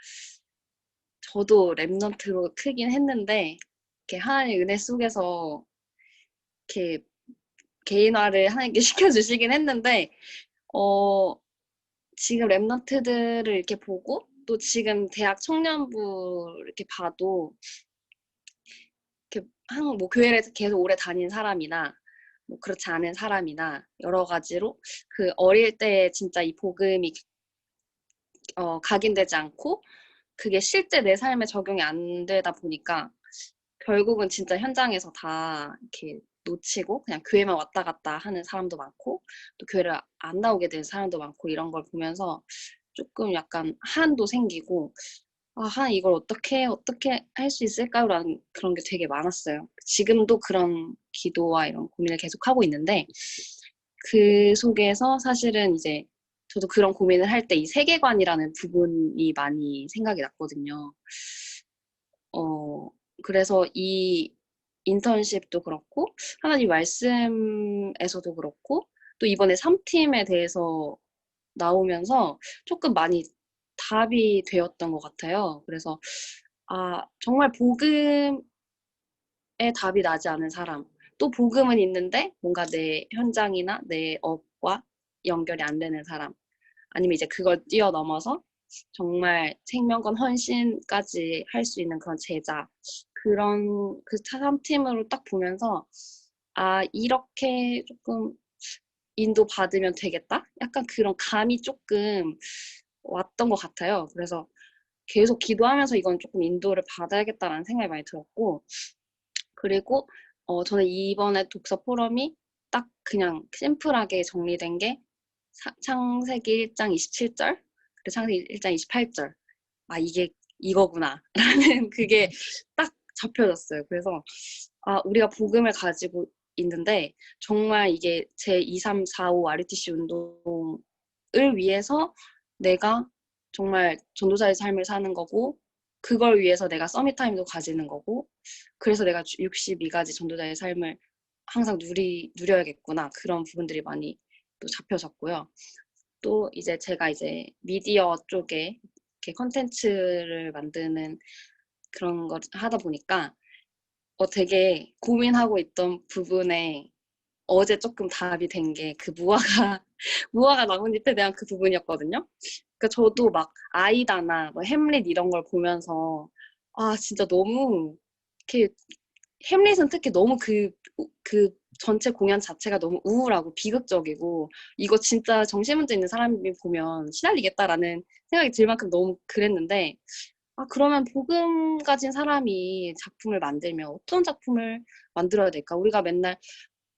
저도 랩넌트로 크긴 했는데 이렇게 하나님의 은혜 속에서 이렇게 개인화를 하나님께 시켜주시긴 했는데 지금 랩넌트들을 이렇게 보고 또 지금 대학 청년부 이렇게 봐도 이렇게 뭐 교회를 계속 오래 다닌 사람이나 뭐 그렇지 않은 사람이나 여러 가지로 그 어릴 때 진짜 이 복음이 각인되지 않고 그게 실제 내 삶에 적용이 안 되다 보니까 결국은 진짜 현장에서 다 이렇게 놓치고 그냥 교회만 왔다 갔다 하는 사람도 많고 또 교회를 안 나오게 된 사람도 많고 이런 걸 보면서 조금 약간 한도 생기고 이걸 어떻게 할 수 있을까요라는 그런 게 되게 많았어요. 지금도 그런 기도와 이런 고민을 계속 하고 있는데 그 속에서 사실은 이제 저도 그런 고민을 할 때 이 세계관이라는 부분이 많이 생각이 났거든요. 그래서 이 인턴십도 그렇고 하나님 말씀에서도 그렇고 또 이번에 3팀에 대해서 나오면서 조금 많이 답이 되었던 것 같아요. 그래서 정말 복음에 답이 나지 않은 사람, 또 복음은 있는데 뭔가 내 현장이나 내 업과 연결이 안 되는 사람, 아니면 이제 그걸 뛰어넘어서 정말 생명권 헌신까지 할 수 있는 그런 제자, 그런 그 3팀으로 딱 보면서 이렇게 조금 인도 받으면 되겠다? 약간 그런 감이 조금 왔던 것 같아요. 그래서 계속 기도하면서 이건 조금 인도를 받아야겠다라는 생각이 많이 들었고, 그리고 저는 이번에 독서 포럼이 딱 그냥 심플하게 정리된 게 창세기 1장 27절, 그리고 창세기 1장 28절. 이게 이거구나 라는 그게 딱 잡혀졌어요. 그래서 우리가 복음을 가지고 있는데 정말 이게 제 2, 3, 4, 5 RUTC 운동을 위해서 내가 정말 전도자의 삶을 사는 거고, 그걸 위해서 내가 서밋타임도 가지는 거고, 그래서 내가 62가지 전도자의 삶을 항상 누려야겠구나, 그런 부분들이 많이 또 잡혀졌고요. 또 이제 제가 이제 미디어 쪽에 이렇게 컨텐츠를 만드는 그런 걸 하다 보니까 되게 고민하고 있던 부분에 어제 조금 답이 된 게 그 무화과 나뭇잎에 대한 그 부분이었거든요. 그러니까 저도 막 아이다나 뭐 햄릿 이런 걸 보면서 진짜 너무 이렇게 햄릿은 특히 너무 그 전체 공연 자체가 너무 우울하고 비극적이고 이거 진짜 정신문제 있는 사람이 보면 시달리겠다라는 생각이 들 만큼 너무 그랬는데 그러면 복음 가진 사람이 작품을 만들면 어떤 작품을 만들어야 될까? 우리가 맨날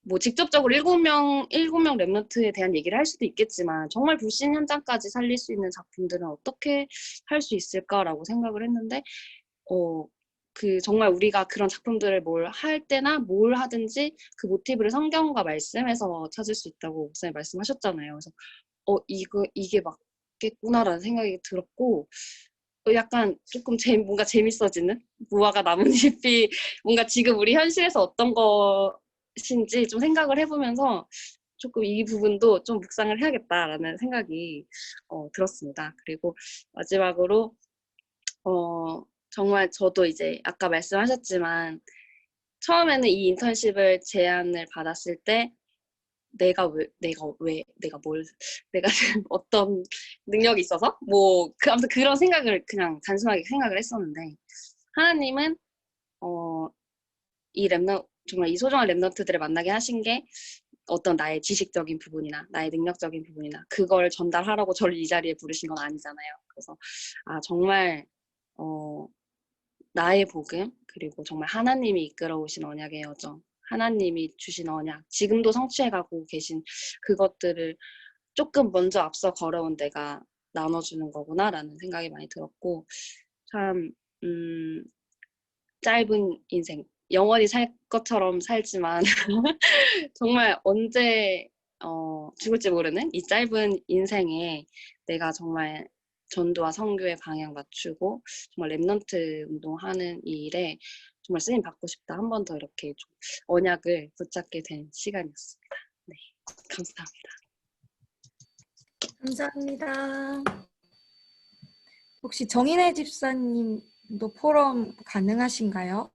뭐 직접적으로 일곱 명 랩런트에 대한 얘기를 할 수도 있겠지만 정말 불신 현장까지 살릴 수 있는 작품들은 어떻게 할 수 있을까라고 생각을 했는데 그 정말 우리가 그런 작품들을 뭘 할 때나 뭘 하든지 그 모티브를 성경과 말씀에서 찾을 수 있다고 목사님 말씀하셨잖아요. 그래서 이게 맞겠구나라는 생각이 들었고 약간 조금 뭔가 재밌어지는 무화과 나뭇잎이 뭔가 지금 우리 현실에서 어떤 것인지 좀 생각을 해보면서 조금 이 부분도 좀 묵상을 해야겠다라는 생각이 들었습니다. 그리고 마지막으로 정말 저도 이제 아까 말씀하셨지만 처음에는 이 인턴십을 제안을 받았을 때 내가 어떤 능력이 있어서 아무튼 그런 생각을 그냥 단순하게 생각을 했었는데 하나님은 정말 이 소중한 랩런트들을 만나게 하신 게 어떤 나의 지식적인 부분이나 나의 능력적인 부분이나 그걸 전달하라고 저를 이 자리에 부르신 건 아니잖아요. 그래서 정말 나의 복음 그리고 정말 하나님이 이끌어 오신 언약의 여정, 하나님이 주신 언약, 지금도 성취해가고 계신 그것들을 조금 먼저 앞서 걸어온 내가 나눠주는 거구나라는 생각이 많이 들었고 참 짧은 인생, 영원히 살 것처럼 살지만 정말 언제 죽을지 모르는 이 짧은 인생에 내가 정말 전도와 선교의 방향 맞추고 정말 랩런트 운동하는 이 일에 정말 쓰임 받고 싶다. 한 번 더 이렇게 좀 언약을 붙잡게 된 시간이었습니다. 네, 감사합니다. 감사합니다. 혹시 정인혜 집사님도 포럼 가능하신가요?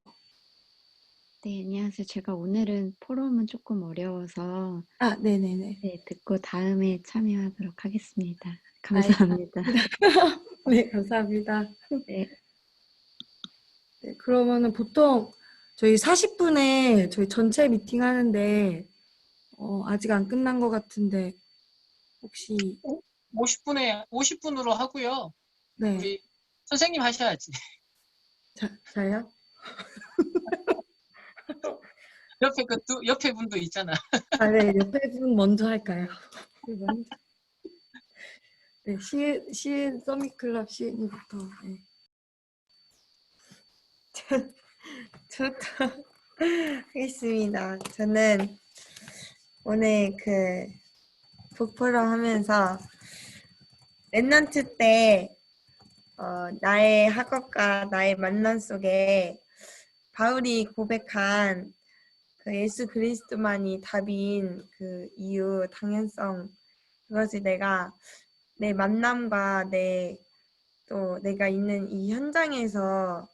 네, 안녕하세요. 제가 오늘은 포럼은 조금 어려워서 네네네. 네, 듣고 다음에 참여하도록 하겠습니다. 감사합니다. 네, 감사합니다. 네. 네, 그러면은 보통 저희 40분에 저희 전체 미팅 하는데 아직 안 끝난 것 같은데 혹시 50분으로 하고요. 네, 우리 선생님 하셔야지. 저요? 옆에 분도 있잖아. 네, 옆에 분 먼저 할까요? 네, 시은 서밋클럽 시은이부터. 네. 저부터 하겠습니다. 저는 오늘 북포럼 하면서 랩런트 때 나의 학업과 나의 만남 속에 바울이 고백한 그 예수 그리스도만이 답인 그 이유, 당연성, 그것을 내가 내 만남과 또 내가 있는 이 현장에서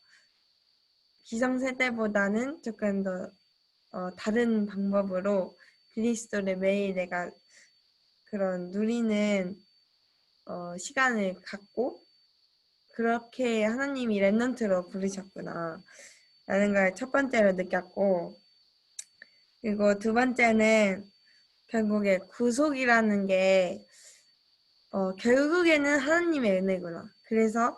기성세대보다는 조금 더 다른 방법으로 그리스도를 매일 내가 그런 누리는 시간을 갖고 그렇게 하나님이 랩런트로 부르셨구나 라는 걸 첫 번째로 느꼈고, 그리고 두 번째는 결국에 구속이라는 게 결국에는 하나님의 은혜구나. 그래서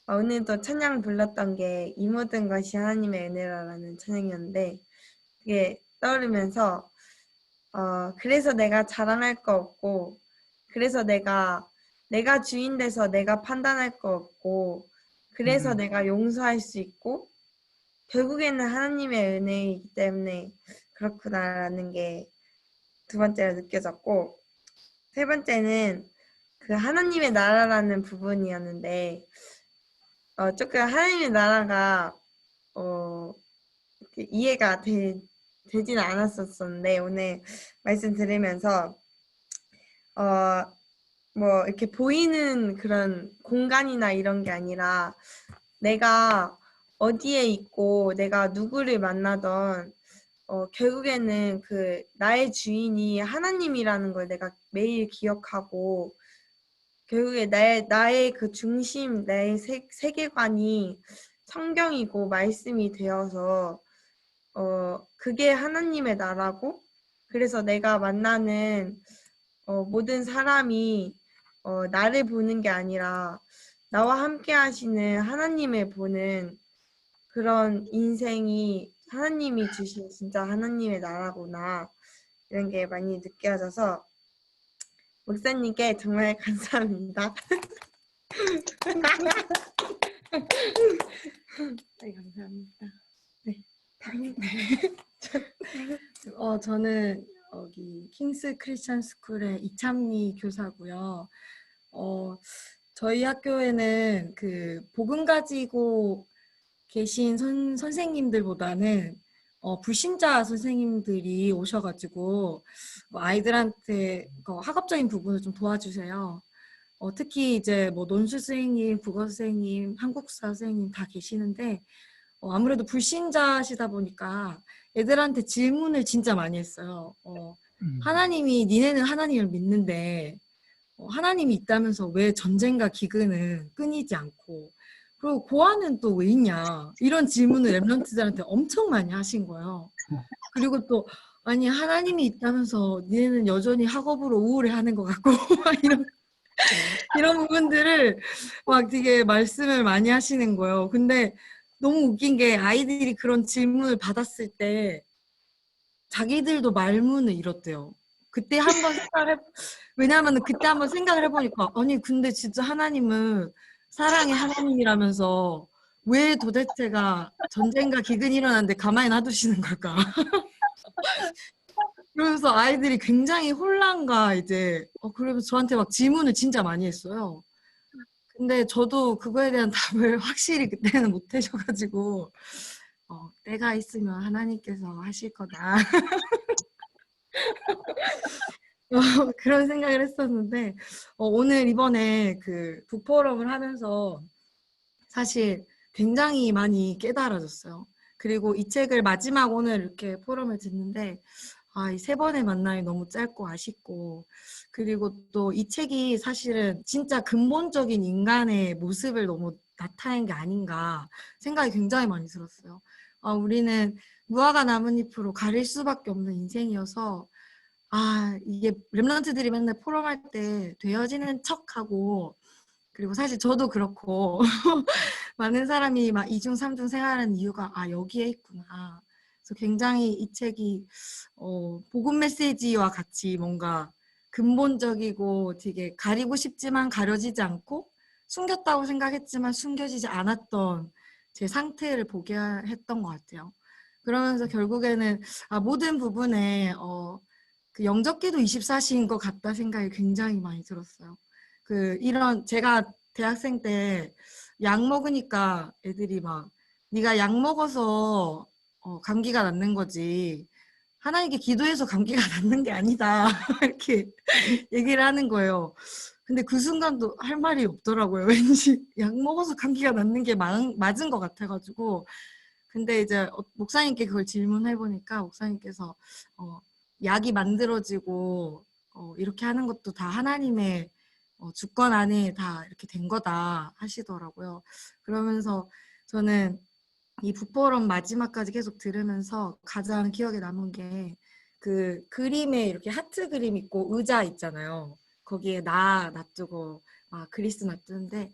오늘도 찬양 불렀던 게 이 모든 것이 하나님의 은혜라는 찬양이었는데 그게 떠오르면서 그래서 내가 자랑할 거 없고, 그래서 내가 주인 돼서 내가 판단할 거 없고, 그래서 내가 용서할 수 있고, 결국에는 하나님의 은혜이기 때문에 그렇구나라는 게 두 번째로 느껴졌고, 세 번째는 그 하나님의 나라라는 부분이었는데 조금 하나님의 나라가 이렇게 이해가 되지는 않았었는데 오늘 말씀 들으면서 뭐 이렇게 보이는 그런 공간이나 이런 게 아니라 내가 어디에 있고 내가 누구를 만나던 결국에는 그 나의 주인이 하나님이라는 걸 내가 매일 기억하고 결국에 나의 그 중심, 나의 세계관이 성경이고 말씀이 되어서 그게 하나님의 나라고, 그래서 내가 만나는 모든 사람이 나를 보는 게 아니라 나와 함께 하시는 하나님을 보는 그런 인생이 하나님이 주신 진짜 하나님의 나라구나 이런 게 많이 느껴져서 목사님께 정말 감사합니다. 네, 감사합니다. 네. 저는 여기 킹스 크리스천 스쿨의 이창미 교사고요. 저희 학교에는 그 복음 가지고 계신 선생님들보다는 불신자 선생님들이 오셔가지고 아이들한테 학업적인 부분을 좀 도와주세요. 특히 이제 뭐 논술 선생님, 국어 선생님, 한국사 선생님 다 계시는데 아무래도 불신자시다 보니까 애들한테 질문을 진짜 많이 했어요. 하나님이 니네는 하나님을 믿는데 하나님이 있다면서 왜 전쟁과 기근은 끊이지 않고 그리고 고아는 또 왜 있냐 이런 질문을 랩런트들한테 엄청 많이 하신 거예요. 그리고 또 아니 하나님이 있다면서 니네는 여전히 학업으로 우울해하는 것 같고 이런 부분들을 막 되게 말씀을 많이 하시는 거예요. 근데 너무 웃긴 게 아이들이 그런 질문을 받았을 때 자기들도 말문을 잃었대요. 그때 한번 왜냐하면 그때 한번 생각을 해보니까 아니 근데 진짜 하나님은 사랑의 하나님이라면서 왜 도대체가 전쟁과 기근이 일어났는데 가만히 놔두시는 걸까? 그러면서 아이들이 굉장히 혼란과 이제 그러면서 저한테 막 질문을 진짜 많이 했어요. 근데 저도 그거에 대한 답을 확실히 그때는 못 해줘가지고 때가 있으면 하나님께서 하실 거다. 그런 생각을 했었는데 오늘 이번에 그 북포럼을 하면서 사실 굉장히 많이 깨달아졌어요. 그리고 이 책을 마지막 오늘 이렇게 포럼을 듣는데 이 3번의 만남이 너무 짧고 아쉽고 그리고 또 이 책이 사실은 진짜 근본적인 인간의 모습을 너무 나타낸 게 아닌가 생각이 굉장히 많이 들었어요. 우리는 무화과 나뭇잎으로 가릴 수밖에 없는 인생이어서 이게 랩런트들이 맨날 포럼할 때 되어지는 척하고 그리고 사실 저도 그렇고 많은 사람이 막 2중, 3중 생활하는 이유가 여기에 있구나. 그래서 굉장히 이 책이 복음 메시지와 같이 뭔가 근본적이고 되게 가리고 싶지만 가려지지 않고 숨겼다고 생각했지만 숨겨지지 않았던 제 상태를 보게 했던 것 같아요. 그러면서 결국에는 모든 부분에 그 영접기도 24시인 것 같다 생각이 굉장히 많이 들었어요. 이런 제가 대학생 때 약 먹으니까 애들이 막 네가 약 먹어서 감기가 낫는 거지 하나님께 기도해서 감기가 낫는 게 아니다 이렇게 얘기를 하는 거예요. 근데 그 순간도 할 말이 없더라고요. 왠지 약 먹어서 감기가 낫는 게 맞은 것 같아가지고 근데 이제 목사님께 그걸 질문해 보니까 목사님께서 약이 만들어지고 이렇게 하는 것도 다 하나님의 주권 안에 다 이렇게 된 거다 하시더라고요. 그러면서 저는 이 북포럼 마지막까지 계속 들으면서 가장 기억에 남은 게 그 그림에 이렇게 하트 그림 있고 의자 있잖아요. 거기에 나 놔두고 그리스 놔두는데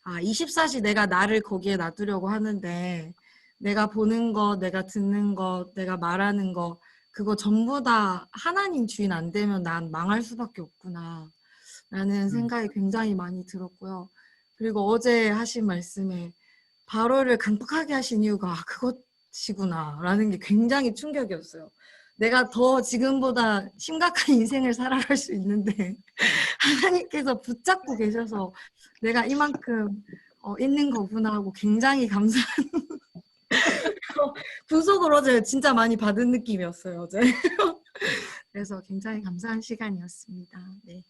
24시 내가 나를 거기에 놔두려고 하는데 내가 보는 거, 내가 듣는 거, 내가 말하는 거 그거 전부 다 하나님 주인 안 되면 난 망할 수밖에 없구나 라는 생각이 굉장히 많이 들었고요. 그리고 어제 하신 말씀에 바로를 강팍하게 하신 이유가 그것이구나 라는 게 굉장히 충격이었어요. 내가 더 지금보다 심각한 인생을 살아갈 수 있는데 하나님께서 붙잡고 계셔서 내가 이만큼 있는 거구나 하고 굉장히 감사한 구속을 어제 진짜 많이 받은 느낌이었어요. 어제. 그래서 굉장히 감사한 시간이었습니다. 네.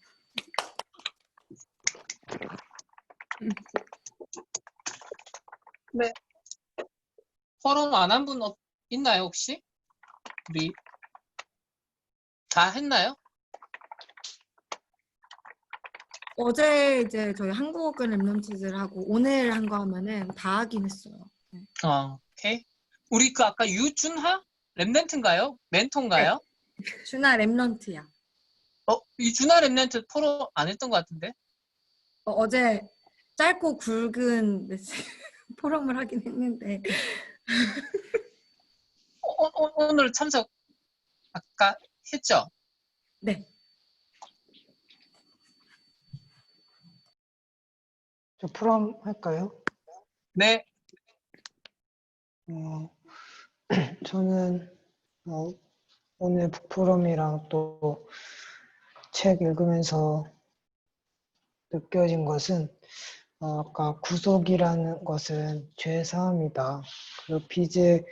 네. 포럼 안 한 분 있나요, 혹시? 우리 다 했나요? 어제 이제 저희 한국어권 랩런트들하고 오늘 한 거 하면은 다 하긴 했어요. 네. 오케이. 우리 그 아까 유준하? 랩런트인가요? 멘토인가요? 네. 준하 랩런트야. 이 준하 랩런트 포럼 안 했던 것 같은데? 어제 짧고 굵은 포럼을 하긴 했는데 오늘 참석 아까 했죠? 네. 저 풀함 할까요? 네. 저는 오늘 북포럼이랑 또 책 읽으면서 느껴진 것은 아까 구속이라는 것은 죄의 사함이다. 그리고 빚을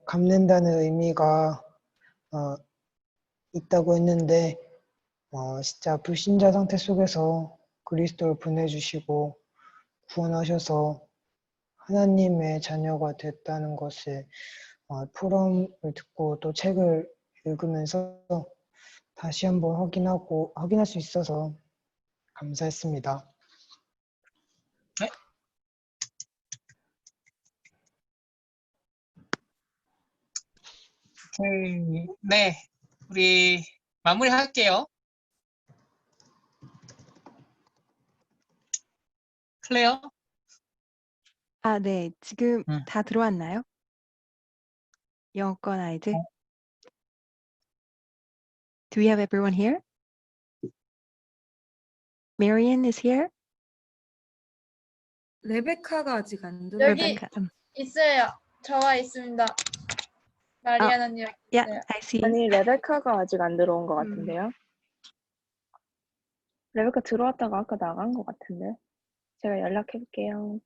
갚는다는 의미가 있다고 했는데 진짜 불신자 상태 속에서 그리스도를 보내주시고 구원하셔서 하나님의 자녀가 됐다는 것을 포럼을 듣고 또 책을 읽으면서 다시 한번 확인할 수 있어서 감사했습니다. 네. 네. 우리 마무리할게요. 클레어? 아, 네. 지금 응. 다 들어왔나요? 영어권 아이들? Do we have everyone here? Marian is here? 레베카가 아직 안 들어. 여기 Rebecca. 있어요. 저와 있습니다. 마리안 언니 여기 Yeah, 있어요. I see. 아니, 레베카가 아직 안 들어온 것 같은데요? 레베카 들어왔다가 아까 나간 것 같은데. 제가 연락해볼게요.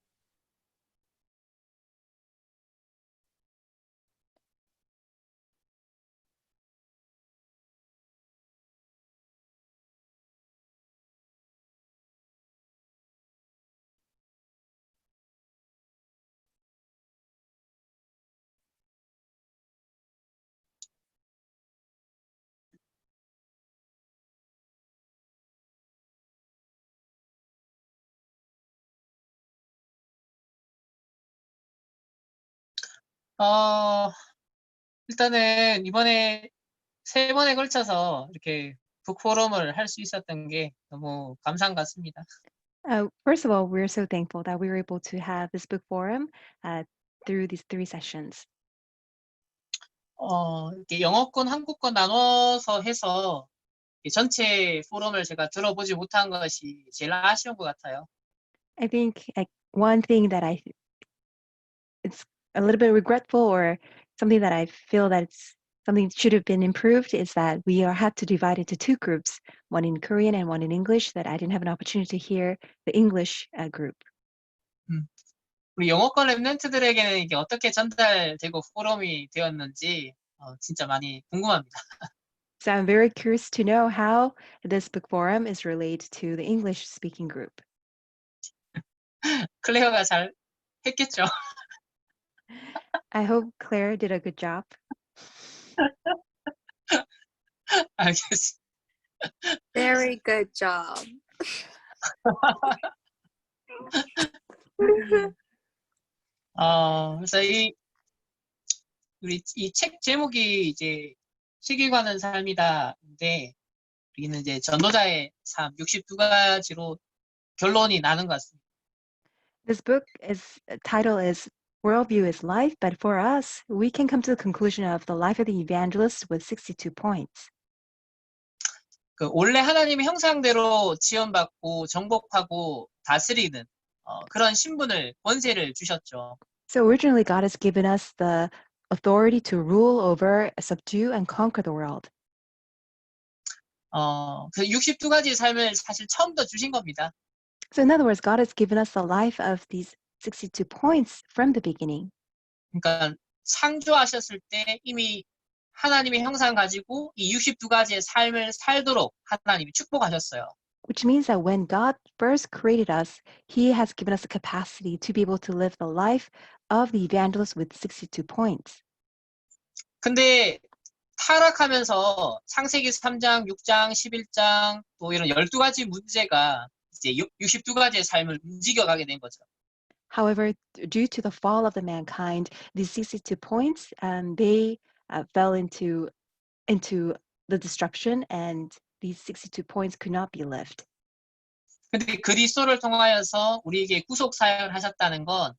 일단은 이번에 3번에 걸쳐서 이렇게 북포럼을 할 수 있었던 게 너무 감사한 것 같습니다. First of all, we're so thankful that we were able to have this book forum through these 3 sessions. 이렇게 영어권, 한국권 나눠서 해서 전체 포럼을 제가 들어보지 못한 것이 제일 아쉬운 것 같아요. I think one thing that it's a little bit regretful or something that I feel that it's something should have been improved is that we had to divide into 2 groups, one in Korean and one in English, that I didn't have an opportunity to hear the English group. 우리 영어권 랩런트들에게는 이게 어떻게 전달되고 포럼이 되었는지 진짜 많이 궁금합니다. So I'm very curious to know how this book forum is related to the English speaking group. 클레어가 잘 했겠죠? I hope Claire did a good job. 알겠습니다. Very good job. 그래서 우리 이 책 제목이 이제 시기관은 삶이다인데 우리는 이제 전도자의 삶 62가지로 결론이 나는 것 같습니다. This book title is Worldview is Life, but for us, we can come to the conclusion of the life of the evangelist with 62 points. 원래 하나님의 형상대로 지원받고 정복하고 다스리는 그런 신분을 권세를 주셨죠. So originally, God has given us the authority to rule over, subdue, and conquer the world. 그 62가지 삶을 사실 처음부터 주신 겁니다. So in other words, God has given us the life of these 62 points from the beginning. 그러니까 창조하셨을 때 이미 하나님의 형상 가지고 이 62가지의 삶을 살도록 하나님이 축복하셨어요. Which means that when God first created us, He has given us the capacity to be able to live the life of the evangelist with 62 points. 근데 타락하면서 창세기 3장, 6장, 11장 또 이런 12가지 문제가 이제 62가지의 삶을 움직여가게 된 거죠. However, due to the fall of the mankind, these 62 points, they fell into the destruction, and these 62 points could not be lived. 근데 그리스도를 통하여서 우리에게 구속 사역을 하셨다는 건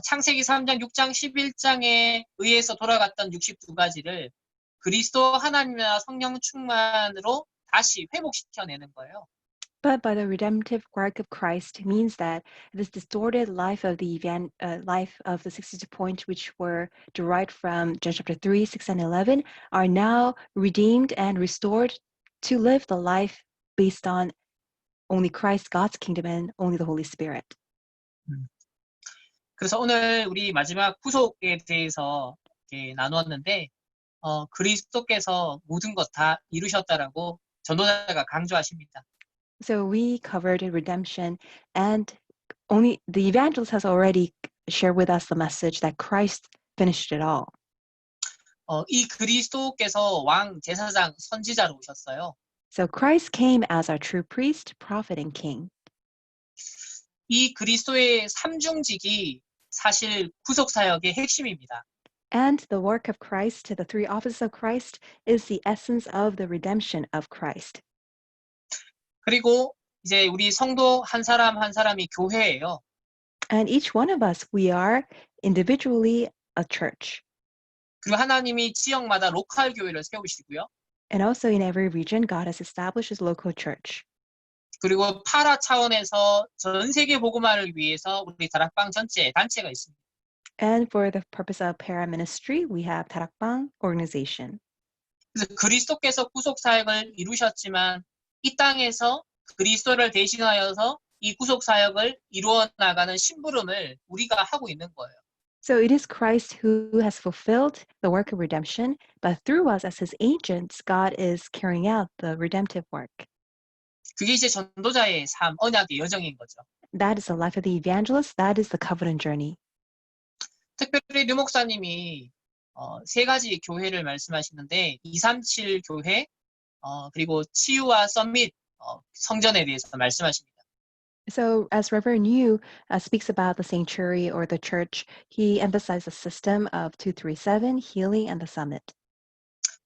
창세기 3장, 6장, 11장에 의해서 돌아갔던 62가지를 그리스도 하나님이나 성령 충만으로 다시 회복시켜내는 거예요. But by the redemptive work of Christ means that this distorted life of life of the 62 points, which were derived from John chapter 3, 6, and 11, are now redeemed and restored to live the life based on only Christ, God's kingdom, and only the Holy Spirit. 그래서 오늘 우리 마지막 구속에 대해서 이렇게 나누었는데 그리스도께서 모든 것 다 이루셨다라고 전도자가 강조하십니다. So we covered redemption, and only the evangelist has already shared with us the message that Christ finished it all. 이 그리스도께서 왕, 제사장, 선지자로 오셨어요. So Christ came as our true priest, prophet, and king. 이 그리스도의 삼중직이 사실 구속사역의 핵심입니다. And the work of Christ, the three offices of Christ, is the essence of the redemption of Christ. 그리고 이제 우리 성도 한 사람 한 사람이 교회예요. And each one of us, we are individually a church. 그리고 하나님이 지역마다 로컬 교회를 세우시고요. And also in every region, God has established his local church. 그리고 파라 차원에서 전 세계 복음화를 위해서 우리 다락방 전체 단체가 있습니다. And for the purpose of para ministry, we have Tarakbang organization. 그래서 그리스도께서 구속 사역을 이루셨지만 이 땅에서 그리스도를 대신하여서 이 구속 사역을 이루어 나가는 심부름을 우리가 하고 있는 거예요. So it is Christ who has fulfilled the work of redemption, but through us as his agents, God is carrying out the redemptive work. 그게 이제 전도자의 삶, 언약의 여정인 거죠. That is the life of the evangelist. That is the covenant journey. 특별히 류 목사님이 세 가지 교회를 말씀하시는데 237 교회 그리고 치유와 썸밋 성전에 대해서 말씀하십니다. So as Reverend Yu speaks about the sanctuary or the church, he emphasized the system of 237, healing, and the summit.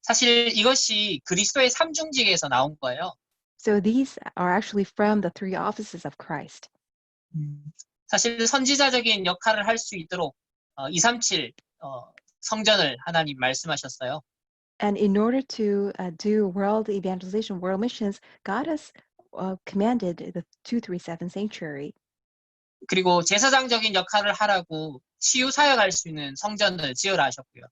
사실 이것이 그리스도의 삼중직에서 나온 거예요. So these are actually from the three offices of Christ. 사실 선지자적인 역할을 할 수 있도록 237 성전을 하나님 말씀하셨어요. And in order to do world evangelization, world missions, God has commanded the 237 sanctuary. 그리고 제사장적인 역할을 하라고 치유 사역할 수 있는 성전을 지으라 하셨고요.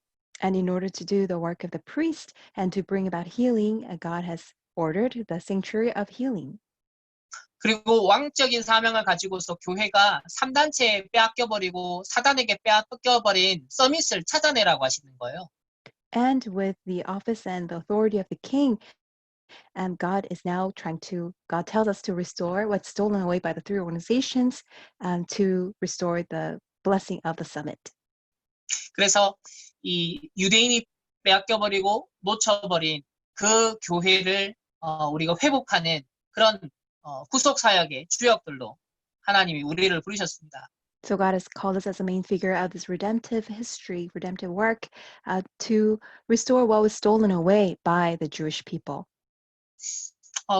And in order to do the work of the priest and to bring about healing, God has ordered the sanctuary of healing. 그리고 왕적인 사명을 가지고서 교회가 3단체에 빼앗겨버리고 사단에게 빼앗겨버린 서밋을 찾아내라고 하시는 거예요. And with the office and the authority of the king, and God tells us to restore what's stolen away by the three organizations, to restore the blessing of the summit. 그래서 이 유대인이 빼앗겨버리고 놓쳐버린 그 교회를 우리가 회복하는 그런 구속 사역의 주역들로 하나님이 우리를 부르셨습니다. So God has called us as a main figure of this redemptive history, redemptive work, to restore what was stolen away by the Jewish people.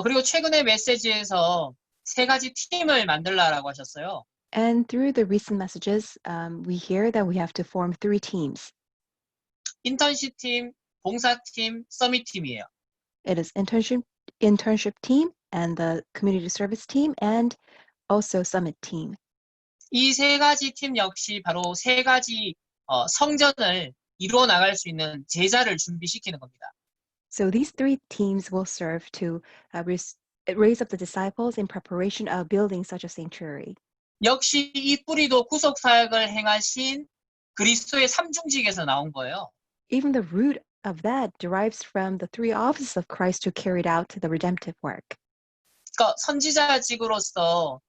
그리고 최근에 메시지에서 세 가지 팀을 만들라라고 하셨어요. And through the recent messages, we hear that we have to form three teams. 인턴십 팀, 봉사팀, 서밋 팀이에요. It is internship team and the community service team and also summit team. 이 세 가지 팀 역시 바로 세 가지 성전을 이루어 나갈 수 있는 제자를 준비시키는 겁니다. So these three teams will serve to raise up the disciples in preparation of building such a sanctuary. 역시 이 뿌리도 구속 사역을 행하신 그리스도의 삼중직에서 나온 거예요. Even the root of that derives from the three offices of Christ who carried out the redemptive work. 그러니까 선지자직으로서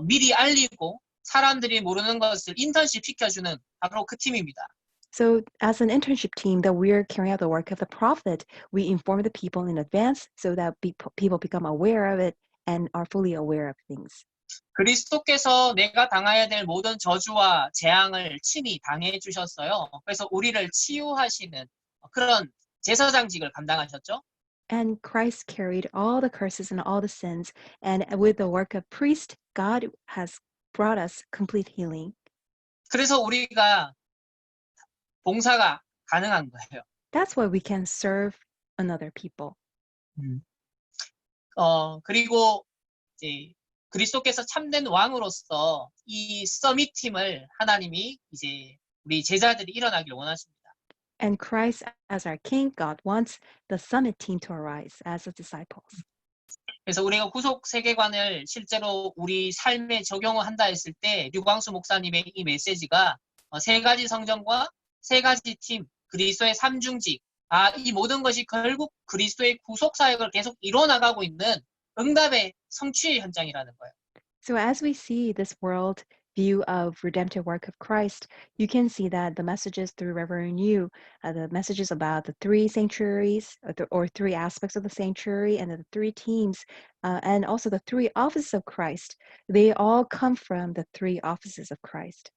미리 알리고 사람들이 모르는 것을 인턴십 시켜주는 바로 그 팀입니다. So as an internship team that we're carrying out the work of the prophet, we inform the people in advance so that people become aware of it and are fully aware of things. 그리스도께서 내가 당해야 될 모든 저주와 재앙을 친히 당해 주셨어요. 그래서 우리를 치유하시는 그런 제사장직을 감당하셨죠. And Christ carried all the curses and all the sins, and with the work of priest, God has brought us complete healing. 그래서 우리가 봉사가 가능한 거예요. That's why we can serve another people. 그리고 이제 그리스도께서 참된 왕으로서 이 서밋 팀을 하나님이 이제 우리 제자들이 일어나길 원하십니다. And Christ, as our King, God wants the summit team to arise as the disciples. 그래서 우리가 구속 세계관을 실제로 우리 삶에 적용을 한다 했을 때 류광수 목사님의 이 메시지가 세 가지 성전과 세 가지 팀, 그리스도의 삼중직, 이 모든 것이 결국 그리스도의 구속 사역을 계속 이뤄나가고 있는 응답의 성취의 현장이라는 거예요. So as we see this world view of redemptive work of Christ, you can see that the messages through Reverend Yu, the messages about the three sanctuaries or three aspects of the sanctuary and the three teams, and also the three offices of Christ, they all come from the three offices of Christ.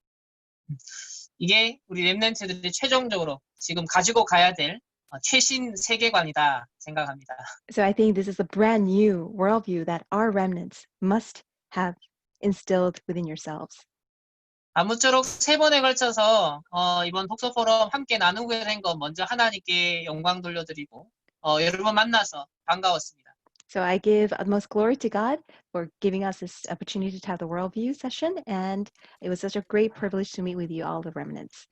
이게 우리 렘넌트들이 최종적으로 지금 가지고 가야 될 최신 세계관이다 생각합니다. So I think this is a brand new worldview that our remnants must have instilled within yourselves. 아무쪼록 세 번에 걸쳐서 이번 독서 포럼 함께 나누게 된 것 먼저 하나님께 영광 돌려드리고 여러분 만나서 반가웠습니다. So I give utmost glory to God for giving us this opportunity to have the worldview session, and it was such a great privilege to meet with you, all the remnants.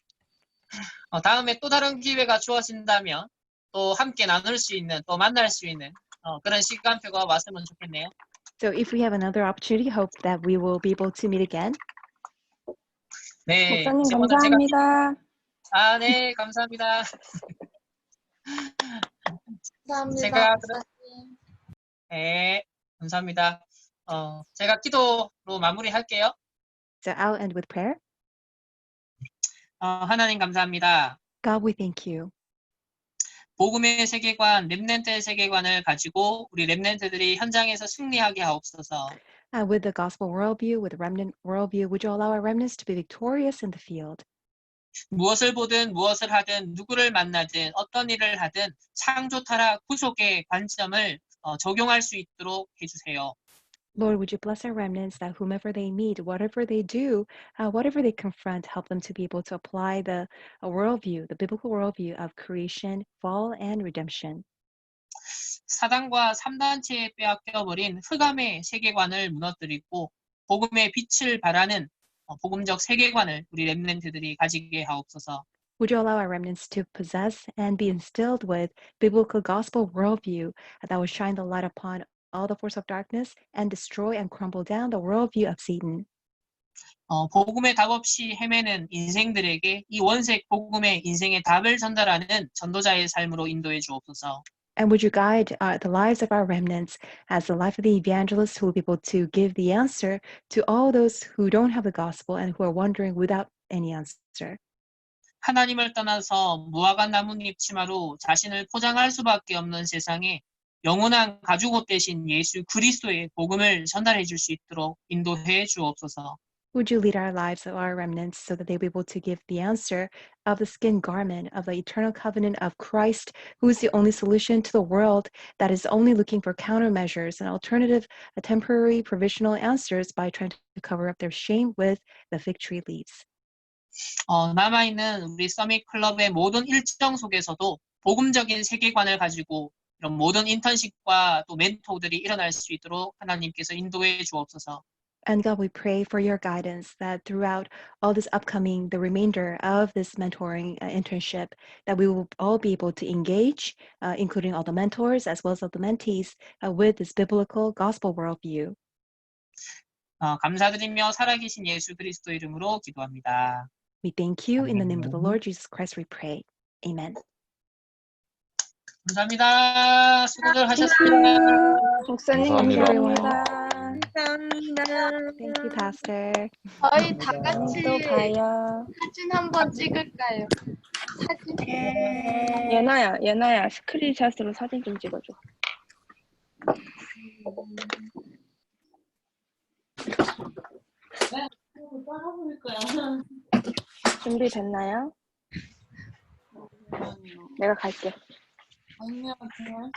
다음에 또 다른 기회가 주어진다면 또 함께 나눌 수 있는, 또 만날 수 있는 그런 시간표가 왔으면 좋겠네요. So if we have another opportunity, hope that we will be able to meet again. 네, 목사님 오늘 제가 감사합니다. 네, 감사합니다. 감사합니다. 제가 목사님. 네, 감사합니다. 제가 기도로 마무리할게요. So I'll end with prayer. 하나님 감사합니다. God, we thank you. 복음의 세계관, 렘넌트의 세계관을 가지고 우리 렘넌트들이 현장에서 승리하게 하옵소서. With the gospel worldview, with the remnant worldview, would you allow our remnants to be victorious in the field? 무엇을 보든 무엇을 하든 누구를 만나든 어떤 일을 하든 창조 타락 구속의 관점을 적용할 수 있도록 해주세요. Lord, would you bless our remnants that whomever they meet, whatever they do, whatever they confront, help them to be able to apply the worldview, the biblical worldview of creation, fall, and redemption. 사단과 3단체에 빼앗겨버린 흑암의 세계관을 무너뜨리고 복음의 빛을 발하는 복음적 세계관을 우리 렘넌트들이 가지게 하옵소서. Would you allow our remnants to possess and be instilled with biblical gospel worldview that will shine the light upon all the force of darkness and destroy and crumble down the worldview of Satan? 복음의 답 없이 헤매는 인생들에게 이 원색 복음의 인생의 답을 전달하는 전도자의 삶으로 인도해 주옵소서. And would you guide the lives of our remnants as the life of the evangelists who will be able to give the answer to all those who don't have the gospel and who are wondering without any answer? 하나님을 떠나서 무화과 나뭇잎 치마로 자신을 포장할 수밖에 없는 세상에 영원한 가죽옷 대신 예수 그리스도의 복음을 전달해 줄 수 있도록 인도해 주옵소서. Would you lead our lives of our remnants so that they will be able to give the answer of the skin garment of the eternal covenant of Christ, who is the only solution to the world that is only looking for countermeasures and alternative, temporary, provisional answers by trying to cover up their shame with the fig tree leaves. 남아있는 우리 서밋 클럽의 모든 일정 속에서도 복음적인 세계관을 가지고 이런 모든 인턴십과 또 멘토들이 일어날 수 있도록 하나님께서 인도해 주옵소서. And God, we pray for your guidance that throughout all this upcoming, the remainder of this mentoring internship, that we will all be able to engage, including all the mentors as well as all the mentees, with this biblical gospel worldview. 감사드리며 살아계신 예수 그리스도 이름으로 기도합니다. We thank you in the name of the Lord Jesus Christ. We pray. Amen. 감사합니다. 수고들 하셨습니다. 목사님 감사합니다. 감사합니다. Thank you, Pastor. 저희 다 같이 또 봐요. 사진 한번 찍을까요? 사진. 예나야, 스크린샷으로 사진 좀 찍어줘. 준비됐나요? 내가 갈게. 아니요, 그냥.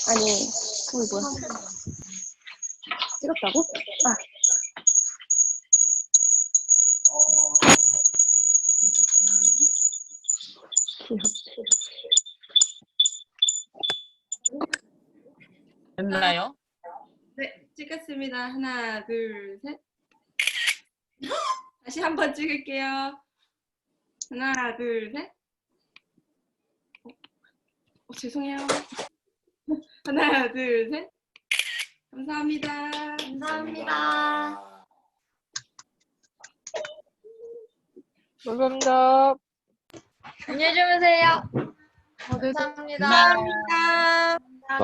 아니, 그게 뭐야? 찍었다고? 아. 됐나요? 네, 찍었습니다. 하나, 둘, 셋. 다시 한번 찍을게요. 하나, 둘, 셋. 죄송해요. 하나, 둘, 셋. 감사합니다. 감사합니다. 감사합니다. 안녕히 주무세요. 감사합니다. 감사합니다. 감사합니다.